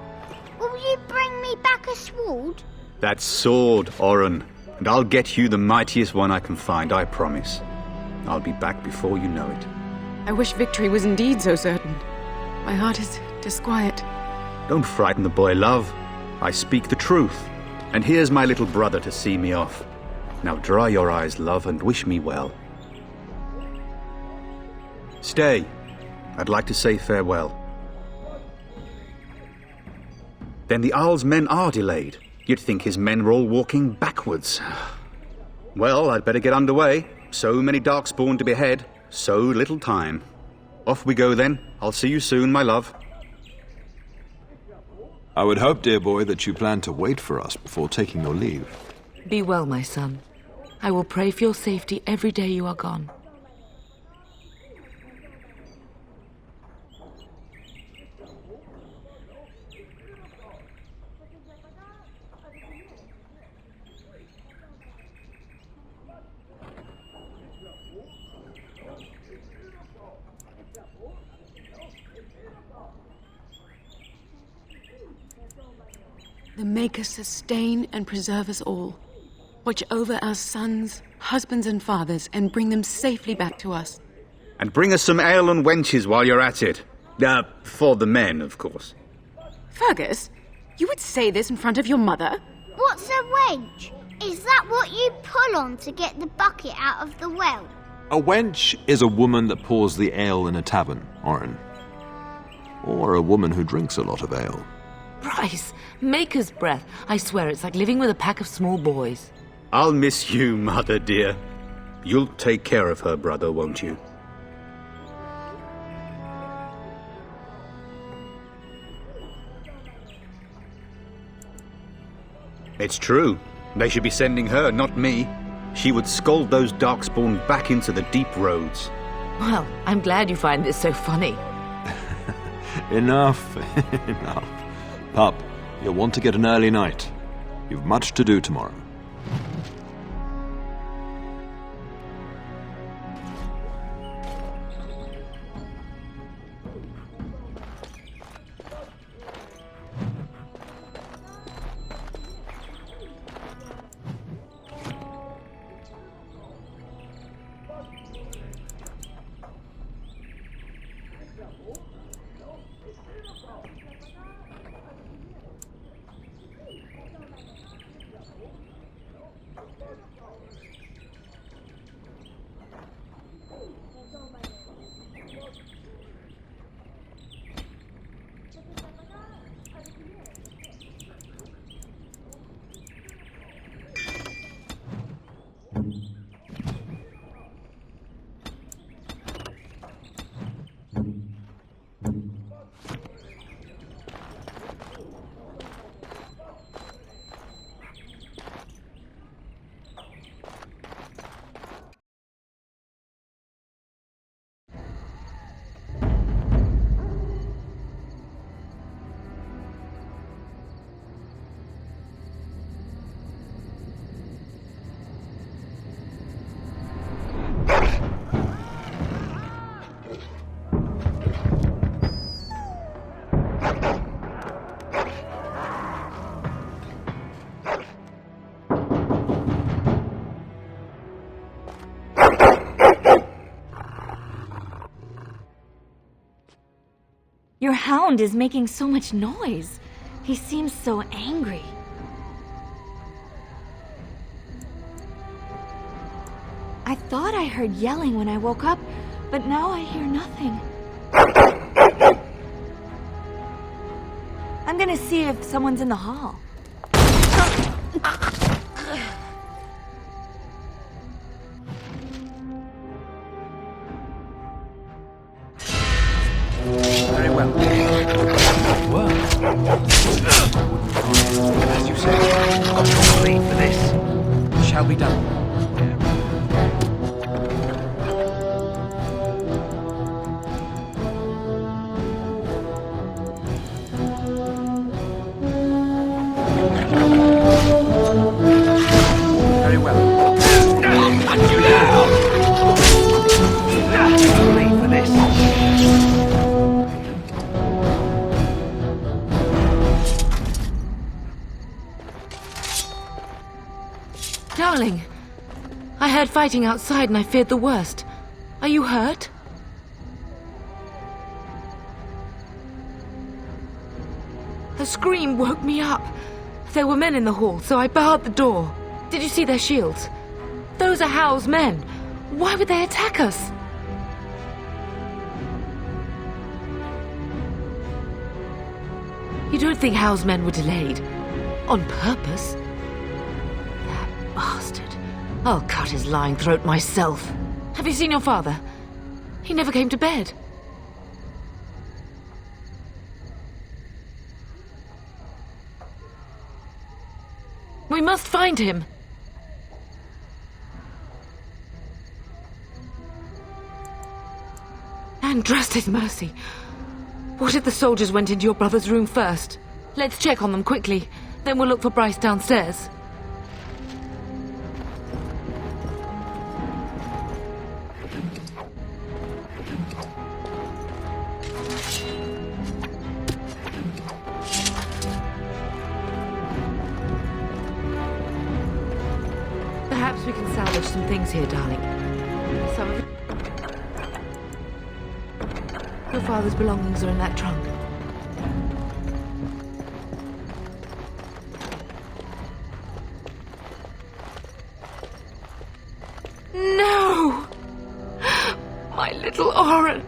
Will you bring me back a sword? That sword, Oren. And I'll get you the mightiest one I can find, I promise. I'll be back before you know it. I wish victory was indeed so certain. My heart is disquiet. Don't frighten the boy, love. I speak the truth. And here's my little brother to see me off. Now dry your eyes, love, and wish me well. Stay. I'd like to say farewell. Then the Arl's men are delayed. You'd think his men were all walking backwards. Well, I'd better get underway. So many Darkspawn to behead, so little time. Off we go then. I'll see you soon, my love. I would hope, dear boy, that you plan to wait for us before taking your leave. Be well, my son. I will pray for your safety every day you are gone. The Maker sustain and preserve us all. Watch over our sons, husbands and fathers, and bring them safely back to us. And bring us some ale and wenches while you're at it. For the men, of course. Fergus, you would say this in front of your mother? Well, What's a wench? Is that what you pull on to get the bucket out of the well? A wench is a woman that pours the ale in a tavern, Oren. Or a woman who drinks a lot of ale. Bryce, Maker's breath. I swear it's like living with a pack of small boys. I'll miss you, Mother dear. You'll take care of her, brother, won't you? It's true. They should be sending her, not me. She would scold those Darkspawn back into the deep roads. Well, I'm glad you find this so funny. Enough. Enough. Pup, you'll want to get an early night. You've much to do tomorrow. Your hound is making so much noise. He seems so angry. I thought I heard yelling when I woke up, but now I hear nothing. I'm gonna see if someone's in the hall. Very well. Well. As you say, I've got to leave for this. Shall be done. Very well. And you now! I'll leave for this. Darling, I heard fighting outside and I feared the worst. Are you hurt? A scream woke me up. There were men in the hall, so I barred the door. Did you see their shields? Those are Howl's men. Why would they attack us? You don't think Howl's men were delayed? On purpose? That bastard. I'll cut his lying throat myself. Have you seen your father? He never came to bed. We must find him. And trust his mercy. What if the soldiers went into your brother's room first? Let's check on them quickly. Then we'll look for Bryce downstairs. Perhaps we can salvage some things here, darling. Some of it. Your father's belongings are in that trunk. My little Oren!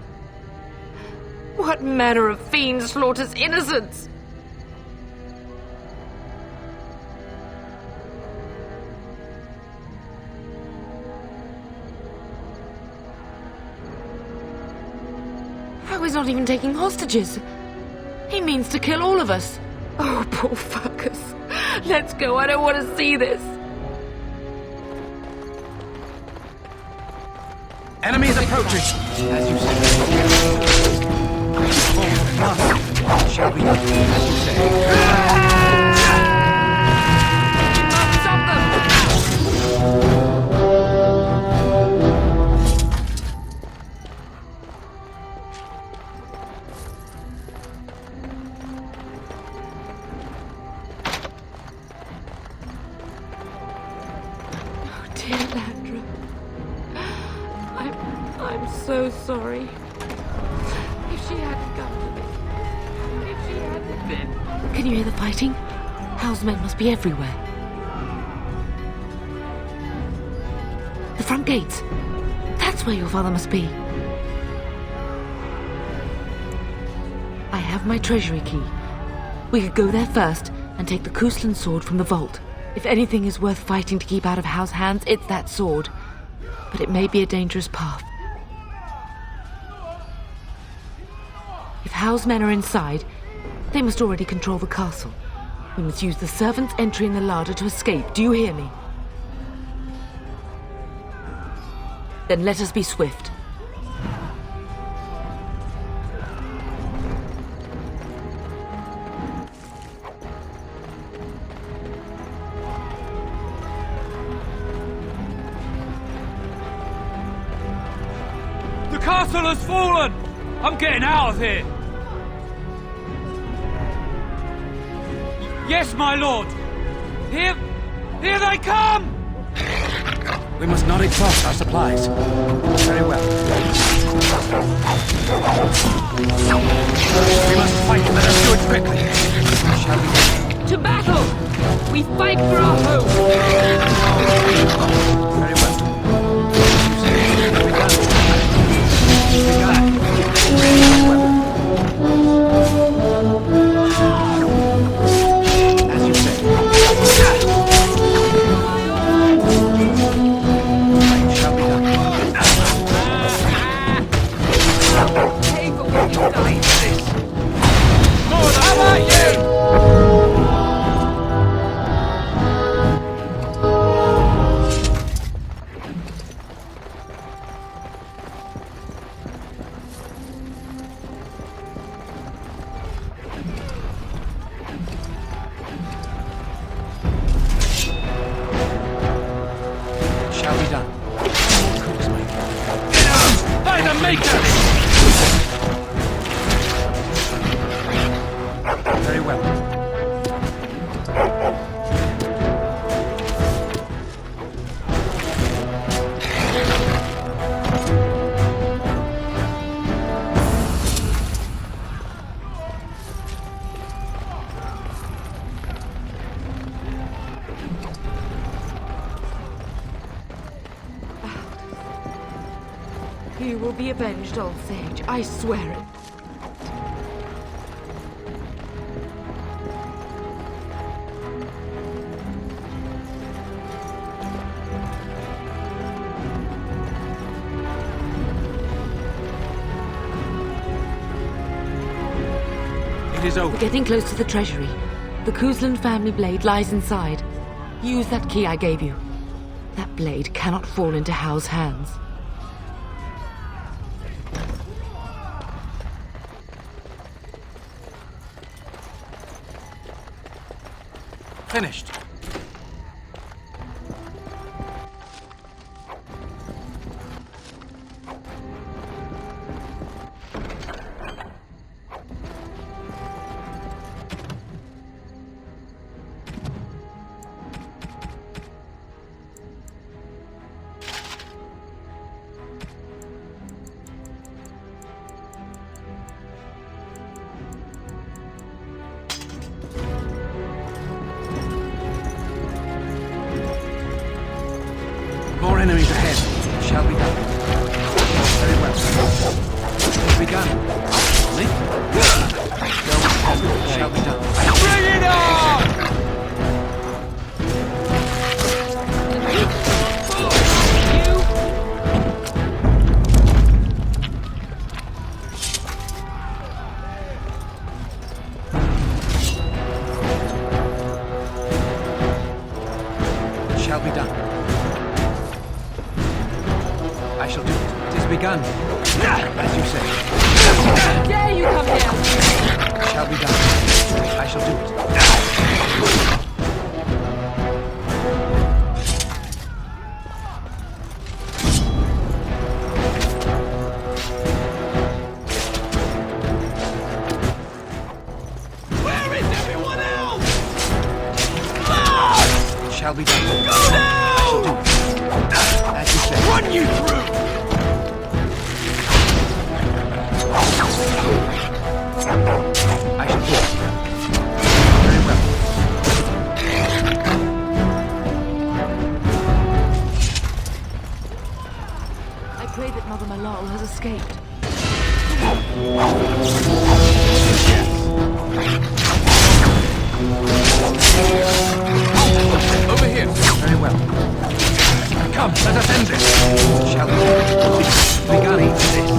What manner of fiend slaughters innocents? How he's not even taking hostages? He means to kill all of us. Oh, poor fuckers. Let's go, I don't want to see this. Enemies approaching! As you say. Shall we? As you say. Oh, dear Landra. I'm so sorry. If she hadn't come to me. If she hadn't been. Can you hear the fighting? Hal's men must be everywhere. The front gates. That's where your father must be. I have my treasury key. We could go there first and take the Kuslan sword from the vault. If anything is worth fighting to keep out of Hal's hands, it's that sword. But it may be a dangerous path. If Hal's men are inside, they must already control the castle. We must use the servants' entry in the larder to escape. Do you hear me? Then let us be swift. The castle has fallen! I'm getting out of here! Yes, my lord! Here they come! We must not exhaust our supplies. Very well. We must fight, let us do it quickly. Shall we? To battle! We fight for our home! Very well. We got it. As you say. Shall be done. Pay for what you've done. Lord, how about you? Shall be done. By the Maker! Very well. You will be avenged, old sage. I swear it. It is over. We're getting close to the treasury. The Kuslan family blade lies inside. Use that key I gave you. That blade cannot fall into Hal's hands. Finished. More enemies ahead. Shall be done. Very well. begun. Shall be done. Bring it on! Shall be done. I shall do it. It is begun. As you say. How dare you come here! Shall be done. I shall do it. Where is everyone else? It shall be done. Go down! I shall do it. As you say. Run you through! I shall do it. Very well. I pray that Mother Malal has escaped. Over here. Very well. Come, let us end this. Shall we? Begun this.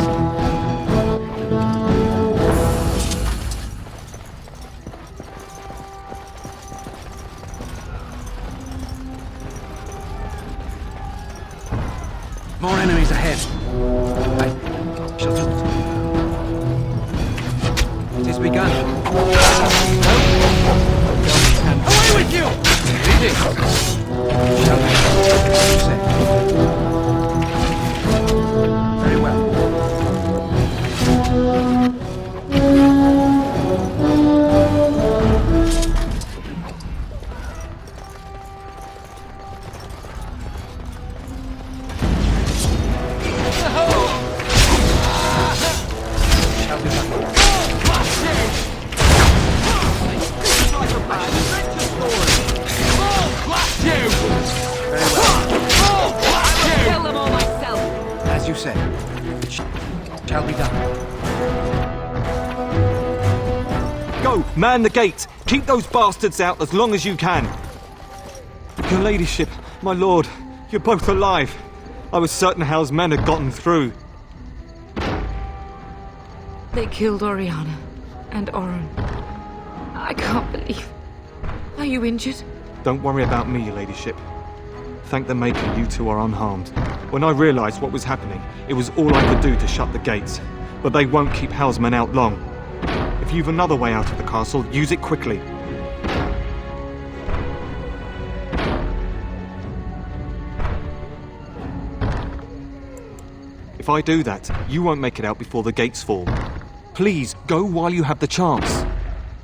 More enemies ahead. I shall do it. It is begun. Away with you! Leading. Shall we? You say. Very well. As you say, it shall be done. Go! Man the gate! Keep those bastards out as long as you can! Your ladyship, my lord, you're both alive. I was certain Hal's men had gotten through. They killed Oriana and Oren. I can't believe. Are you injured? Don't worry about me, your ladyship. Thank the Maker you two are unharmed. When I realised what was happening, it was all I could do to shut the gates. But they won't keep Hal's men out long. If you've another way out of the castle, use it quickly. If I do that, you won't make it out before the gates fall. Please, go while you have the chance.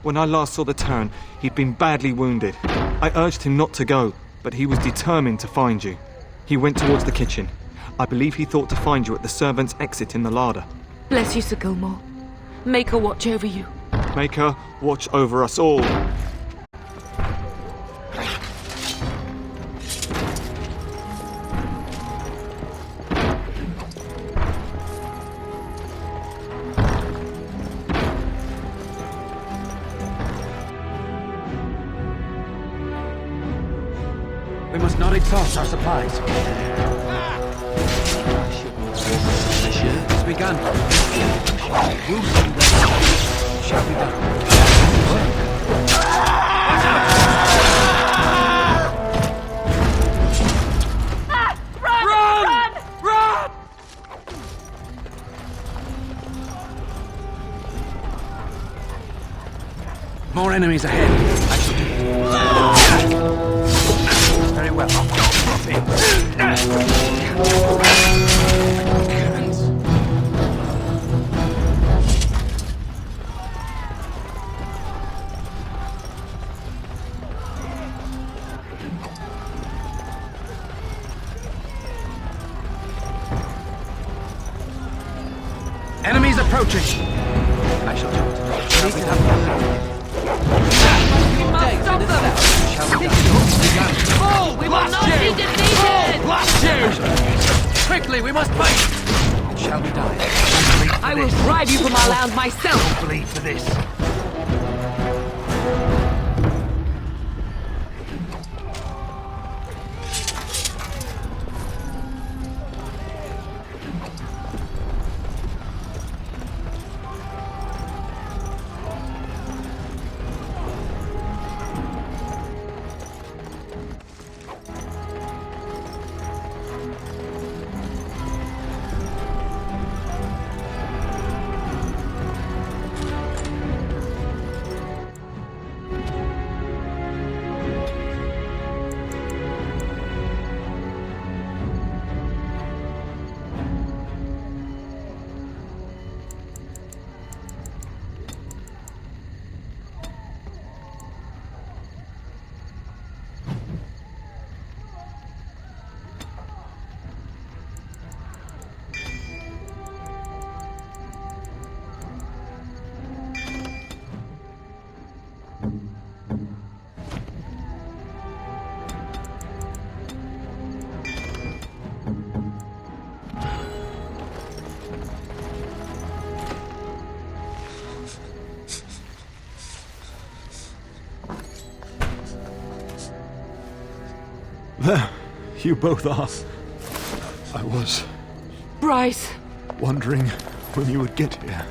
When I last saw the Terran, he'd been badly wounded. I urged him not to go, but he was determined to find you. He went towards the kitchen. I believe he thought to find you at the servants' exit in the larder. Bless you, Sir Gilmore. Make her watch over you. Make her watch over us all. We must not exhaust our supplies. It's begun. Shall be done. Run! More enemies ahead. I shall do it. Very well. Enemies approaching. I shall do it. Shall be done. We must stop them! Shall be done. Oh, we will not be defeated! Blast you! Quickly, we must fight. It shall be done. I I will drive you from our land myself! Don't bleed for this. There, you both are. I was Bryce! wondering when you would get here.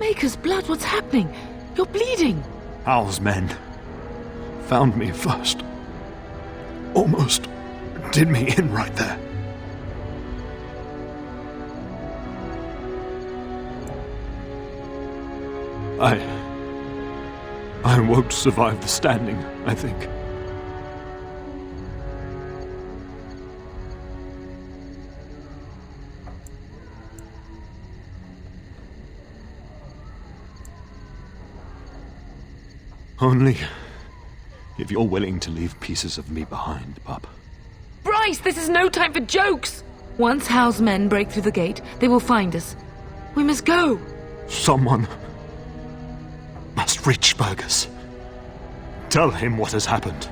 Maker's blood, what's happening? You're bleeding! Hal's men found me first. Almost did me in right there. I won't survive the standing, I think. Only if you're willing to leave pieces of me behind, pup. Bryce, this is no time for jokes! Once Hal's men break through the gate, they will find us. We must go! Someone must reach Burgess. Tell him what has happened.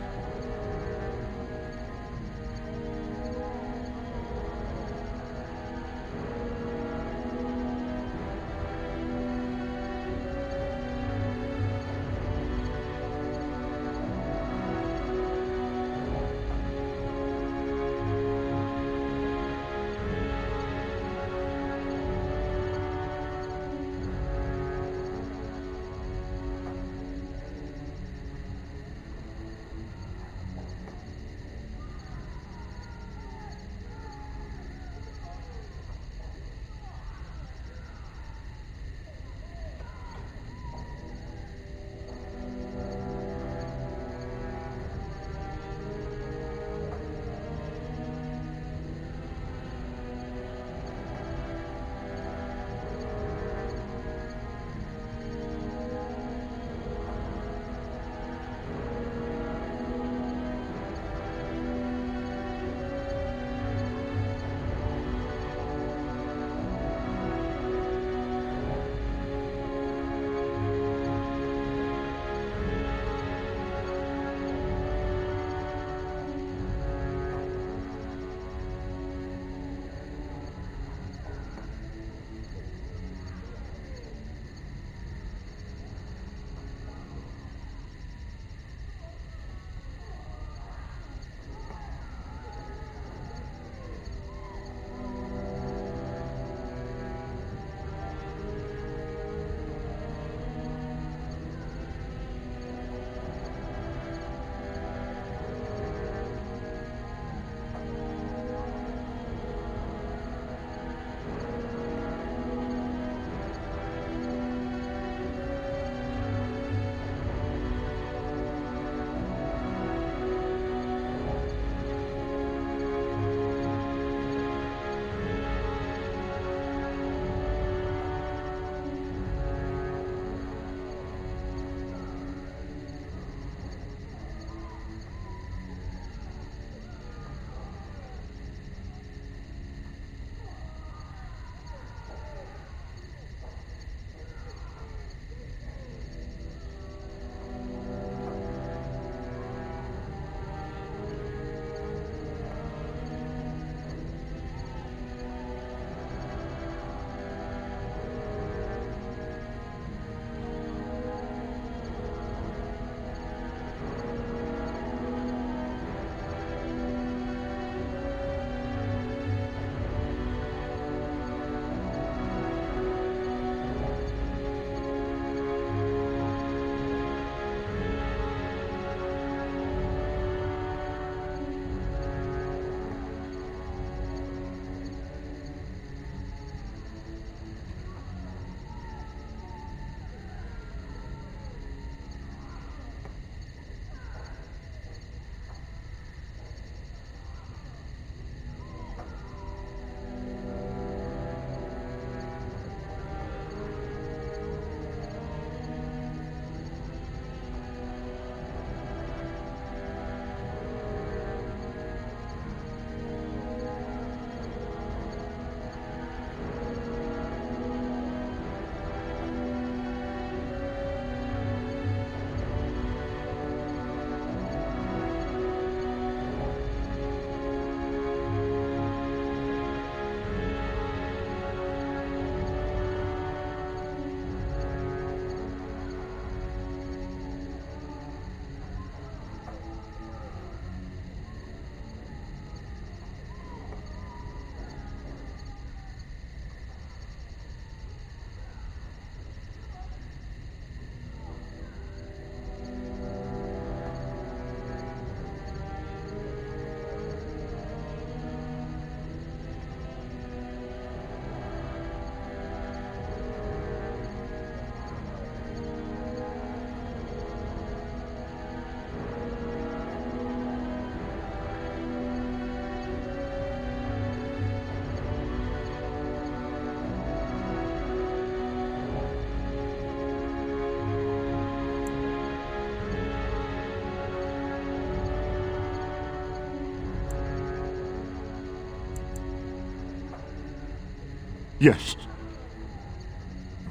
Yes.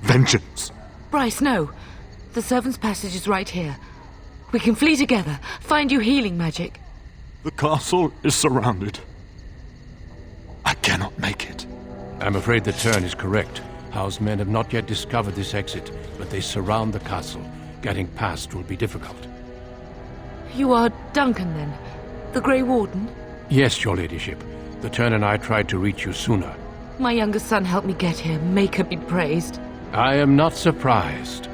Vengeance. Bryce, no. The servants' passage is right here. We can flee together, find you healing magic. The castle is surrounded. I cannot make it. I'm afraid the Turn is correct. Howe's men have not yet discovered this exit, but they surround the castle. Getting past will be difficult. You are Duncan, then? The Grey Warden? Yes, your ladyship. The Turn and I tried to reach you sooner. My younger son helped me get here. Maker be praised. I am not surprised.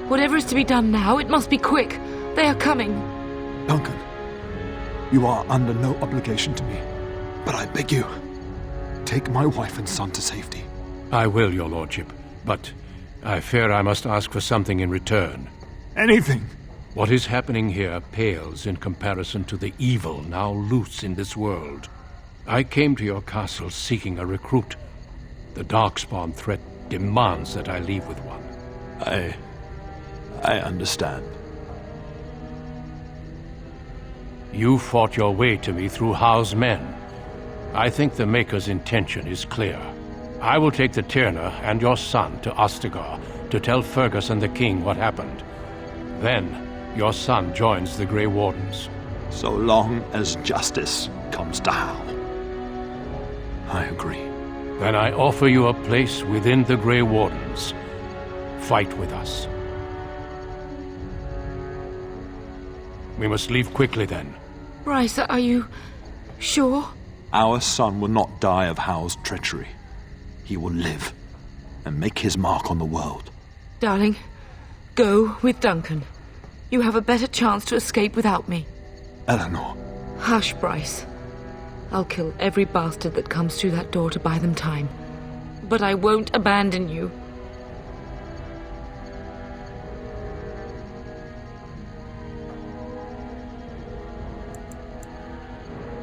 Whatever is to be done now, it must be quick. They are coming. Duncan, you are under no obligation to me, but I beg you, take my wife and son to safety. I will, your lordship, but I fear I must ask for something in return. Anything. What is happening here pales in comparison to the evil now loose in this world. I came to your castle seeking a recruit. The Darkspawn threat demands that I leave with one. I understand. You fought your way to me through Howe's men. I think the Maker's intention is clear. I will take the Tyrna and your son to Ostagar to tell Fergus and the king what happened. Then, your son joins the Grey Wardens. So long as justice comes to Howe. I agree. Then I offer you a place within the Grey Wardens. Fight with us. We must leave quickly then. Bryce, are you sure? Our son will not die of Howe's treachery. He will live and make his mark on the world. Darling, go with Duncan. You have a better chance to escape without me. Eleanor. Hush, Bryce. I'll kill every bastard that comes through that door to buy them time. But I won't abandon you.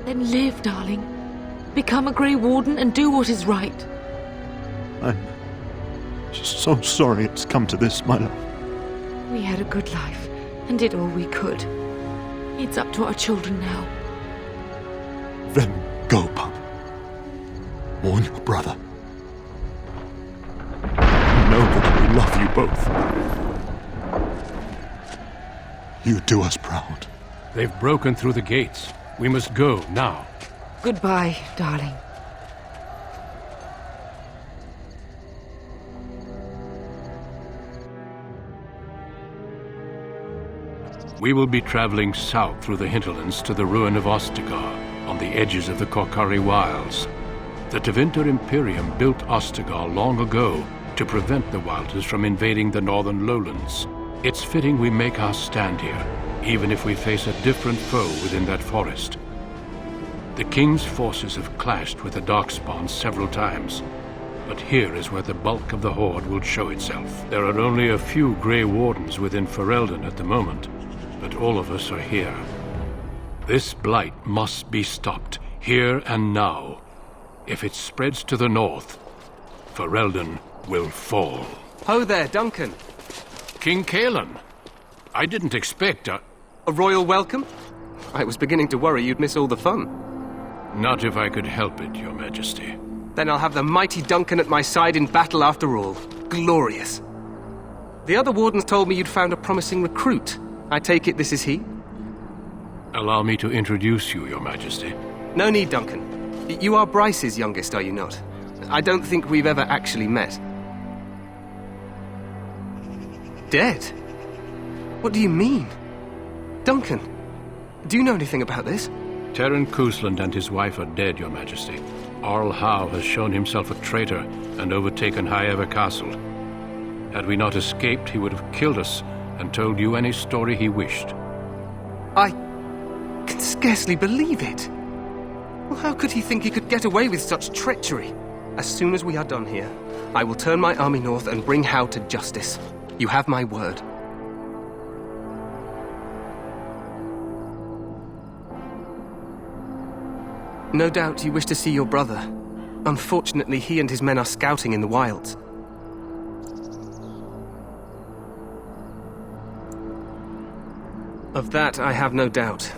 Then live, darling. Become a Grey Warden and do what is right. I'm so sorry it's come to this, my love. We had a good life and did all we could. It's up to our children now. Then go, pup. Warn your brother. Know that we love you both. You do us proud. They've broken through the gates. We must go now. Goodbye, darling. We will be traveling south through the hinterlands to the ruin of Ostagar, on the edges of the Korcari Wilds. The Tevinter Imperium built Ostagar long ago to prevent the Wilders from invading the northern lowlands. It's fitting we make our stand here, even if we face a different foe within that forest. The King's forces have clashed with the Darkspawn several times, but here is where the bulk of the Horde will show itself. There are only a few Grey Wardens within Ferelden at the moment, but all of us are here. This blight must be stopped, here and now. If it spreads to the north, Ferelden will fall. Ho there, Duncan. King Cailan. I didn't expect a royal welcome? I was beginning to worry you'd miss all the fun. Not if I could help it, Your Majesty. Then I'll have the mighty Duncan at my side in battle after all. Glorious. The other wardens told me you'd found a promising recruit. I take it this is he? Allow me to introduce you, Your Majesty. No need, Duncan. You are Bryce's youngest, are you not? I don't think we've ever actually met. Dead? What do you mean? Duncan, do you know anything about this? Terran Cousland and his wife are dead, Your Majesty. Arl Howe has shown himself a traitor and overtaken Highever Castle. Had we not escaped, he would have killed us and told you any story he wished. I can scarcely believe it. Well, how could he think he could get away with such treachery? As soon as we are done here, I will turn my army north and bring Howe to justice. You have my word. No doubt you wish to see your brother. Unfortunately, he and his men are scouting in the wilds. Of that, I have no doubt.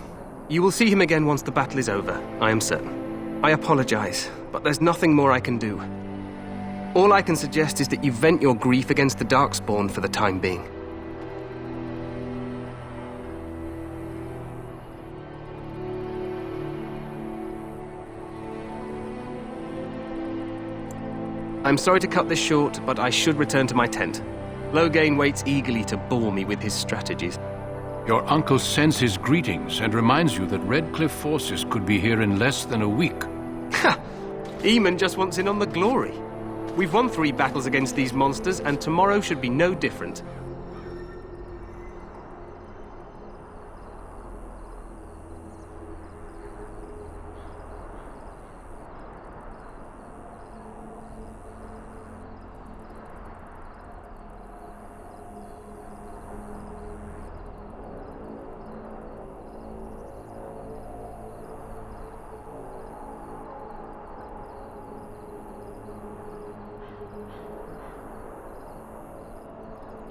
You will see him again once the battle is over, I am certain. I apologize, but there's nothing more I can do. All I can suggest is that you vent your grief against the Darkspawn for the time being. I'm sorry to cut this short, but I should return to my tent. Loghain waits eagerly to bore me with his strategies. Your uncle sends his greetings and reminds you that Redcliffe forces could be here in less than a week. Ha! Eamon just wants in on the glory. We've won 3 battles against these monsters, and tomorrow should be no different.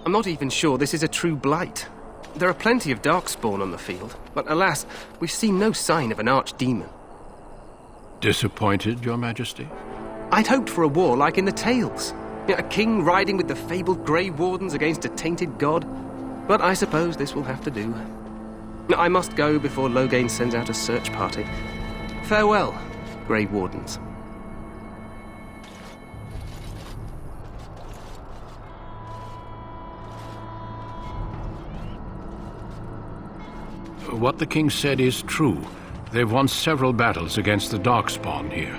I'm not even sure this is a true blight. There are plenty of Darkspawn on the field, but alas, we've seen no sign of an archdemon. Disappointed, Your Majesty? I'd hoped for a war like in the tales. A king riding with the fabled Grey Wardens against a tainted god. But I suppose this will have to do. I must go before Loghain sends out a search party. Farewell, Grey Wardens. What the king said is true. They've won several battles against the Darkspawn here.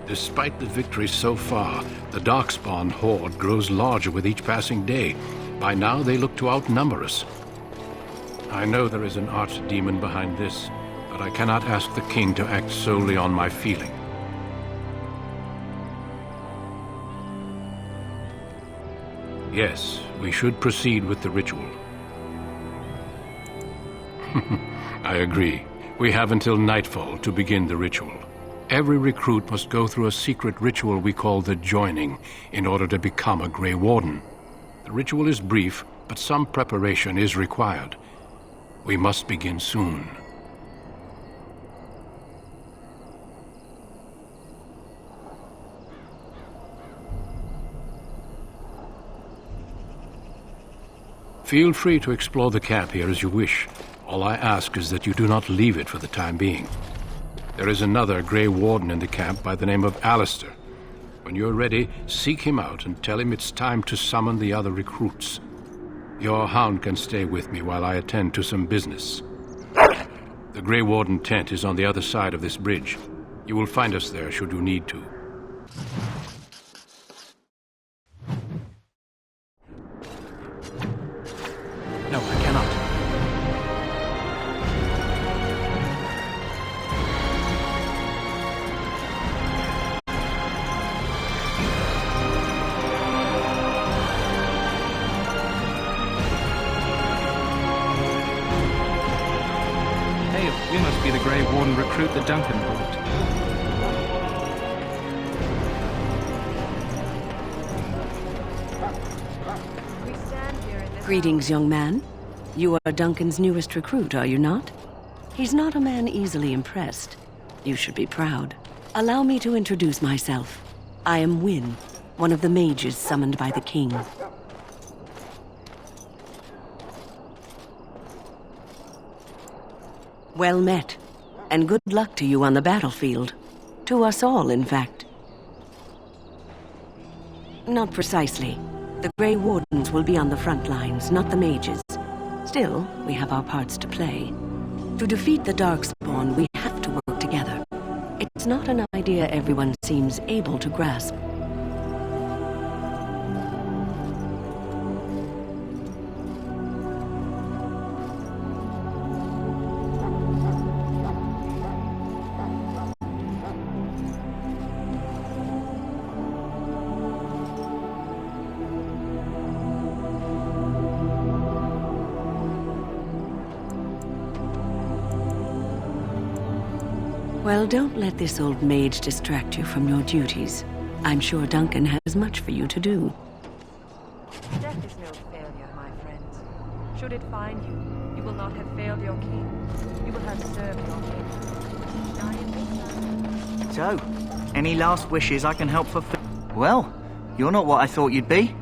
Despite the victories so far, the Darkspawn horde grows larger with each passing day. By now, they look to outnumber us. I know there is an archdemon behind this, but I cannot ask the king to act solely on my feeling. Yes, we should proceed with the ritual. I agree. We have until nightfall to begin the ritual. Every recruit must go through a secret ritual we call the Joining in order to become a Grey Warden. The ritual is brief, but some preparation is required. We must begin soon. Feel free to explore the camp here as you wish. All I ask is that you do not leave it for the time being. There is another Grey Warden in the camp by the name of Alistair. When you're ready, seek him out and tell him it's time to summon the other recruits. Your hound can stay with me while I attend to some business. The Grey Warden tent is on the other side of this bridge. You will find us there should you need to. No, I cannot. Hey, you must be the Grey Warden recruit that Duncan brought. Greetings, young man. You are Duncan's newest recruit, are you not? He's not a man easily impressed. You should be proud. Allow me to introduce myself. I am Wynne, one of the mages summoned by the king. Well met, and good luck to you on the battlefield. To us all, in fact. Not precisely. The Grey Wardens will be on the front lines, not the mages. Still, we have our parts to play. To defeat the Darkspawn, we have to work together. It's not an idea everyone seems able to grasp. Well, don't let this old mage distract you from your duties. I'm sure Duncan has much for you to do. Death is no failure, my friends. Should it find you, you will not have failed your king. You will have served your king. Die in this land. So, any last wishes I can help fulfill? Well, you're not what I thought you'd be.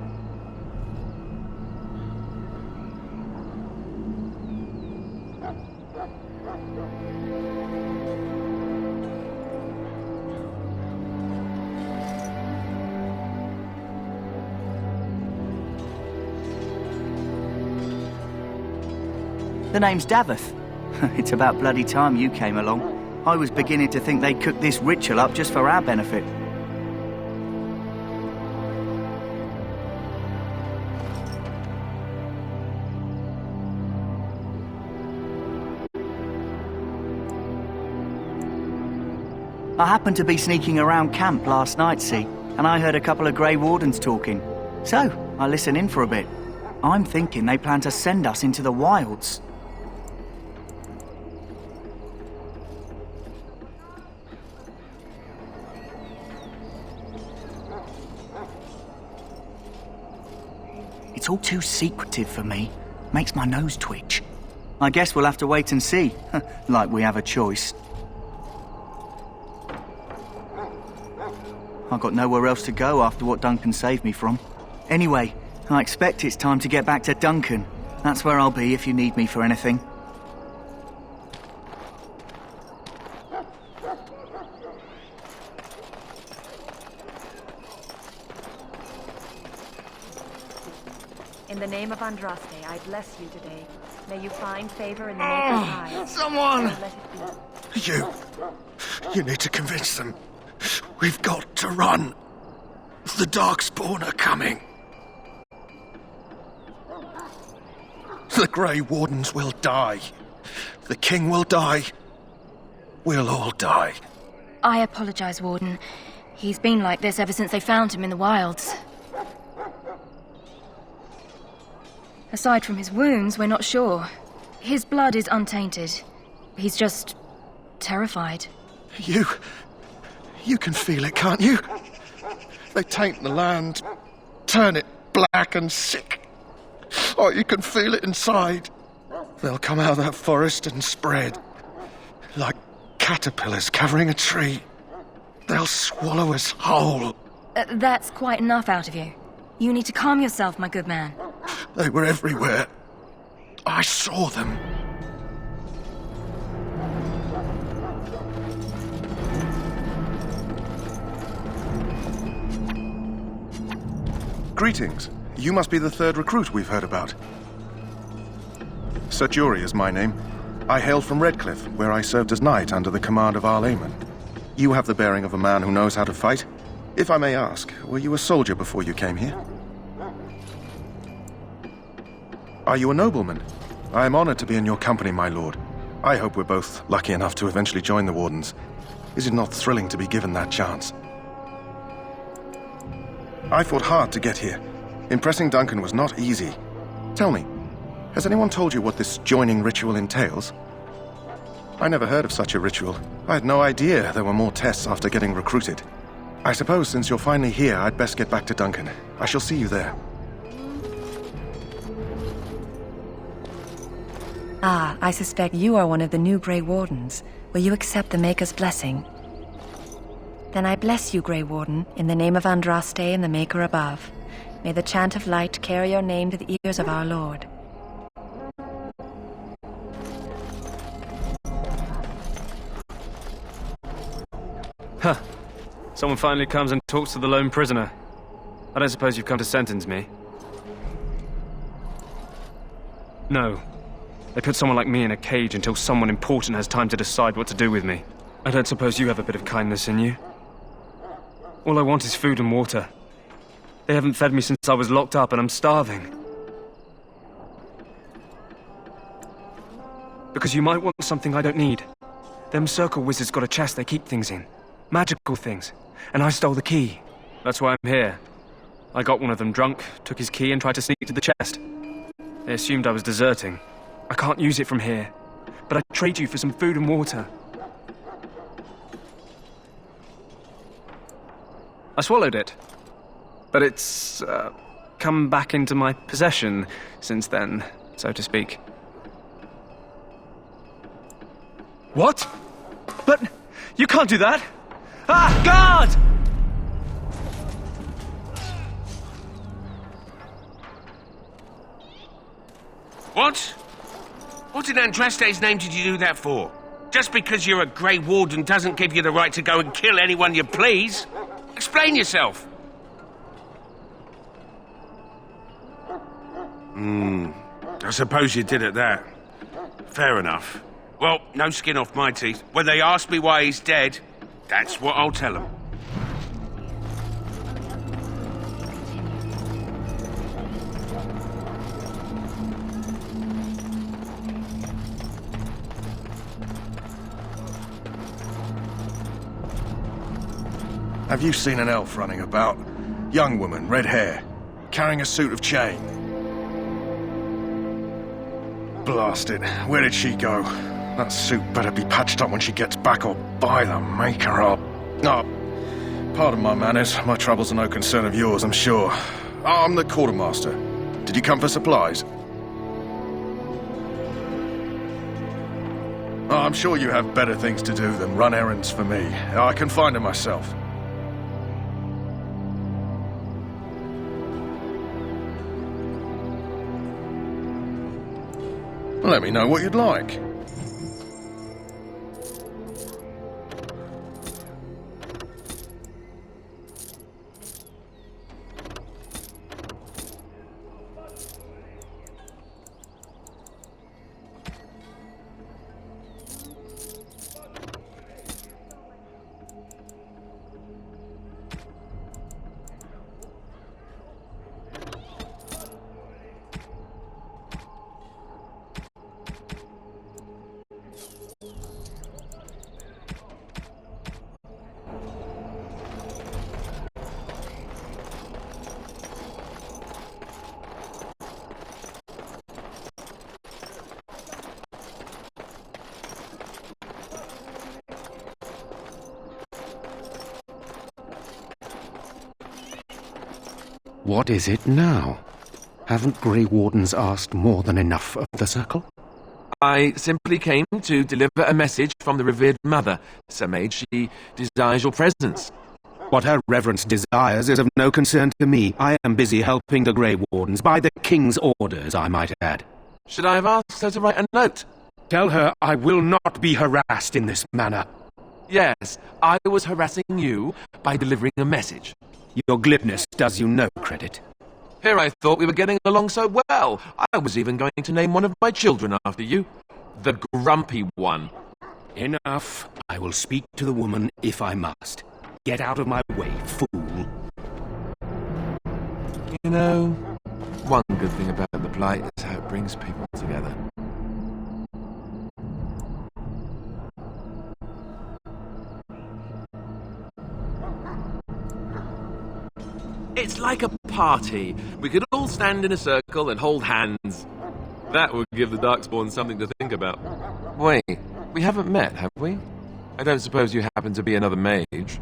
The name's Daveth. It's about bloody time you came along. I was beginning to think they'd cooked this ritual up just for our benefit. I happened to be sneaking around camp last night, see, and I heard a couple of Grey Wardens talking. So, I listened in for a bit. I'm thinking they plan to send us into the wilds. It's all too secretive for me. Makes my nose twitch. I guess we'll have to wait and see. Like we have a choice. I've got nowhere else to go after what Duncan saved me from. Anyway, I expect it's time to get back to Duncan. That's where I'll be if you need me for anything. In the name of Andraste, I bless you today. May you find favor in the Maker's eyes. Someone! Let it be. You need to convince them. We've got to run. The Darkspawn are coming. The Grey Wardens will die. The King will die. We'll all die. I apologize, Warden. He's been like this ever since they found him in the wilds. Aside from his wounds, we're not sure. His blood is untainted. He's just terrified. You can feel it, can't you? They taint the land, turn it black and sick. Oh, you can feel it inside. They'll come out of that forest and spread. Like caterpillars covering a tree. They'll swallow us whole. That's quite enough out of you. You need to calm yourself, my good man. They were everywhere. I saw them. Greetings. You must be the third recruit we've heard about. Sir Jury is my name. I hail from Redcliffe, where I served as knight under the command of Arl Eamon. You have the bearing of a man who knows how to fight. If I may ask, were you a soldier before you came here? Are you a nobleman? I am honored to be in your company, my lord. I hope we're both lucky enough to eventually join the Wardens. Is it not thrilling to be given that chance? I fought hard to get here. Impressing Duncan was not easy. Tell me, has anyone told you what this joining ritual entails? I never heard of such a ritual. I had no idea there were more tests after getting recruited. I suppose since you're finally here, I'd best get back to Duncan. I shall see you there. Ah, I suspect you are one of the new Grey Wardens. Will you accept the Maker's blessing? Then I bless you, Grey Warden, in the name of Andraste and the Maker above. May the chant of light carry your name to the ears of our Lord. Huh. Someone finally comes and talks to the lone prisoner. I don't suppose you've come to sentence me? No. They put someone like me in a cage until someone important has time to decide what to do with me. I don't suppose you have a bit of kindness in you? All I want is food and water. They haven't fed me since I was locked up and I'm starving. Because you might want something I don't need. Them circle wizards got a chest they keep things in. Magical things. And I stole the key. That's why I'm here. I got one of them drunk, took his key and tried to sneak to the chest. They assumed I was deserting. I can't use it from here. But I'd trade you for some food and water. I swallowed it. But it's come back into my possession since then, so to speak. What? But you can't do that! Ah, guard! What? What in Andraste's name did you do that for? Just because you're a Grey Warden doesn't give you the right to go and kill anyone you please. Explain yourself. I suppose you did at that. Fair enough. Well, no skin off my teeth. When they ask me why he's dead, that's what I'll tell them. Have you seen an elf running about? Young woman, red hair, carrying a suit of chain. Blast it. Where did she go? That suit better be patched up when she gets back, or by the maker up. Oh, pardon my manners. My troubles are no concern of yours, I'm sure. I'm the quartermaster. Did you come for supplies? Oh, I'm sure you have better things to do than run errands for me. I can find them myself. Let me know what you'd like. What is it now? Haven't Grey Wardens asked more than enough of the Circle? I simply came to deliver a message from the revered mother. Sir Mage, she desires your presence. What her reverence desires is of no concern to me. I am busy helping the Grey Wardens, by the King's orders, I might add. Should I have asked her to write a note? Tell her I will not be harassed in this manner. Yes, I was harassing you by delivering a message. Your glibness does you no credit. Here I thought we were getting along so well. I was even going to name one of my children after you. The Grumpy One. Enough. I will speak to the woman if I must. Get out of my way, fool. You know, one good thing about the Blight is how it brings people together. It's like a party. We could all stand in a circle and hold hands. That would give the Darkspawn something to think about. Wait, we haven't met, have we? I don't suppose you happen to be another mage.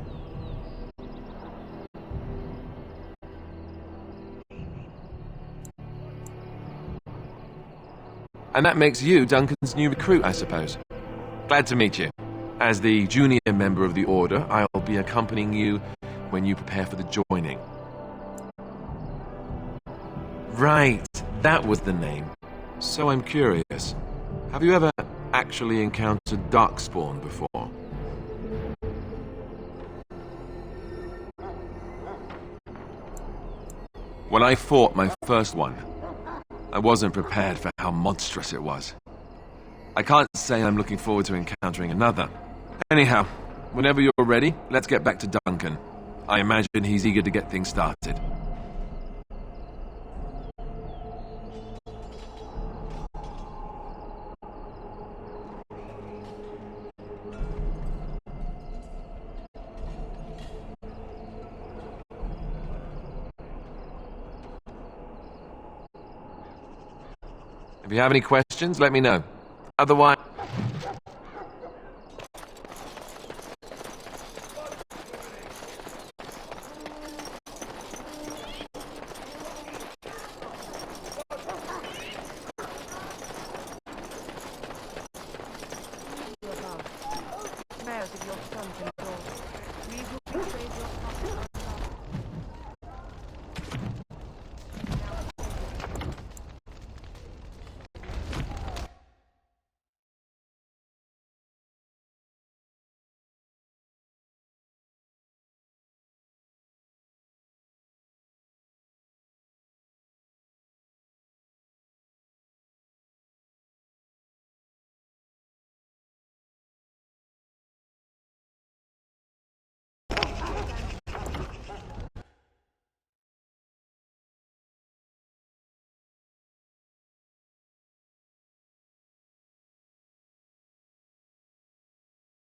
And that makes you Duncan's new recruit, I suppose. Glad to meet you. As the junior member of the Order, I'll be accompanying you when you prepare for the joining. Right, that was the name. So I'm curious. Have you ever actually encountered Darkspawn before? When I fought my first one, I wasn't prepared for how monstrous it was. I can't say I'm looking forward to encountering another. Anyhow, whenever you're ready, let's get back to Duncan. I imagine he's eager to get things started. If you have any questions, let me know. Otherwise... because of your son's